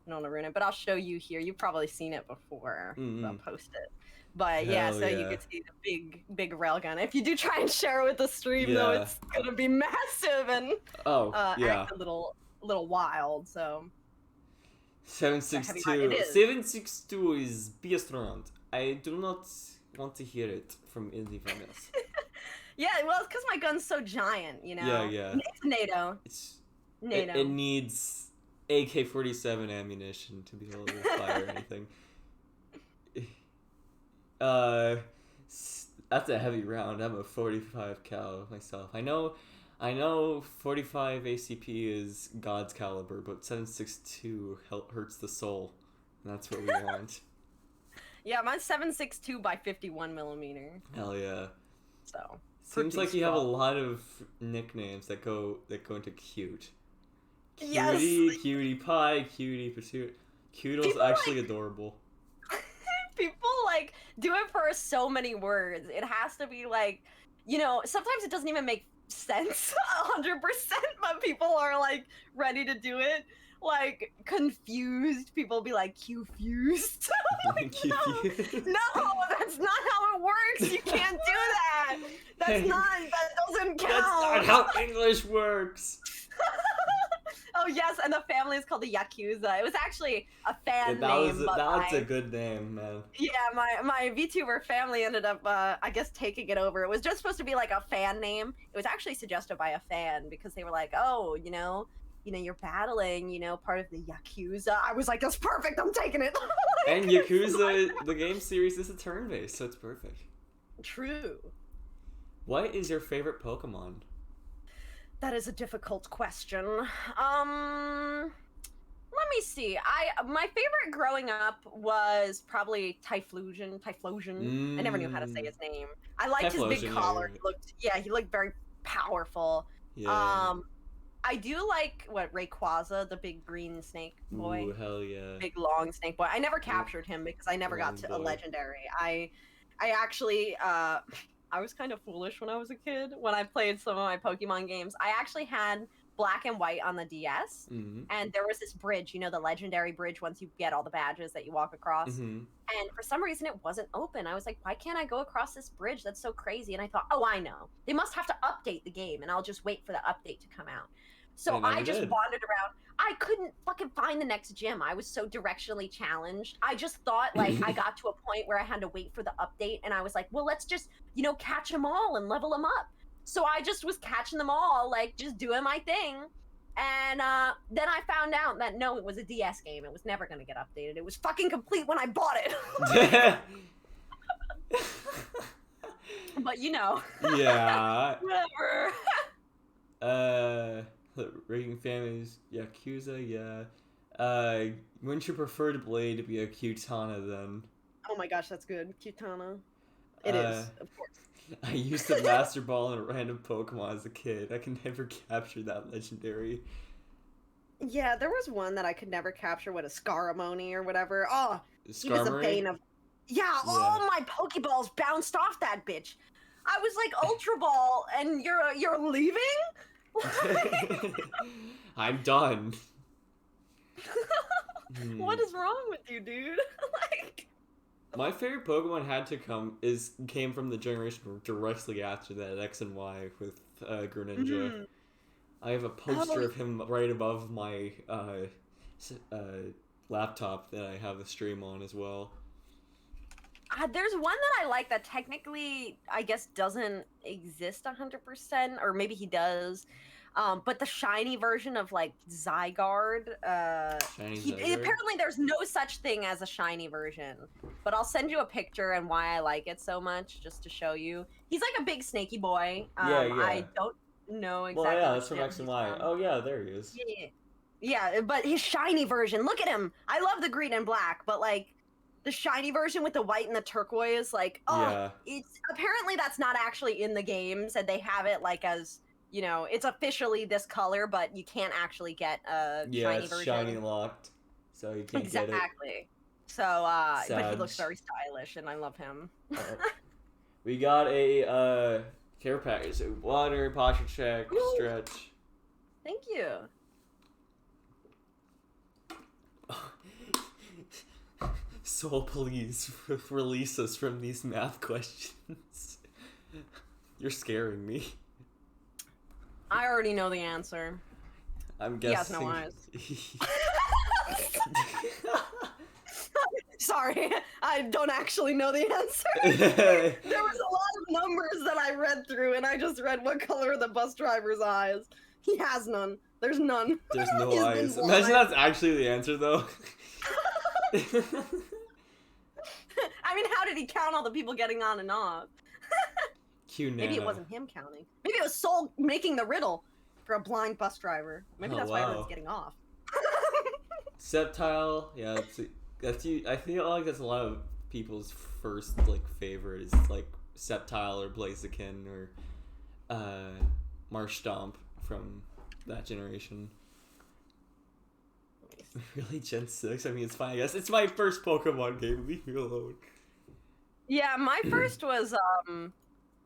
ruin it. But I'll show you here. You've probably seen it before. So I'll post it. But yeah, so you can see the big railgun. If you do try and share it with the stream, though, it's gonna be massive and act a little wild. So 7.62. 7.62 is biggest round. I do not want to hear it from anyone else. Yeah, well, it's because my gun's so giant, you know. Yeah. It's NATO. NATO. It needs AK-47 ammunition to be able to fire anything. That's a heavy round. I'm a 45 cal myself. I know 45 ACP is God's caliber, but 7.62 hurts the soul. And that's what we want. Yeah, mine's 7.62 by 51 millimeter. Hell yeah. So seems like you have a lot of nicknames that go into cute. Yes. Cutie pie, cutie pursuit. Cute's actually adorable. People do it for so many words. It has to be sometimes it doesn't even make sense 100%, but people are ready to do it. Confused, people be Q-fused. No, that's not how it works. You can't do that. That doesn't count. That's not how English works. Oh Oh yes, and the family is called the Yakuza. It was actually a fan that name. That's a good name, man. Yeah, my VTuber family ended up, I guess, taking it over. It was just supposed to be like a fan name. It was actually suggested by a fan because they were like, oh, you're battling, part of the Yakuza. I was like, that's perfect. I'm taking it. And Yakuza, the game series is a turn-based, so it's perfect. True. What is your favorite Pokemon? That is a difficult question. Let me see. My favorite growing up was probably Typhlosion. I never knew how to say his name. I liked his big collar. He looked very powerful. Yeah. I do like Rayquaza, the big green snake boy. Ooh, hell yeah. Big long snake boy. I never captured him because I never got to a legendary. I actually I was kind of foolish when I was a kid. When I played some of my Pokemon games, I actually had Black and White on the DS, and there was this bridge, the legendary bridge once you get all the badges that you walk across. And for some reason, it wasn't open. I was like, why can't I go across this bridge? That's so crazy. And I thought, oh, I know. They must have to update the game, and I'll just wait for the update to come out. So I just wandered around. I couldn't fucking find the next gym. I was so directionally challenged. I just thought, like, I got to a point where I had to wait for the update, and I was like, well, let's just, catch them all and level them up. So I just was catching them all, like, just doing my thing. And then I found out that, no, it was a DS game. It was never going to get updated. It was fucking complete when I bought it. But, Yeah. Whatever. Ranking families, Yakuza, yeah. Wouldn't you prefer the blade to be a Kyuutana then? Oh my gosh, that's good. Kyuutana. It is, of course. I used to Master Ball in a random Pokemon as a kid. I can never capture that legendary. Yeah, there was one that I could never capture, a Scaramony or whatever. Oh, he was a bane of... Yeah, all my Pokeballs bounced off that bitch. I was like, Ultra Ball, and you're leaving? I'm done. What is wrong with you, dude? My favorite Pokemon came from the generation directly after that, X and Y with Greninja. I have a poster of him right above my laptop that I have the stream on as well. There's one that I like that technically, I guess, doesn't exist 100%, or maybe he does. But the shiny version of, like, Zygarde, apparently there's no such thing as a shiny version. But I'll send you a picture and why I like it so much, just to show you. He's like a big snaky boy. I don't know exactly. Well, yeah, that's from X and Y. Oh, yeah, there he is. Yeah, but his shiny version, look at him! I love the green and black, but, like, the shiny version with the white and the turquoise, like, it's apparently that's not actually in the games, and they have it, like, as... it's officially this color, but you can't actually get a shiny version. Yeah, it's shiny locked, so you can't get it. Exactly. So, but he looks very stylish, and I love him. We got a care package, water, posture check, stretch. Thank you. Soul, please release us from these math questions. You're scaring me. I already know the answer. I'm guessing. He has no eyes. Sorry, I don't actually know the answer. There was a lot of numbers that I read through, and I just read what color are the bus driver's eyes. He has none. There's none. There's no eyes. Imagine that's actually the answer, though. I mean, how did he count all the people getting on and off? Maybe it wasn't him counting. Maybe it was Soul making the riddle for a blind bus driver. Maybe that's why everyone's getting off. Sceptile, yeah, that's you. I feel like that's a lot of people's first favorite is Sceptile or Blaziken or Marshtomp from that generation. Really, Gen 6? I mean, it's fine. I guess it's my first Pokemon game. Leave me alone. Yeah, my first was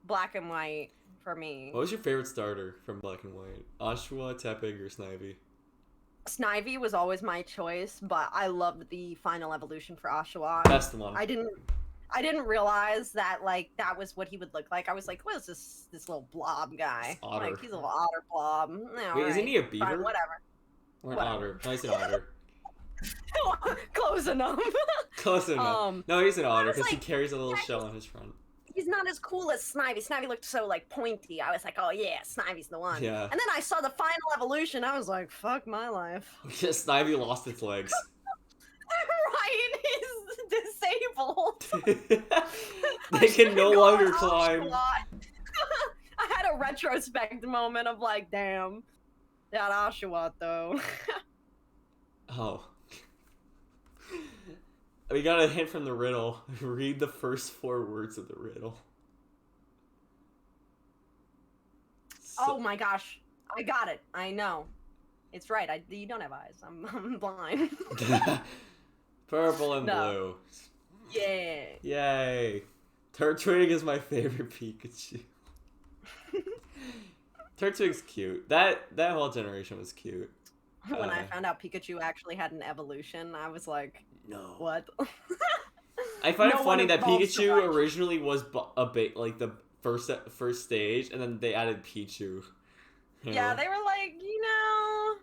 Black and White for me. What was your favorite starter from Black and White? Oshawott, Tepig, or Snivy? Snivy was always my choice, but I loved the final evolution for Oshawott. That's the one. I didn't realize that that was what he would look like. I was like, what is this little blob guy? Otter. He's a little otter blob. Wait, isn't he a beaver? Fine, whatever. Or an Whatever. otter. No, he's an otter. Close enough. Close enough. No, he's an otter because he like, carries a little shell on his front. He's not as cool as Snivy. Snivy looked so like pointy. I was like, oh yeah, Snivy's the one. Yeah. And then I saw the final evolution. I was like, fuck my life. Yeah, Snivy lost its legs. Ryan is disabled. They can no longer climb. I had a retrospect moment of like, damn, that Oshawott though. Oh. We got a hint from the riddle. Read the first 4 words of the riddle. Oh my gosh, I got it. I know. It's right. You don't have eyes. I'm blind. Purple and blue. Yeah. Yay. Turtwig is my favorite Pikachu. Turtwig's cute. That whole generation was cute. When I found out Pikachu actually had an evolution, I was like, no. What? I find No it funny one that evolves so Pikachu much. originally was like the first stage, and then they added Pichu. You Yeah, know? they were like,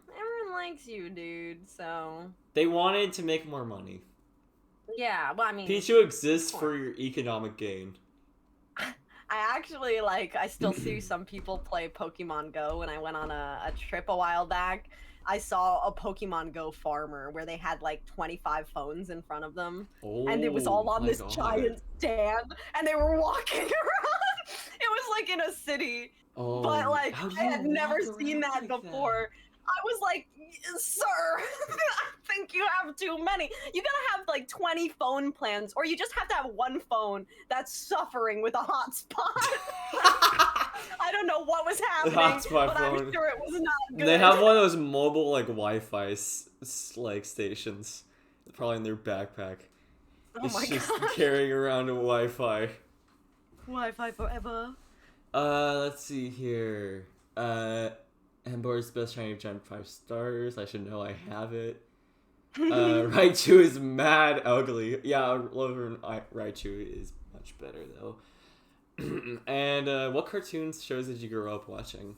everyone likes you, dude, so... They wanted to make more money. Yeah, well, I mean... Pichu exists for your economic gain. I actually, I still see some people play Pokemon Go. When I went on a trip a while back, I saw a Pokemon Go farmer where they had, 25 phones in front of them. Oh, and it was all on my this God. giant stand, and they were walking around. It was, in a city. Oh, But, how do I you had never walk seen around that like before. I was like, sir, I think you have too many. You gotta have 20 phone plans, or you just have to have one phone that's suffering with a hotspot. I don't know what was happening, hotspot but phone. I'm sure it was not good. They have one of those mobile Wi-Fi stations, probably in their backpack. Oh It's my just god. carrying around a Wi-Fi. Wi-Fi forever. Let's see here. Embor's best shiny giant 5 stars. I should know I have it. Raichu is mad ugly. Yeah, Raichu is much better though. And what cartoons shows did you grow up watching?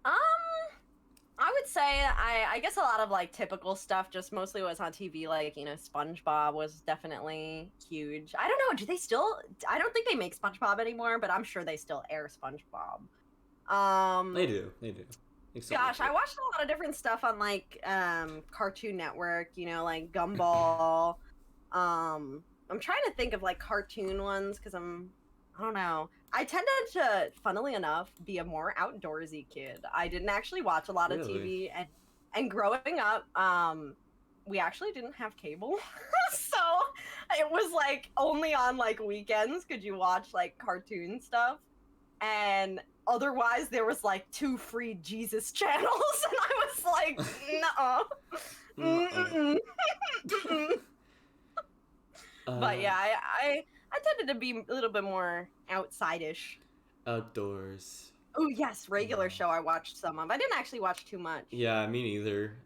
I would say I guess a lot of typical stuff just mostly was on TV, SpongeBob was definitely huge. I don't know, do they still, I don't think they make SpongeBob anymore, but I'm sure they still air SpongeBob. They do. Gosh, I watched a lot of different stuff on Cartoon Network, Gumball. I'm trying to think of cartoon ones because I don't know. I tended to, funnily enough, be a more outdoorsy kid. I didn't actually watch a lot of TV, and growing up, we actually didn't have cable, so it was only on weekends could you watch cartoon stuff, and otherwise there was 2 free Jesus channels, and I was like, nuh-uh. But yeah, I tended to be a little bit more outside-ish. Outdoors. Oh yes, regular show I watched some of. I didn't actually watch too much. Yeah, me neither.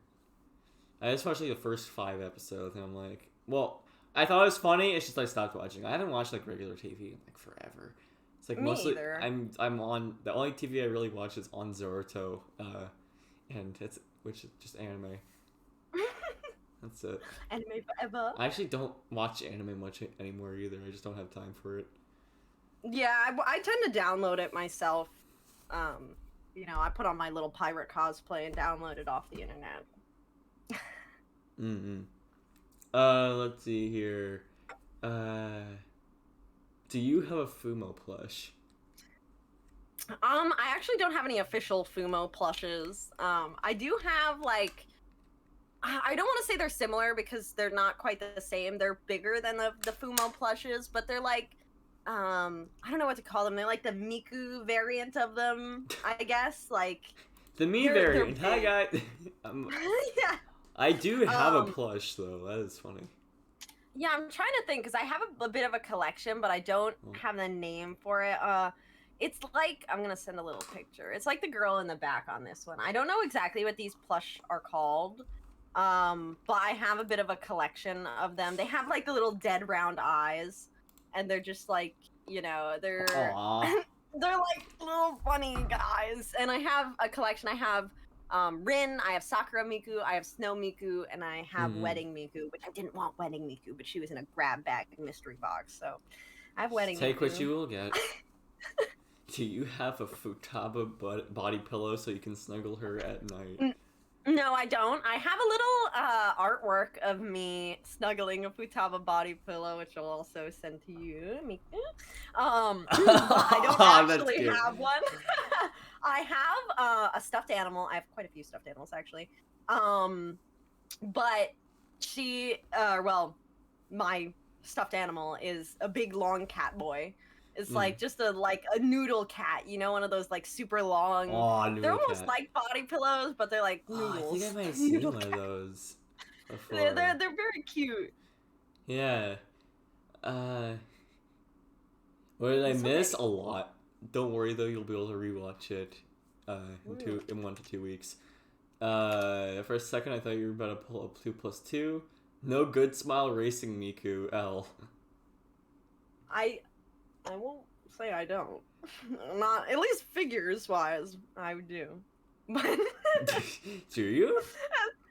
I just watched the first 5 episodes, and I'm like, well, I thought it was funny. It's just I stopped watching. I haven't watched regular TV in forever. It's Me mostly either. I'm on the only TV I really watch is on Zoruto, and which is just anime. That's it. Anime forever. I actually don't watch anime much anymore either. I just don't have time for it. Yeah, I tend to download it myself. I put on my little pirate cosplay and download it off the internet. Let's see here. Do you have a Fumo plush? I actually don't have any official Fumo plushes. I do have I don't want to say they're similar because they're not quite the same. They're bigger than the Fumo plushes, but they're I don't know what to call them. They're the Miku variant of them, I guess. The me they're variant. Hi, big. guys. Yeah. I do have a plush though. That is funny. Yeah, I'm trying to think because I have a bit of a collection, but I don't have the name for it. It's I'm gonna send a little picture. It's the girl in the back on this one. I don't know exactly what these plush are called, but I have a bit of a collection of them. They have the little dead round eyes, and they're just they're Aww. they're little funny guys. And I have a collection. I have Rin, I have Sakura Miku, I have Snow Miku, and I have Mhm. Wedding Miku, which I didn't want Wedding Miku, but she was in a grab bag mystery box, so I have Wedding Take Miku. what you will get. Do you have a Futaba body pillow so you can snuggle her at night? No, I don't. I have a little artwork of me snuggling a Futaba body pillow, which I'll also send to you, Miku. But I don't actually have one. I have a stuffed animal. I have quite a few stuffed animals, actually. But my stuffed animal is a big long cat boy. It's like just a noodle cat, you know, one of those like super long. Noodle they're almost cat. like body pillows, but they're like noodles. I think I might have seen one of those before. They're very cute. Yeah. What did I miss? A lot. Don't worry though, you'll be able to rewatch it in 1 to 2 weeks. For a second I thought you were about to pull up 2+2. No good smile racing Miku L. I won't say I don't. Not at least figures wise, I do. But do you?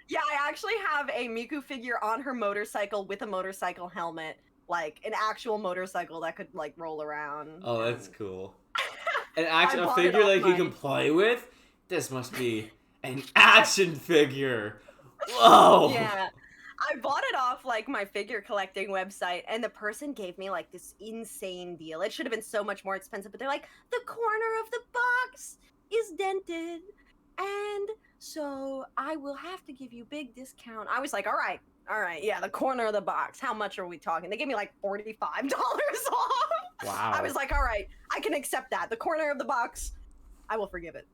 Yeah, I actually have a Miku figure on her motorcycle with a motorcycle helmet, like an actual motorcycle that could like roll around. Oh, that's cool. A figure like you can play with? This must be an action figure. Whoa. Yeah. I bought it off like my figure collecting website, and the person gave me like this insane deal. It should have been so much more expensive, but they're like, the corner of the box is dented, and so I will have to give you big discount. I was like, all right, yeah, the corner of the box. How much are we talking? They gave me like $45 off. Wow. I was like, all right, I can accept that. The corner of the box, I will forgive it.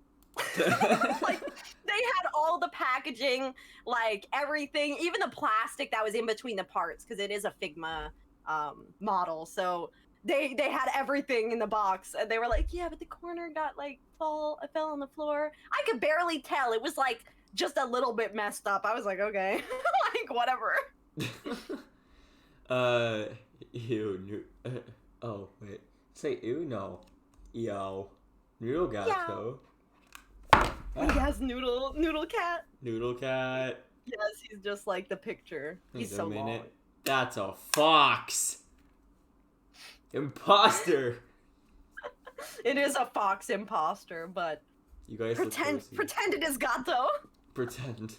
Like they had all the packaging, like everything, even the plastic that was in between the parts, because it is a Figma model, so they had everything in the box, and they were like, yeah, but the corner got like fell on the floor. I could barely tell. It was like just a little bit messed up. I was like, okay. Like whatever. Oh wait, say ew. No, yo, Noodle Gato. Yes, Noodle Cat. Noodle Cat. Yes, he's just like the picture. He's so long. That's a fox. Imposter. It is a fox imposter, but you guys pretend it is Gato. Pretend.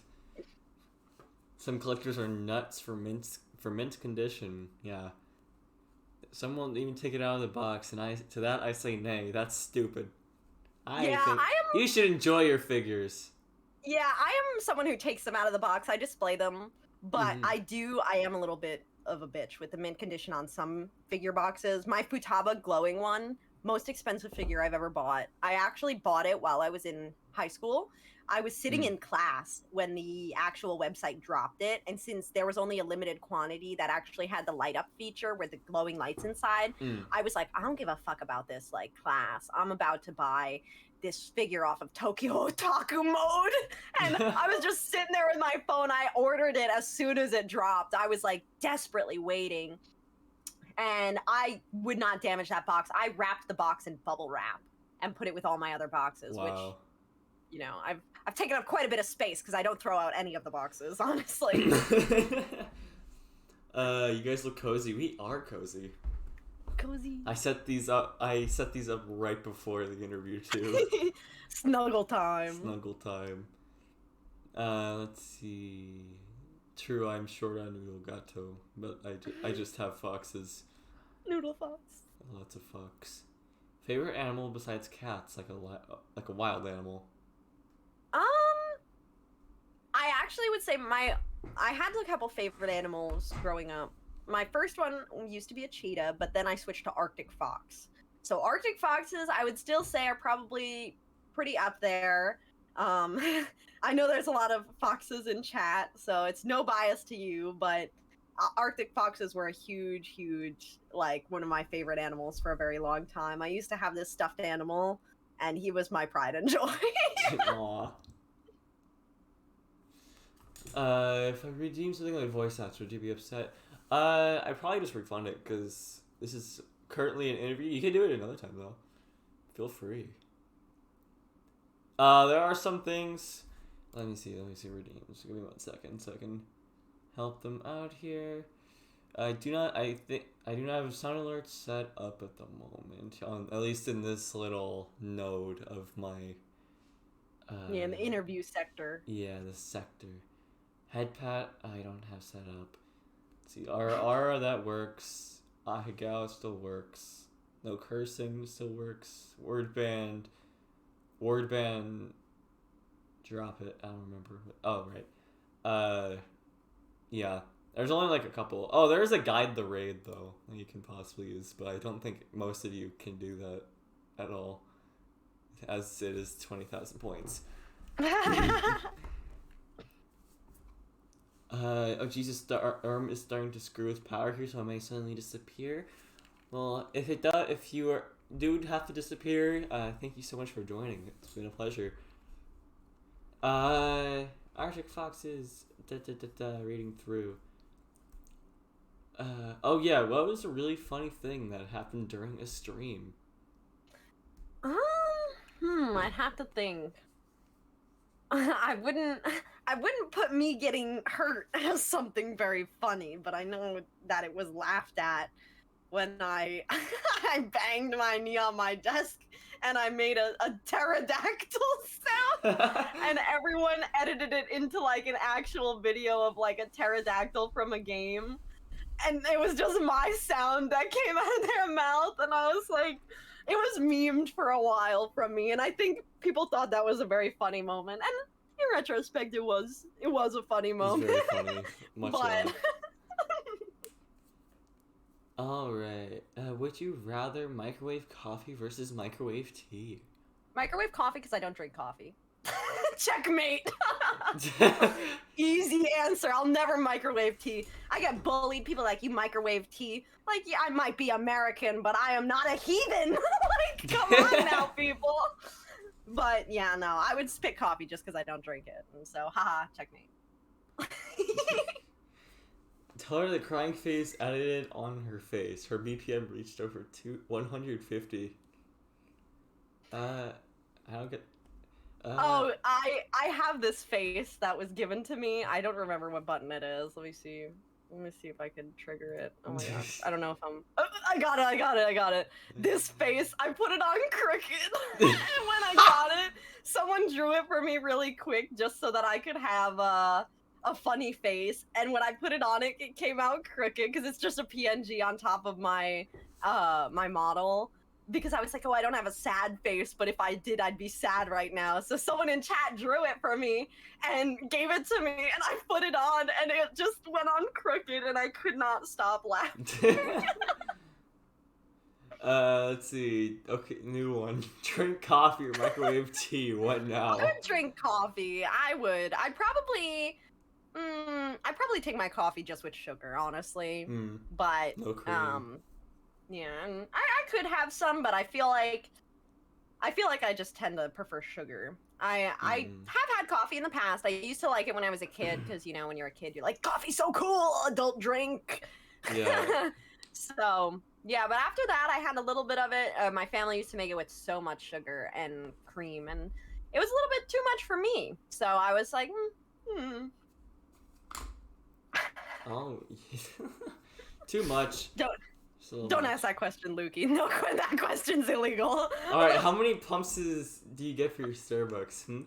Some collectors are nuts for mint condition. Yeah. Some won't even take it out of the box, and to that I say nay. That's stupid. You should enjoy your figures. Yeah, I am someone who takes them out of the box. I display them, but I am a little bit of a bitch with the mint condition on some figure boxes. My Futaba glowing one, most expensive figure I've ever bought. I actually bought it while I was in high school. I was sitting in class when the actual website dropped it, and since there was only a limited quantity that actually had the light up feature with the glowing lights inside, I was like, I don't give a fuck about this like class. I'm about to buy this figure off of Tokyo Otaku Mode, and I was just sitting there with my phone. I ordered it as soon as it dropped. I was like desperately waiting, and I would not damage that box. I wrapped the box in bubble wrap and put it with all my other boxes, which, you know, I've taken up quite a bit of space because I don't throw out any of the boxes, honestly. You guys look cozy. We are cozy. Cozy. I set these up right before the interview too. Snuggle time. Snuggle time. Let's see. True, I'm short on Noodle Gato, but I just have foxes. Noodle fox. Lots of fox. Favorite animal besides cats, like a wild animal. I actually would say I had a couple favorite animals growing up. My first one used to be a cheetah, but then I switched to Arctic fox. So Arctic foxes, I would still say, are probably pretty up there. I know there's a lot of foxes in chat, so it's no bias to you, but Arctic foxes were a huge, like, one of my favorite animals for a very long time. I used to have this stuffed animal, and he was my pride and joy. Aww. If I redeem something like voice acts, would you be upset? I'd probably just refund it, because this is currently an interview. You can do it another time, though. Feel free. There are some things Let me see redeems. Give me 1 second so I can help them out here. I do not have sound alerts set up at the moment, at least in this little node of my in the interview sector. Yeah, the sector. Head pat, I don't have set up. Let's see, Aura, that works. Ahegao still works. No cursing still works. Word band, drop it. I don't remember. Oh, right. Yeah. There's only like a couple. Oh, there's a guide the raid though that you can possibly use, but I don't think most of you can do that at all, as it is 20,000 points. Oh Jesus, the arm is starting to screw with power here, so I may suddenly disappear. Well, if you do have to disappear, thank you so much for joining. It's been a pleasure. Arctic Foxes, reading through. Oh yeah, what was a really funny thing that happened during a stream? I'd have to think. I wouldn't put me getting hurt as something very funny, but I know that it was laughed at when I banged my knee on my desk and I made a pterodactyl sound, and everyone edited it into like an actual video of like a pterodactyl from a game, and it was just my sound that came out of their mouth, and I was like, it was memed for a while from me, and I think people thought that was a very funny moment, and in retrospect, it was a funny moment. It was very funny. Much love. Alright, would you rather microwave coffee versus microwave tea? Microwave coffee because I don't drink coffee. Checkmate! Easy answer. I'll never microwave tea. I get bullied. People like, you microwave tea? Like, yeah, I might be American, but I am not a heathen! Like, come on now, people! But, yeah, no, I would pick coffee just because I don't drink it. And so, haha, checkmate. Tell her the crying face edited on her face. Her BPM reached over 150. I don't get... Oh, I have this face that was given to me. I don't remember what button it is. Let me see. Let me see if I can trigger it. Oh my gosh. I don't know if I'm... Oh, I got it. This face, I put it on crooked. And when I got it, someone drew it for me really quick just so that I could have a funny face. And when I put it on it came out crooked because it's just a PNG on top of my my model. Because I was like, oh, I don't have a sad face, but if I did, I'd be sad right now. So someone in chat drew it for me and gave it to me, and I put it on, and it just went on crooked, and I could not stop laughing. Let's see. Okay, new one. Drink coffee or microwave tea. What now? I would drink coffee. I would. I'd probably take my coffee just with sugar, honestly. But no cream. Yeah, and I could have some, but I feel like I just tend to prefer sugar. I have had coffee in the past. I used to like it when I was a kid, because, you know, when you're a kid, you're like, coffee's so cool, adult drink. Yeah. So, yeah, but after that, I had a little bit of it. My family used to make it with so much sugar and cream, and it was a little bit too much for me. So I was like, Oh, too much. Don't ask that question, Lukey. No, that question's illegal. Alright, how many pumps do you get for your Starbucks?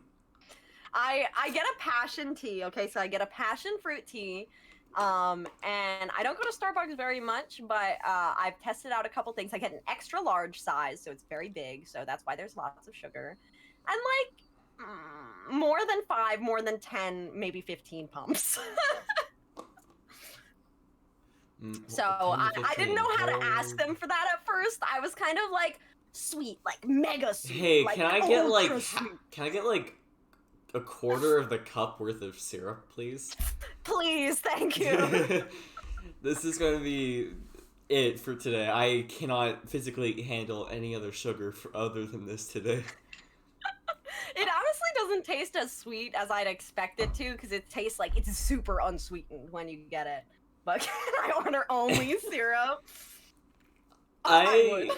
I get a passion tea, okay? So I get a passion fruit tea. And I don't go to Starbucks very much, but I've tested out a couple things. I get an extra large size, so it's very big, so that's why there's lots of sugar. And like, more than 5, more than 10, maybe 15 pumps. So I didn't know how to ask them for that at first. I was kind of like, sweet, like mega sweet. Hey, like, can I get like a quarter of the cup worth of syrup, please? Please, thank you. This is going to be it for today. I cannot physically handle any other sugar other than this today. It honestly doesn't taste as sweet as I'd expect it to, because it tastes like it's super unsweetened when you get it. But can I order only syrup? I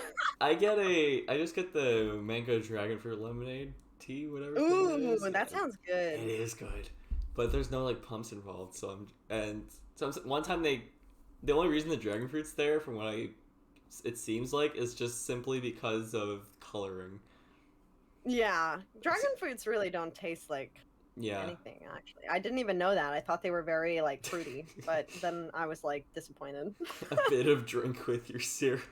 just get the mango dragon fruit lemonade tea, whatever. Ooh, thing it is. that sounds good. It is good, but there's no like pumps involved. So one time the only reason the dragon fruit's there, from what it seems like, is just simply because of coloring. Yeah, dragon fruits really don't taste like anything, actually. I didn't even know that. I thought they were very like fruity, but then I was like disappointed. A bit of drink with your syrup.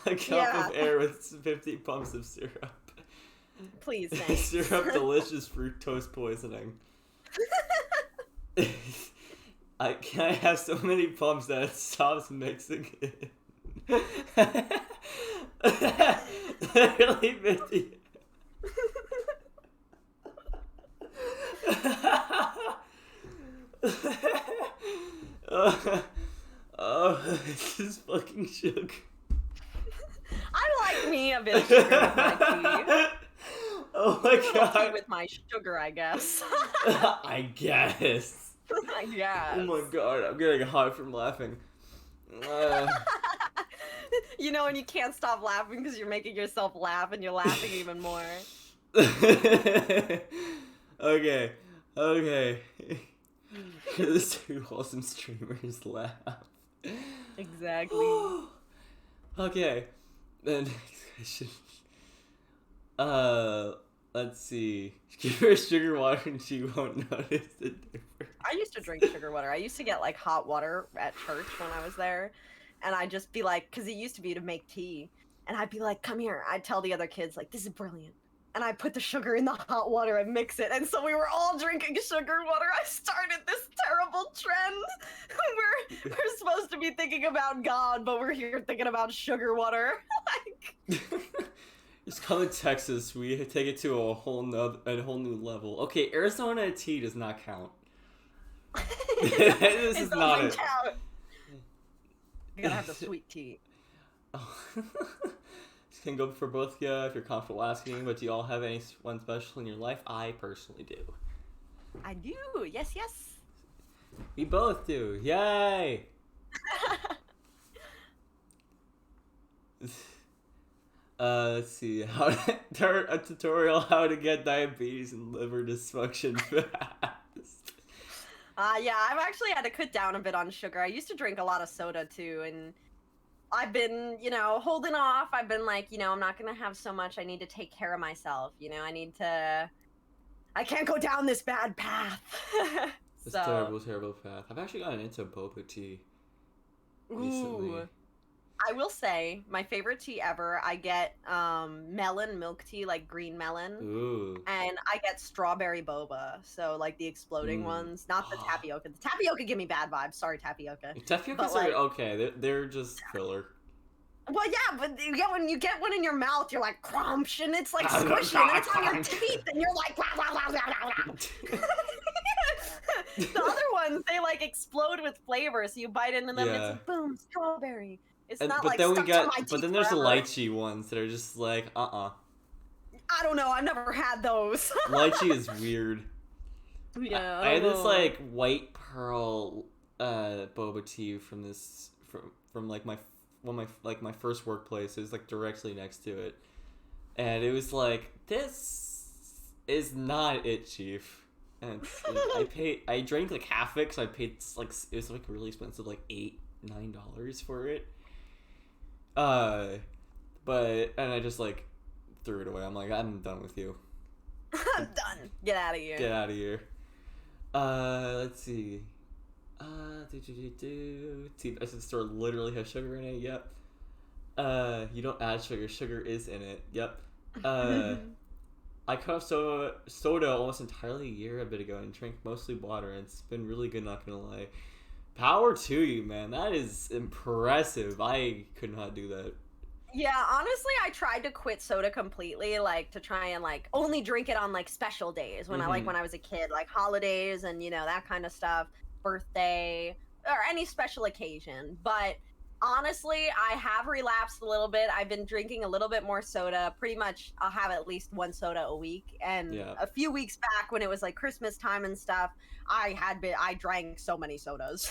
A cup of air with 50 pumps of syrup. Please, thanks. Syrup, delicious fructose poisoning. I have so many pumps that it stops mixing it. Literally 50. This is fucking sugar. I like me a bit of sugar with my tea. Oh my god. Tea with my sugar, I guess. I guess. I guess. Oh my god, I'm getting hot from laughing. You know, and you can't stop laughing because you're making yourself laugh and you're laughing even more. Okay. The two wholesome streamers laugh. Exactly. Okay. The next question. Let's see. Give her sugar water and she won't notice the difference. I used to drink sugar water. I used to get like hot water at church when I was there. And I'd just be like, because it used to be to make tea. And I'd be like, come here. I'd tell the other kids, like, this is brilliant. And I put the sugar in the hot water and mix it. And so we were all drinking sugar water. I started this terrible trend where we're supposed to be thinking about God, but we're here thinking about sugar water. Like... It's come to Texas. We take it to a whole new level. Okay, Arizona tea does not count. This is not it. Count. You gotta have the sweet tea. Oh. This can go for both of you if you're comfortable asking, but do you all have anyone special in your life? I personally do. I do. Yes. We both do. Yay! Let's see. A tutorial how to get diabetes and liver dysfunction fast. Yeah, I've actually had to cut down a bit on sugar. I used to drink a lot of soda too, and I've been, holding off. I've been like, I'm not gonna have so much. I need to take care of myself. I can't go down this bad path. This terrible path. I've actually gotten into boba tea recently. Ooh. I will say, my favorite tea ever, I get melon milk tea, like green melon. Ooh. And I get strawberry boba, so like the exploding ones, not the tapioca. The tapioca give me bad vibes. Sorry, tapioca. Tapioca's are okay. They're just filler. Well, yeah, but when you get one in your mouth, you're like crunch, and it's like squishy, and it's on your teeth, and you're like. The other ones, they like explode with flavor, so you bite into them, and it's like, boom, strawberry. It's not like stuck to my teeth. But then there's the lychee ones that are just like, I don't know. I've never had those. Lychee is weird. Yeah. I had this like white pearl boba tea from my first workplace. It was like directly next to it, and it was like, this is not it, chief. And I drank like half it because I paid like, it was like really expensive, like $8-9 for it. And I just like threw it away. I'm like, I'm done with you. I'm done. Get out of here. Get out of here. Let's see. Tea at the store literally has sugar in it. Yep. You don't add sugar. Sugar is in it. Yep. I cut off soda almost entirely a year a bit ago and drank mostly water, and it's been really good, not gonna lie. Power to you, man. That is impressive. I could not do that. Yeah, honestly, I tried to quit soda completely, like, to try and, like, only drink it on, like, special days when I was a kid, like, holidays and, that kind of stuff, birthday, or any special occasion. But honestly, I have relapsed a little bit. I've been drinking a little bit more soda. Pretty much, I'll have at least one soda a week. And a few weeks back, when it was, like, Christmas time and stuff, I drank so many sodas.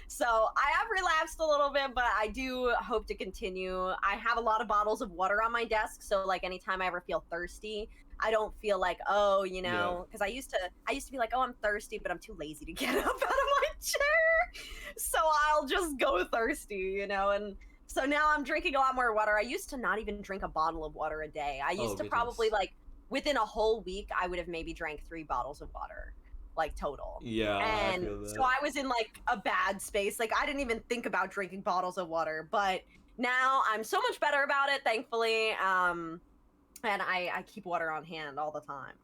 So I have relapsed a little bit, but I do hope to continue. I have a lot of bottles of water on my desk, so like anytime I ever feel thirsty, I don't feel like, oh, you know, because I used to be like, oh, I'm thirsty, but I'm too lazy to get up out of my chair, so I'll just go thirsty, you know. And so now I'm drinking a lot more water. I used to not even drink a bottle of water a day. I used to probably like within a whole week, I would have maybe drank 3 bottles of water, like total. Yeah, and I feel that. So I was in like a bad space. Like I didn't even think about drinking bottles of water, but now I'm so much better about it, thankfully. And I keep water on hand all the time.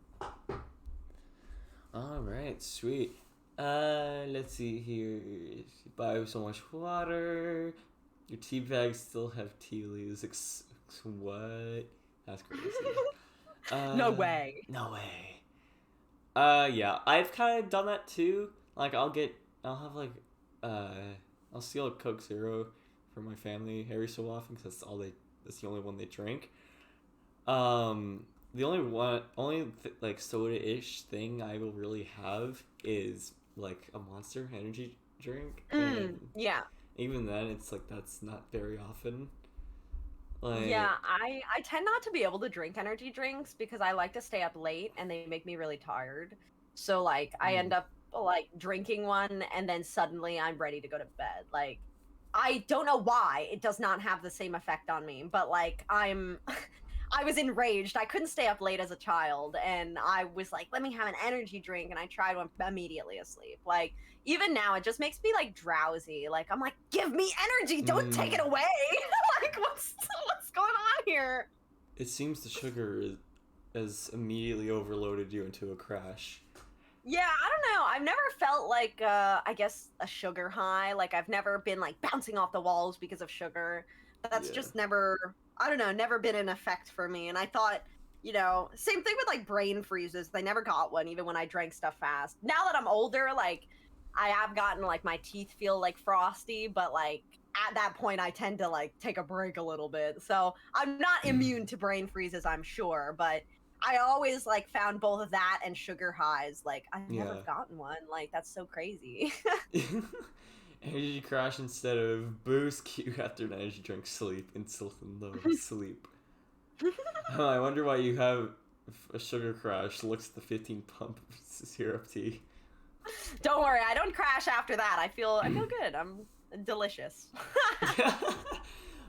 All right, sweet. Let's see here. You buy so much water. Your tea bags still have tea leaves. What? That's crazy. No way. No way. Yeah, I've kind of done that too. Like, I'll steal a Coke Zero for my family every so often because that's the only one they drink. The only like soda-ish thing I will really have is like a Monster energy drink. Yeah. Even then, it's like that's not very often. Like, yeah, I tend not to be able to drink energy drinks because I like to stay up late and they make me really tired. So like I end up like drinking one and then suddenly I'm ready to go to bed. Like I don't know why it does not have the same effect on me, but like I was enraged. I couldn't stay up late as a child, and I was like, let me have an energy drink, and I tried one, immediately asleep. Like, even now, it just makes me, like, drowsy. Like, I'm like, give me energy! Don't take it away! Like, what's going on here? It seems the sugar has immediately overloaded you into a crash. Yeah, I don't know. I've never felt like, I guess, a sugar high. Like, I've never been, like, bouncing off the walls because of sugar. That's just never... I don't know, never been an effect for me. And I thought, you know, same thing with like brain freezes. I never got one, even when I drank stuff fast. Now that I'm older, like I have gotten like my teeth feel like frosty, but like at that point I tend to like take a break a little bit. So I'm not immune to brain freezes, I'm sure, but I always like found both of that and sugar highs. Like I've never gotten one. Like that's so crazy. Energy crash instead of boost cue after an energy drink sleep. Instant low sleep. I wonder why you have a sugar crash. Looks at the 15 pump syrup tea. Don't worry, I don't crash after that. I feel good. I'm delicious.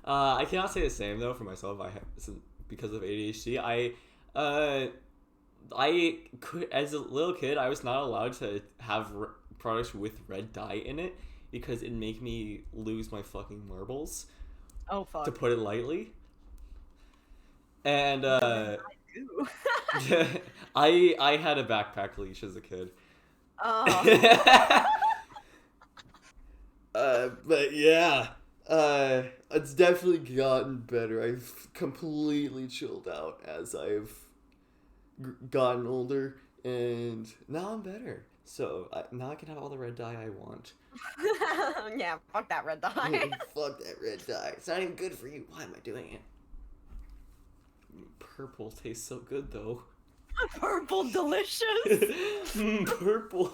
I cannot say the same though for myself. I have because of ADHD. I could, as a little kid, I was not allowed to have products with red dye in it because it'd make me lose my fucking marbles. Oh fuck. To put it lightly. And I had a backpack leash as a kid. Oh. But yeah, it's definitely gotten better. I've completely chilled out as I've gotten older, and now I'm better. So now I can have all the red dye I want. Yeah, fuck that red dye. Fuck that red dye. It's not even good for you. Why am I doing it? Purple tastes so good, though. Purple delicious. Purple.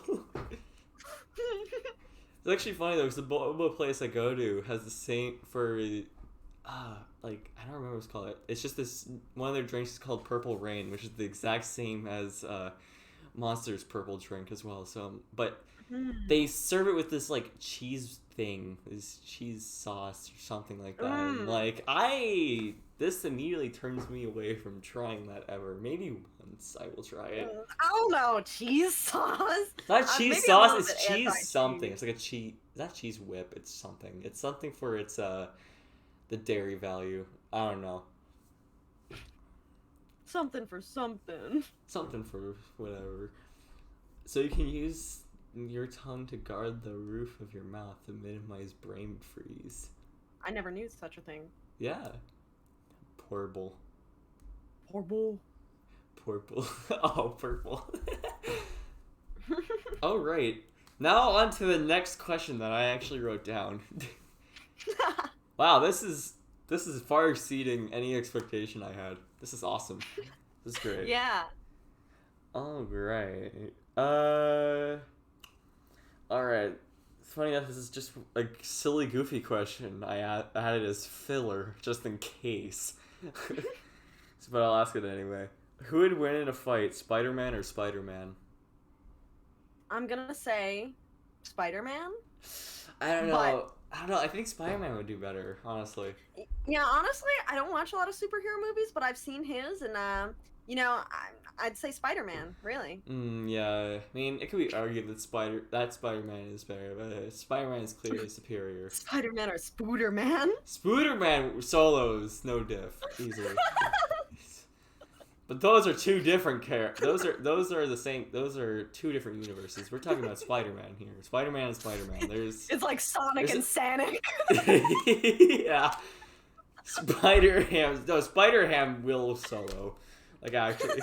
It's actually funny, though, because the boba place I go to has the same for, like, I don't remember what it's called. It's just this, one of their drinks is called Purple Rain, which is the exact same as, Monster's purple drink as well. So, but they serve it with this like cheese thing, this cheese sauce or something like that. And, like this immediately turns me away from trying that ever. Maybe once I will try it. I don't know, cheese sauce. It's not cheese sauce. It's cheese something. It's like a cheese. Is that cheese whip? It's something. It's something for its the dairy value. I don't know. Something for something. Something for whatever. So you can use your tongue to guard the roof of your mouth to minimize brain freeze. I never knew such a thing. Yeah. Portable. Portable. Purple. Oh, purple. All right. Now on to the next question that I actually wrote down. Wow, this is far exceeding any expectation I had. This is awesome. This is great. Yeah. All right. All right. It's funny enough, this is just a silly, goofy question. I had it as filler, just in case. But I'll ask it anyway. Who would win in a fight, Spider-Man or Spider-Man? I'm gonna say Spider-Man. I don't know. I think Spider-Man would do better, honestly. Yeah, honestly, I don't watch a lot of superhero movies, but I've seen his, and I'd say Spider-Man, really. Yeah. I mean, it could be argued that Spider-Man is better, but Spider-Man is clearly superior. Spider-Man or Spooderman? Spooderman solos, no diff, easily. But those are two different Those are the same. Those are two different universes. We're talking about Spider-Man here. Spider-Man and Spider-Man. It's like Sonic and Sonic. Yeah. Spider-Ham will solo. Like actually,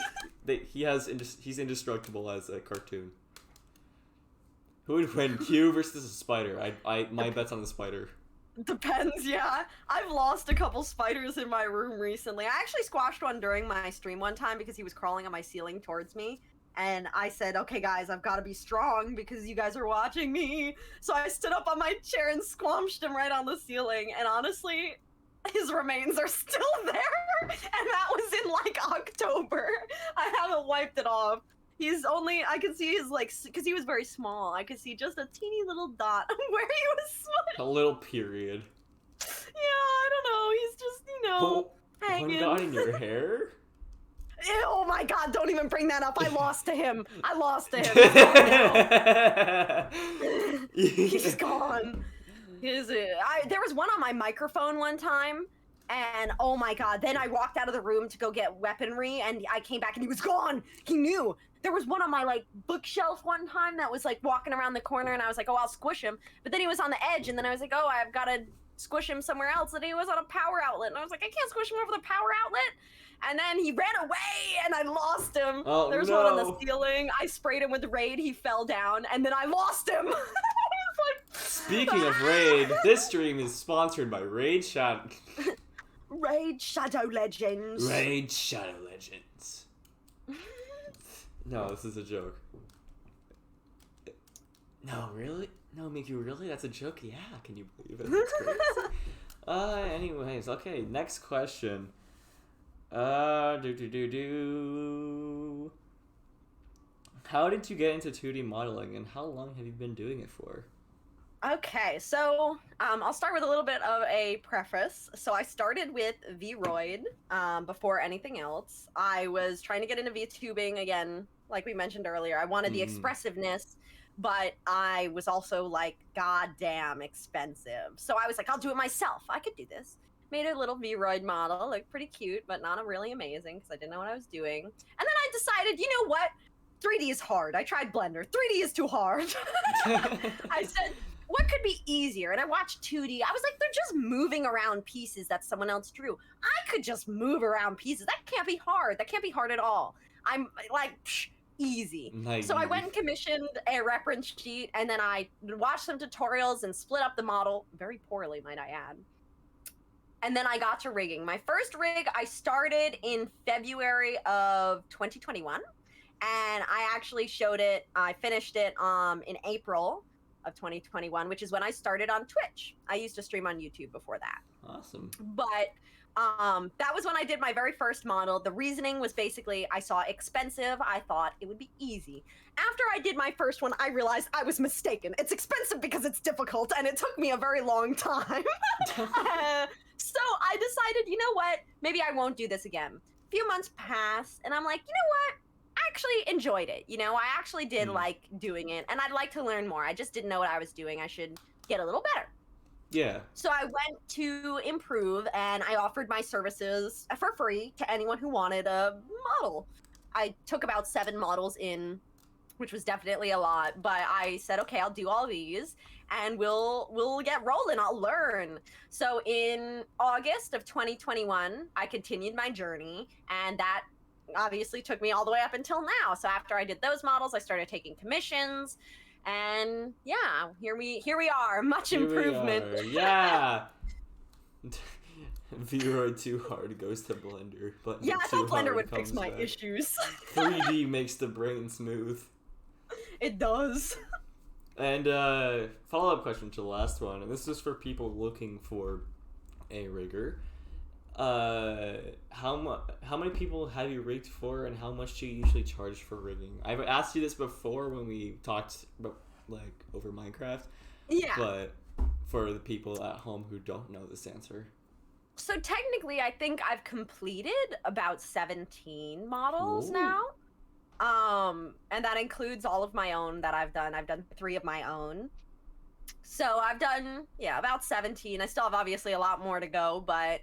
he's indestructible as a cartoon. Who would win, Q versus a spider? My bet's on the spider. Depends, yeah. I've lost a couple spiders in my room recently. I actually squashed one during my stream one time because he was crawling on my ceiling towards me. And I said, okay guys, I've got to be strong because you guys are watching me. So I stood up on my chair and squashed him right on the ceiling. And honestly, his remains are still there. And that was in like October. I haven't wiped it off. I could see his, like, because he was very small, I could see just a teeny little dot where he was smushed. A little period. Yeah, I don't know, he's just, hanging. One dot in your hair? Oh my god, don't even bring that up. I lost to him. He's gone. There was one on my microphone one time. And oh my god, then I walked out of the room to go get weaponry and I came back and he was gone. He knew. There was one on my like bookshelf one time that was like walking around the corner and I was like, oh, I'll squish him. But then he was on the edge and then I was like, oh, I've got to squish him somewhere else. And he was on a power outlet and I was like, I can't squish him over the power outlet. And then he ran away and I lost him. Oh, there was one on the ceiling. I sprayed him with Raid. He fell down and then I lost him. Speaking of Raid, this stream is sponsored by Raid Shadow Legends. Raid Shadow Legends. No, this is a joke. No, really? No, Mickey, really? That's a joke? Yeah, can you believe it? That's crazy. Anyways, okay, next question. How did you get into 2D modeling and how long have you been doing it for? Okay, so I'll start with a little bit of a preface. So I started with VRoid before anything else. I was trying to get into VTubing again, like we mentioned earlier. I wanted the expressiveness, but I was also like, goddamn expensive. So I was like, I'll do it myself. I could do this. Made a little VRoid model, looked pretty cute, but not really amazing because I didn't know what I was doing. And then I decided, you know what? 3D is hard. I tried Blender. 3D is too hard. I said, what could be easier? And I watched 2D. I was like, they're just moving around pieces that someone else drew. I could just move around pieces. That can't be hard. That can't be hard at all. I'm like, easy. Nice. So I went and commissioned a reference sheet, and then I watched some tutorials and split up the model, very poorly, might I add. And then I got to rigging. My first rig, I started in February of 2021, and I actually I finished it in April of 2021, which is when I started on Twitch. I used to stream on YouTube before that. Awesome. But that was when I did my very first model. The reasoning was basically I saw expensive. I thought it would be easy. After I did my first one, I realized I was mistaken. It's expensive because it's difficult, and it took me a very long time. So I decided, you know what? Maybe I won't do this again. A few months passed, and I'm like, you know what? I actually enjoyed it. I actually did like doing it, and I'd like to learn more. I just didn't know what I was doing. I should get a little better. Yeah. So I went to Improve, and I offered my services for free to anyone who wanted a model. I took about 7 models in, which was definitely a lot, but I said, okay, I'll do all these, and we'll get rolling. I'll learn. So in August of 2021, I continued my journey, and that obviously took me all the way up until now. So after I did those models, I started taking commissions, and yeah, here we are. Much improvement. Yeah. VRoid too hard goes to Blender, but yeah, I thought Blender would fix my issues. 3D makes the brain smooth. It does. And follow-up question to the last one, and this is for people looking for a rigger. How many people have you rigged for, and how much do you usually charge for rigging? I've asked you this before when we talked about, like, over Minecraft. Yeah. But for the people at home who don't know this answer. So technically, I think I've completed about 17 models Ooh. now. And that includes all of my own that I've done. I've done 3 of my own. So I've done, about 17. I still have obviously a lot more to go, but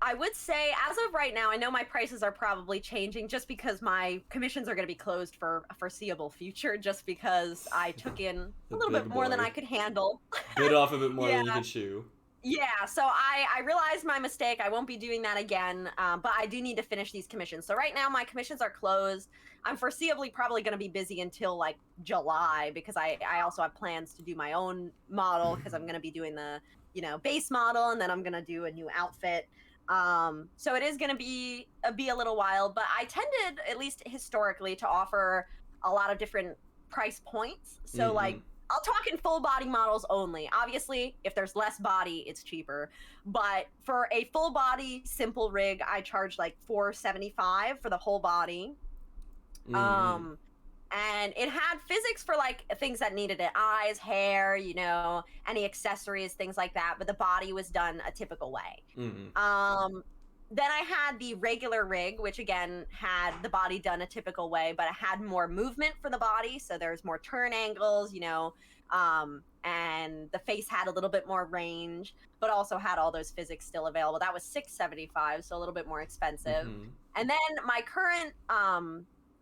I would say as of right now, I know my prices are probably changing just because my commissions are going to be closed for a foreseeable future, just because I took in a little bit more than I could handle. Bit off a bit more than you could chew. Yeah, so I realized my mistake. I won't be doing that again, but I do need to finish these commissions. So right now my commissions are closed. I'm foreseeably probably going to be busy until like July, because I also have plans to do my own model, because I'm going to be doing the, base model, and then I'm going to do a new outfit. So it is going to be a little while, but I tended, at least historically, to offer a lot of different price points. So like, I'll talk in full body models only. Obviously, if there's less body, it's cheaper. But for a full body simple rig, I charge like $475 for the whole body. And it had physics for like things that needed it, eyes, hair, any accessories, things like that. But the body was done a typical way. Then I had the regular rig, which again had the body done a typical way, but it had more movement for the body. So there's more turn angles, and the face had a little bit more range, but also had all those physics still available. That was $675, so a little bit more expensive. And then my current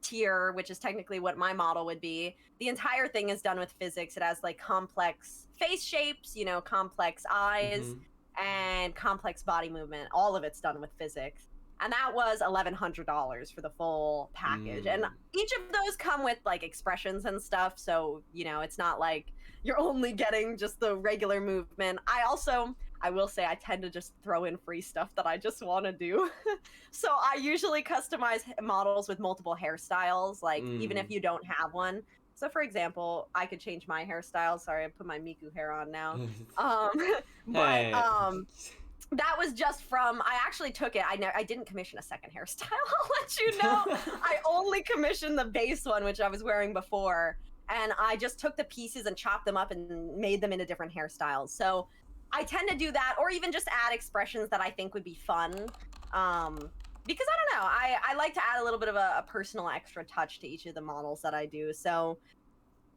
tier, which is technically what my model would be, the entire thing is done with physics. It has like complex face shapes, complex eyes, and complex body movement. All of it's done with physics. And that was $1,100 for the full package. And each of those come with like expressions and stuff. So, it's not like you're only getting just the regular movement. I will say I tend to just throw in free stuff that I just want to do. So I usually customize models with multiple hairstyles, like even if you don't have one. So for example, I could change my hairstyle. Sorry, I put my Miku hair on now. That was just from, I actually took it. I didn't commission a second hairstyle. I'll let you know. I only commissioned the base one, which I was wearing before. And I just took the pieces and chopped them up and made them into different hairstyles. So I tend to do that, or even just add expressions that I think would be fun. Because I don't know, I like to add a little bit of a personal extra touch to each of the models that I do. So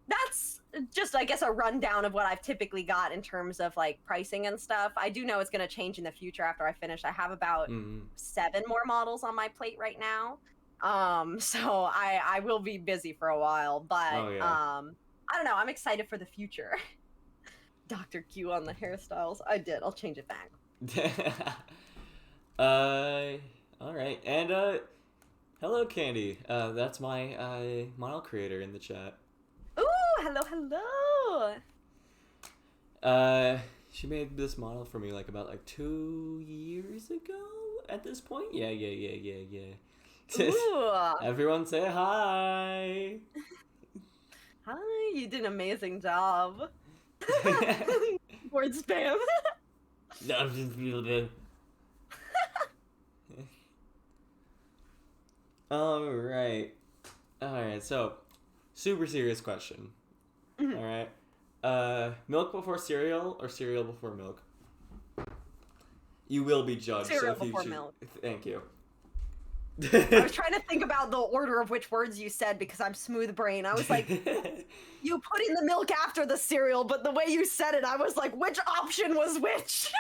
that's just, I guess, a rundown of what I've typically got in terms of like pricing and stuff. I do know it's going to change in the future after I finish. I have about 7 more models on my plate right now. So I will be busy for a while, but I don't know, I'm excited for the future. Dr. Q on the hairstyles. I'll change it back. All right. And hello Candy. That's my model creator in the chat. Ooh, hello. She made this model for me about 2 years ago at this point. Yeah. Ooh. Everyone say hi. Hi, you did an amazing job. Word spam. Alright, so super serious question. Alright. Milk before cereal or cereal before milk? You will be judged. Cereal before milk. Thank you. I was trying to think about the order of which words you said because I'm smooth brain. I was like, you put in the milk after the cereal, but the way you said it, I was like, which option was which?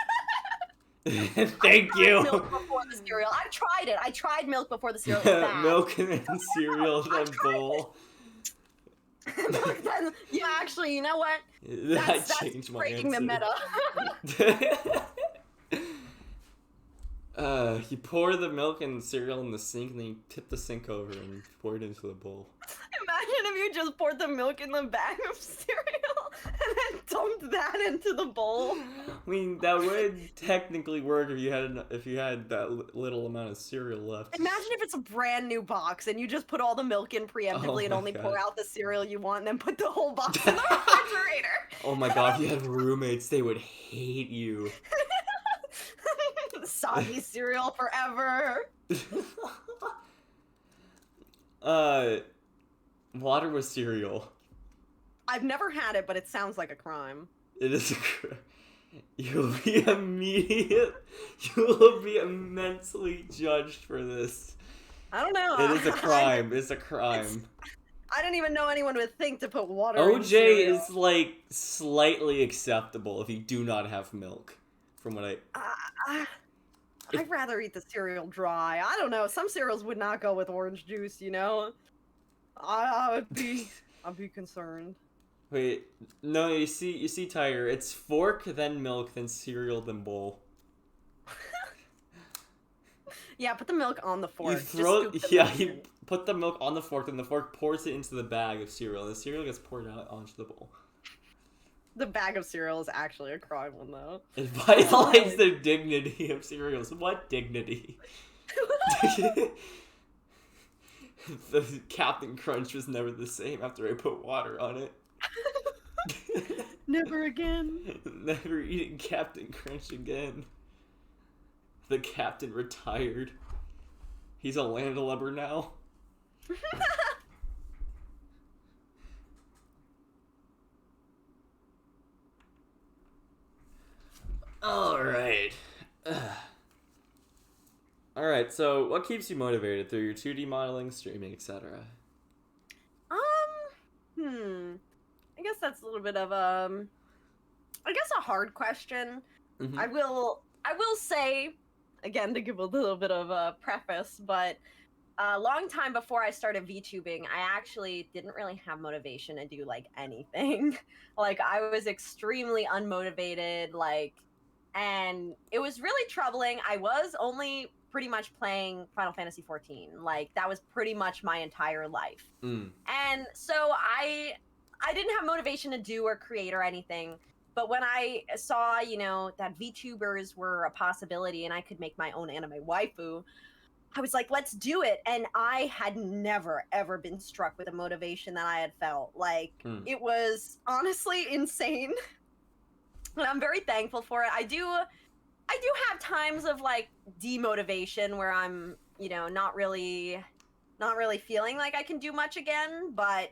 Thank you. Milk before the cereal. I've tried it. I tried milk before the cereal. Milk and then cereal, then bowl. Yeah, actually, you know what? That's breaking the meta. You pour the milk and cereal in the sink, and then you tip the sink over and pour it into the bowl. Imagine if you just poured the milk in the bag of cereal and then dumped that into the bowl. I mean, that would technically work if you had that little amount of cereal left. Imagine if it's a brand new box and you just put all the milk in preemptively and only pour out the cereal you want and then put the whole box in the refrigerator. Oh my god, if you had roommates, they would hate you. soggy cereal forever. Water with cereal. I've never had it, but it sounds like a crime. It is a crime. You'll be immensely judged for this. I don't know. It is a crime. It's a crime. I didn't even know anyone would think to put water in OJ cereal. is like slightly acceptable if you do not have milk, from what I'd rather eat the cereal dry. I don't know. Some cereals would not go with orange juice, you know? I'd be concerned. Wait, no, you see, Tiger, it's fork, then milk, then cereal, then bowl. Yeah, put the milk on the fork. You put the milk on the fork, then the fork pours it into the bag of cereal, and the cereal gets poured out onto the bowl. The bag of cereal is actually a crime one, though. It violates the dignity of cereals. What dignity? The Captain Crunch was never the same after I put water on it. Never again. Never eating Captain Crunch again. The captain retired. He's a landlubber now. Alright. Alright, so what keeps you motivated through your 2D modeling, streaming, etc.? I guess that's a little bit of a hard question. Mm-hmm. I will say, again, to give a little bit of a preface, but a long time before I started VTubing, I actually didn't really have motivation to do like anything. Like I was extremely unmotivated, and it was really troubling. I was only pretty much playing Final Fantasy XIV. Like that was pretty much my entire life. And so I didn't have motivation to do or create or anything. But when I saw, that VTubers were a possibility and I could make my own anime waifu, I was like, let's do it. And I had never, ever been struck with a motivation that I had felt. Like, it was honestly insane. And I'm very thankful for it. I do have times of, like, demotivation where I'm, not really feeling like I can do much again. But,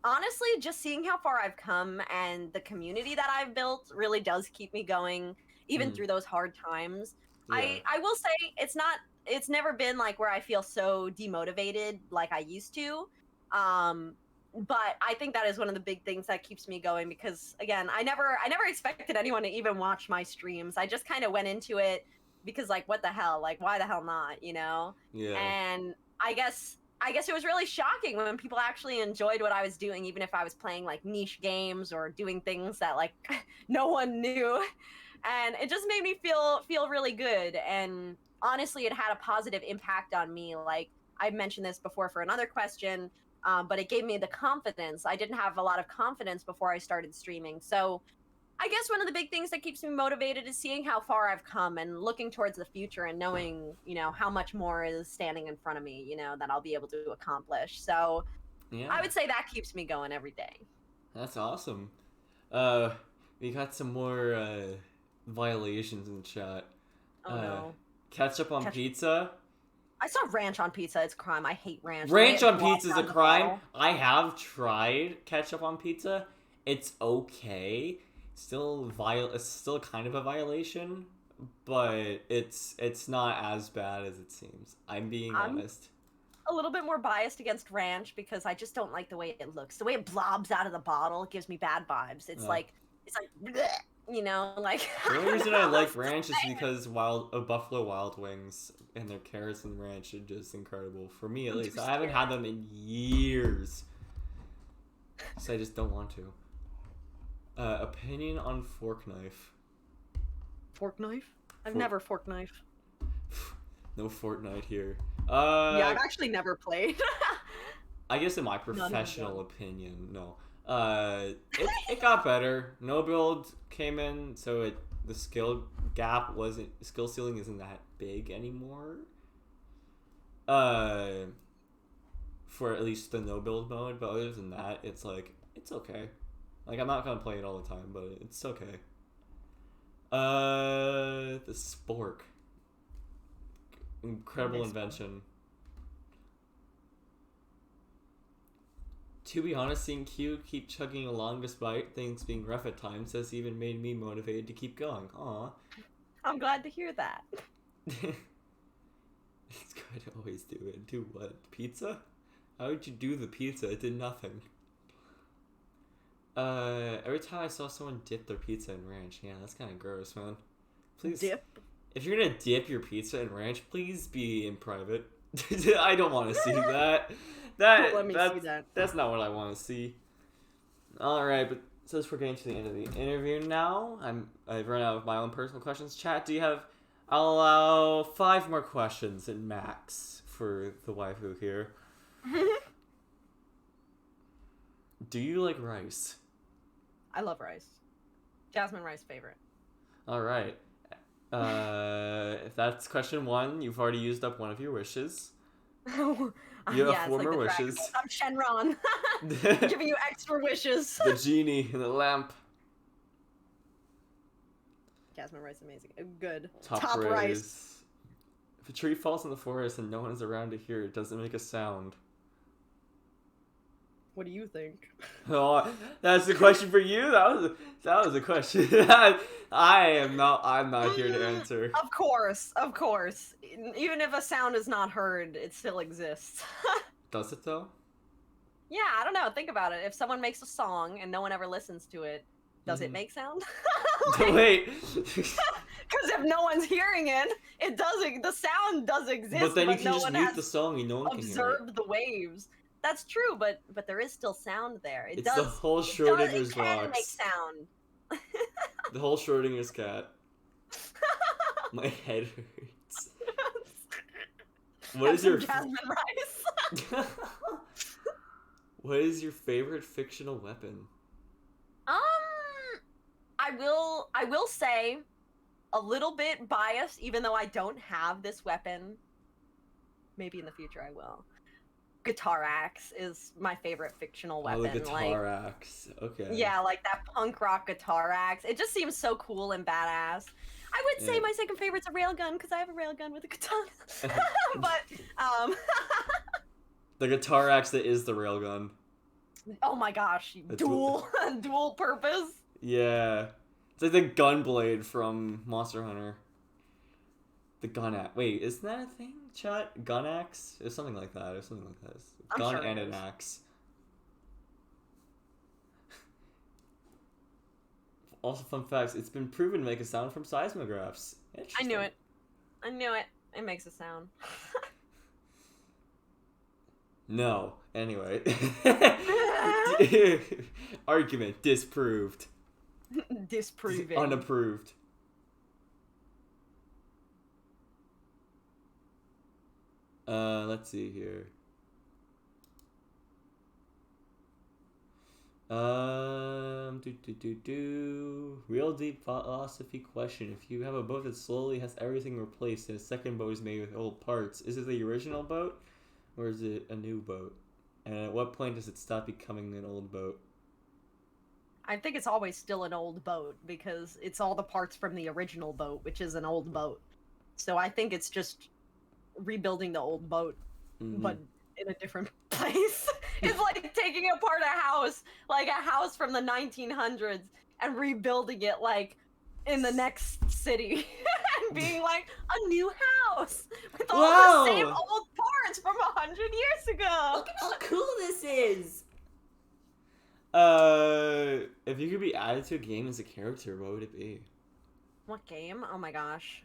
honestly, just seeing how far I've come and the community that I've built really does keep me going, even through those hard times. Yeah. I will say it's never been like where I feel so demotivated like I used to. But I think that is one of the big things that keeps me going because, again, I never expected anyone to even watch my streams. I just kind of went into it because, like, what the hell? Like, why the hell not, Yeah. And I guess it was really shocking when people actually enjoyed what I was doing, even if I was playing like niche games or doing things that like no one knew. And it just made me feel really good. And honestly, it had a positive impact on me. Like I mentioned this before for another question, but it gave me the confidence. I didn't have a lot of confidence before I started streaming. So I guess one of the big things that keeps me motivated is seeing how far I've come and looking towards the future and knowing, how much more is standing in front of me, that I'll be able to accomplish. So yeah. I would say that keeps me going every day. That's awesome. We got some more violations in the chat. Oh no. Ketchup on pizza. I saw ranch on pizza. It's a crime. I hate ranch. Ranch on pizza is a crime. I have tried ketchup on pizza. It's okay. It's still kind of a violation, but it's not as bad as it seems. I'm being honest. A little bit more biased against ranch because I just don't like the way it looks. The way it blobs out of the bottle gives me bad vibes. It's like bleh, like. The only reason I like ranch is because Buffalo Wild Wings and their carrots and ranch are just incredible for me at least. I haven't had them in years, so I just don't want to. Opinion on fork knife. Fork knife? I've never fork knife. No Fortnite here. Yeah, I've actually never played. I guess in my professional opinion, no. It got better. No build came in, so the skill ceiling isn't that big anymore. For at least the no build mode, but other than that, it's okay. Like, I'm not gonna play it all the time, but it's okay. The spork. Incredible invention. To be honest, seeing Q keep chugging along despite things being rough at times has even made me motivated to keep going. Aw. I'm glad to hear that. It's good to always do it. Do what? Pizza? How would you do the pizza? It did nothing. Every time I saw someone dip their pizza in ranch, yeah, that's kind of gross, man. Please dip. If you're gonna dip your pizza in ranch, please be in private. I don't want to see that. Let me see that. That's not what I want to see. All right, but since we're getting to the end of the interview now, I've run out of my own personal questions. Chat, do you have? I'll allow 5 more questions at max for the waifu here. Do you like rice? I love rice. Jasmine rice favorite. All right. If that's question 1, you've already used up one of your wishes. You have 4 more wishes. I'm Shenron. Giving you extra wishes. The genie in the lamp. Jasmine rice, amazing. Good. Top rice. If a tree falls in the forest and no one is around to hear it, does it make a sound? What do you think? Oh, that's a question for you. That was a question. I'm not here to answer. Of course. Even if a sound is not heard, it still exists. Does it though? Yeah, I don't know. Think about it. If someone makes a song and no one ever listens to it, does it make sound? Wait. Because if no one's hearing it, it doesn't. The sound does exist. But then you can no just one mute has the song and no one can hear it. Observed the waves. That's true, but there is still sound there. It's the whole Schrodinger's it can box. make sound. The whole Schrodinger's cat. My head hurts. What is your Jasmine rice? What is your favorite fictional weapon? I will say a little bit biased, even though I don't have this weapon. Maybe in the future I will. Guitar axe is my favorite fictional weapon. Oh, the guitar axe. Okay. Yeah, like that punk rock guitar axe. It just seems so cool and badass. I would say my second favorite's a railgun because I have a railgun with a katana. But the guitar axe that is the railgun. Oh my gosh, dual purpose. Yeah. It's like the gun blade from Monster Hunter. The gun axe. Wait, isn't that a thing, chat? Gun axe? It's something like that. It's something like that. It's gun and an axe. Also, fun facts. It's been proven to make a sound from seismographs. I knew it. It makes a sound. No. Anyway. Argument disproved. Disproving. Unapproved. Let's see here. Real deep philosophy question. If you have a boat that slowly has everything replaced and a second boat is made with old parts, is it the original boat or is it a new boat? And at what point does it stop becoming an old boat? I think it's always still an old boat because it's all the parts from the original boat, which is an old boat. So I think it's just rebuilding the old boat, but in a different place. It's like taking apart a house from the 1900s and rebuilding it like in the next city and being like a new house with all the same old parts from 100 years ago. Look at how cool this is. If you could be added to a game as a character, what would it be? What game? Oh my gosh.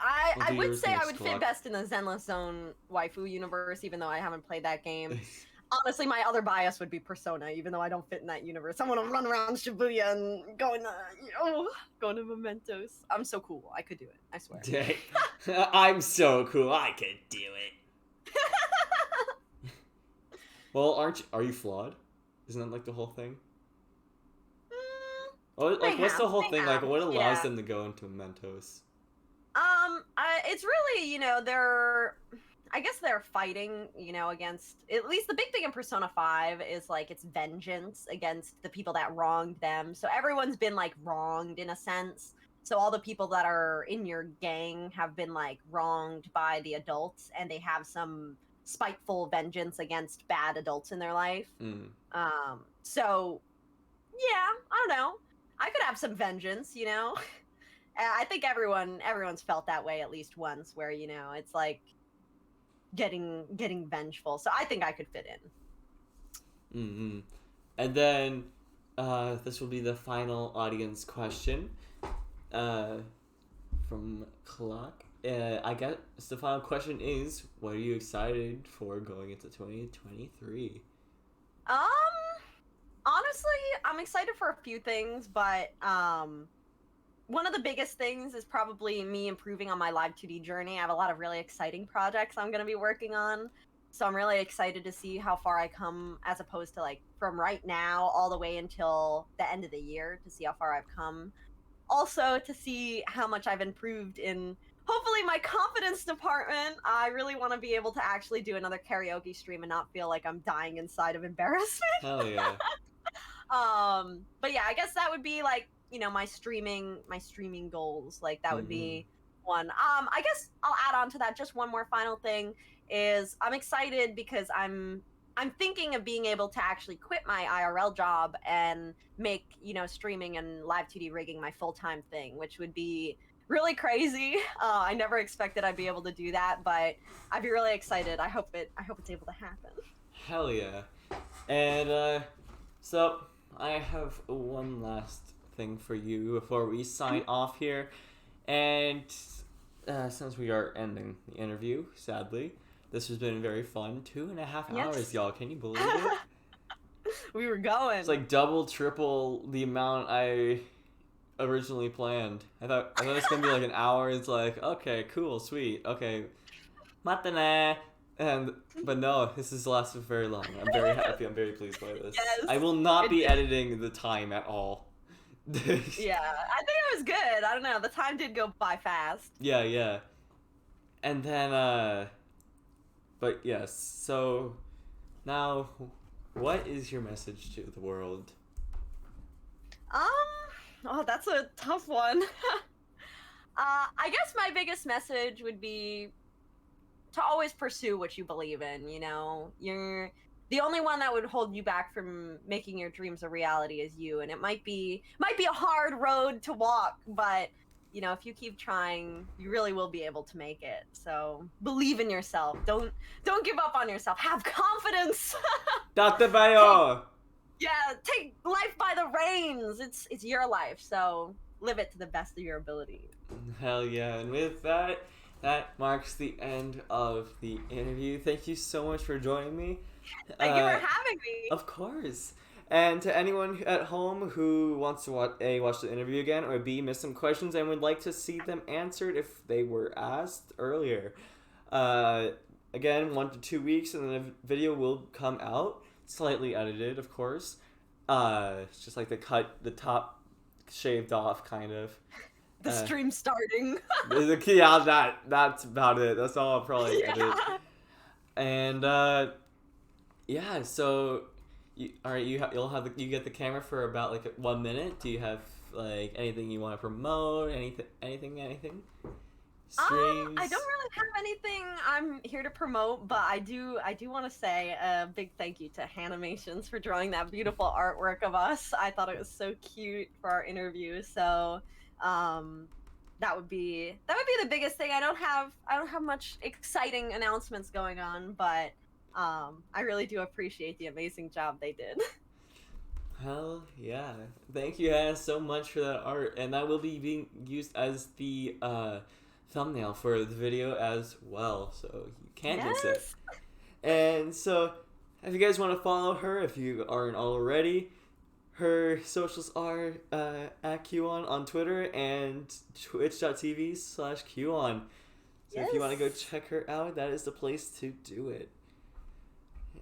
I would say I would fit best in the Zenless Zone waifu universe, even though I haven't played that game. Honestly, my other bias would be Persona, even though I don't fit in that universe. I want to run around Shibuya and going to Mementos. I'm so cool. I could do it. I swear. I'm so cool. I could do it. Well, are you flawed? Isn't that like the whole thing? What's the whole thing? Like, what allows them to go into Mementos? It's really, I guess they're fighting, against, at least the big thing in Persona 5 is like it's vengeance against the people that wronged them. So everyone's been like wronged in a sense. So all the people that are in your gang have been like wronged by the adults, and they have some spiteful vengeance against bad adults in their life. So yeah, I don't know. I could have some vengeance, I think everyone's felt that way at least once, where it's like getting vengeful. So I think I could fit in. Mm-hmm. And then this will be the final audience question from Clock. I guess the final question is, what are you excited for going into 2023? Honestly, I'm excited for a few things, but one of the biggest things is probably me improving on my live 2D journey. I have a lot of really exciting projects I'm going to be working on. So I'm really excited to see how far I come, as opposed to like from right now all the way until the end of the year, to see how far I've come. Also to see how much I've improved in hopefully my confidence department. I really want to be able to actually do another karaoke stream and not feel like I'm dying inside of embarrassment. Hell yeah. But yeah, I guess that would be like, my streaming goals. Like that would be one. I guess I'll add on to that just one more final thing is I'm excited because I'm thinking of being able to actually quit my IRL job and make, streaming and live 2D rigging my full-time thing, which would be really crazy. I never expected I'd be able to do that, but I'd be really excited. I hope it's able to happen. Hell yeah. And so I have one last thing for you before we sign off here. And since we are ending the interview, sadly, this has been very fun. 2.5 hours, y'all. Can you believe it? We were going. It's like double, triple the amount I originally planned. I thought it was gonna be like an hour. It's like, okay, cool, sweet, okay, matane. But no, this has lasted very long. I'm very happy. I'm very pleased by this. Yes, I will not be editing the time at all. Yeah, I think it was good. I don't know. The time did go by fast. Yeah. And then, but yes, so now, what is your message to the world? Oh, that's a tough one. I guess my biggest message would be to always pursue what you believe in, You're the only one that would hold you back from making your dreams a reality is you, and it might be a hard road to walk, but if you keep trying, you really will be able to make it. So believe in yourself. Don't give up on yourself. Have confidence. Dr. Bayo. Take life by the reins. It's your life, so live it to the best of your ability. Hell yeah. And with that marks the end of the interview. Thank you so much for joining me. Thank you for having me. Of course. And to anyone at home who wants to watch the interview again, or B, miss some questions and would like to see them answered if they were asked earlier. Again, 1 to 2 weeks and then the video will come out. Slightly edited, of course. It's just like the top shaved off, kind of. The stream starting. Yeah, that's about it. That's all I'll probably edit. And yeah, so you get the camera for about like 1 minute. Do you have like anything you want to promote? Anything? Streams? I don't really have anything I'm here to promote, but I do want to say a big thank you to Hannahmations for drawing that beautiful artwork of us. I thought it was so cute for our interview. So that would be the biggest thing. I don't have much exciting announcements going on, but I really do appreciate the amazing job they did. Hell yeah. Thank you, Hannah, so much for that art. And that will be being used as the thumbnail for the video as well. So you can't miss it. And so if you guys want to follow her, if you aren't already, her socials are at Kyuuon on Twitter and twitch.tv/Kyuuon. So if you want to go check her out, that is the place to do it.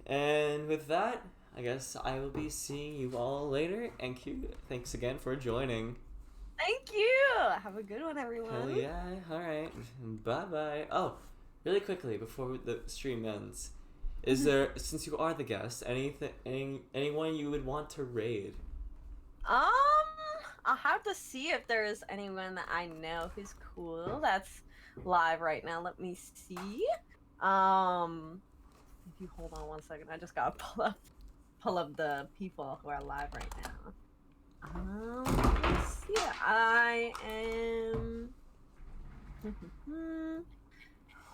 And with that, I guess I will be seeing you all later. And Q, thanks again for joining. Thank you. Have a good one, everyone. Hell yeah. All right. Bye-bye. Oh, really quickly before the stream ends, is there, since you are the guest, anyone you would want to raid? I'll have to see if there is anyone that I know who's cool that's live right now. Let me see. If you hold on one second, I just gotta pull up the people who are live right now. Let's see. I am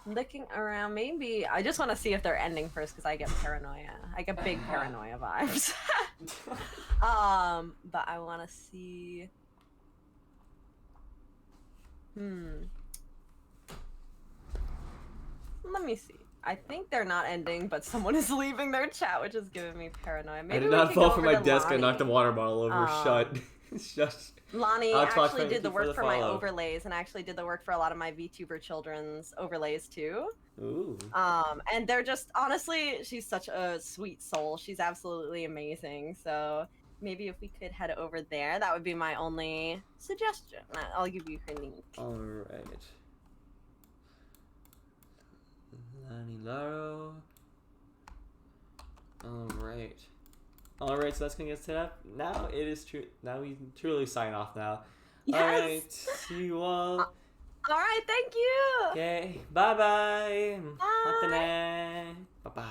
looking around. Maybe I just want to see if they're ending first because I get paranoia. I get big paranoia vibes. But I want to see. Let me see. I think they're not ending, but someone is leaving their chat, which is giving me paranoia. Maybe I did we not could fall go from over my to desk. I Lonnie. knocked a water bottle over. Shut. Lonnie Alex Fox, actually thank did you the for work the for my follow. overlays and actually did the work for a lot of my VTuber children's overlays too. Ooh. And they're just, honestly, she's such a sweet soul. She's absolutely amazing. So maybe if we could head over there, that would be my only suggestion. I'll give you her link. Alright. Lani Laro. Alright. Alright, so that's gonna get set up. Now it is true. Now we can truly sign off now. Yes! Alright, see you all. Alright, thank you! Okay, bye bye. Bye! Bye bye.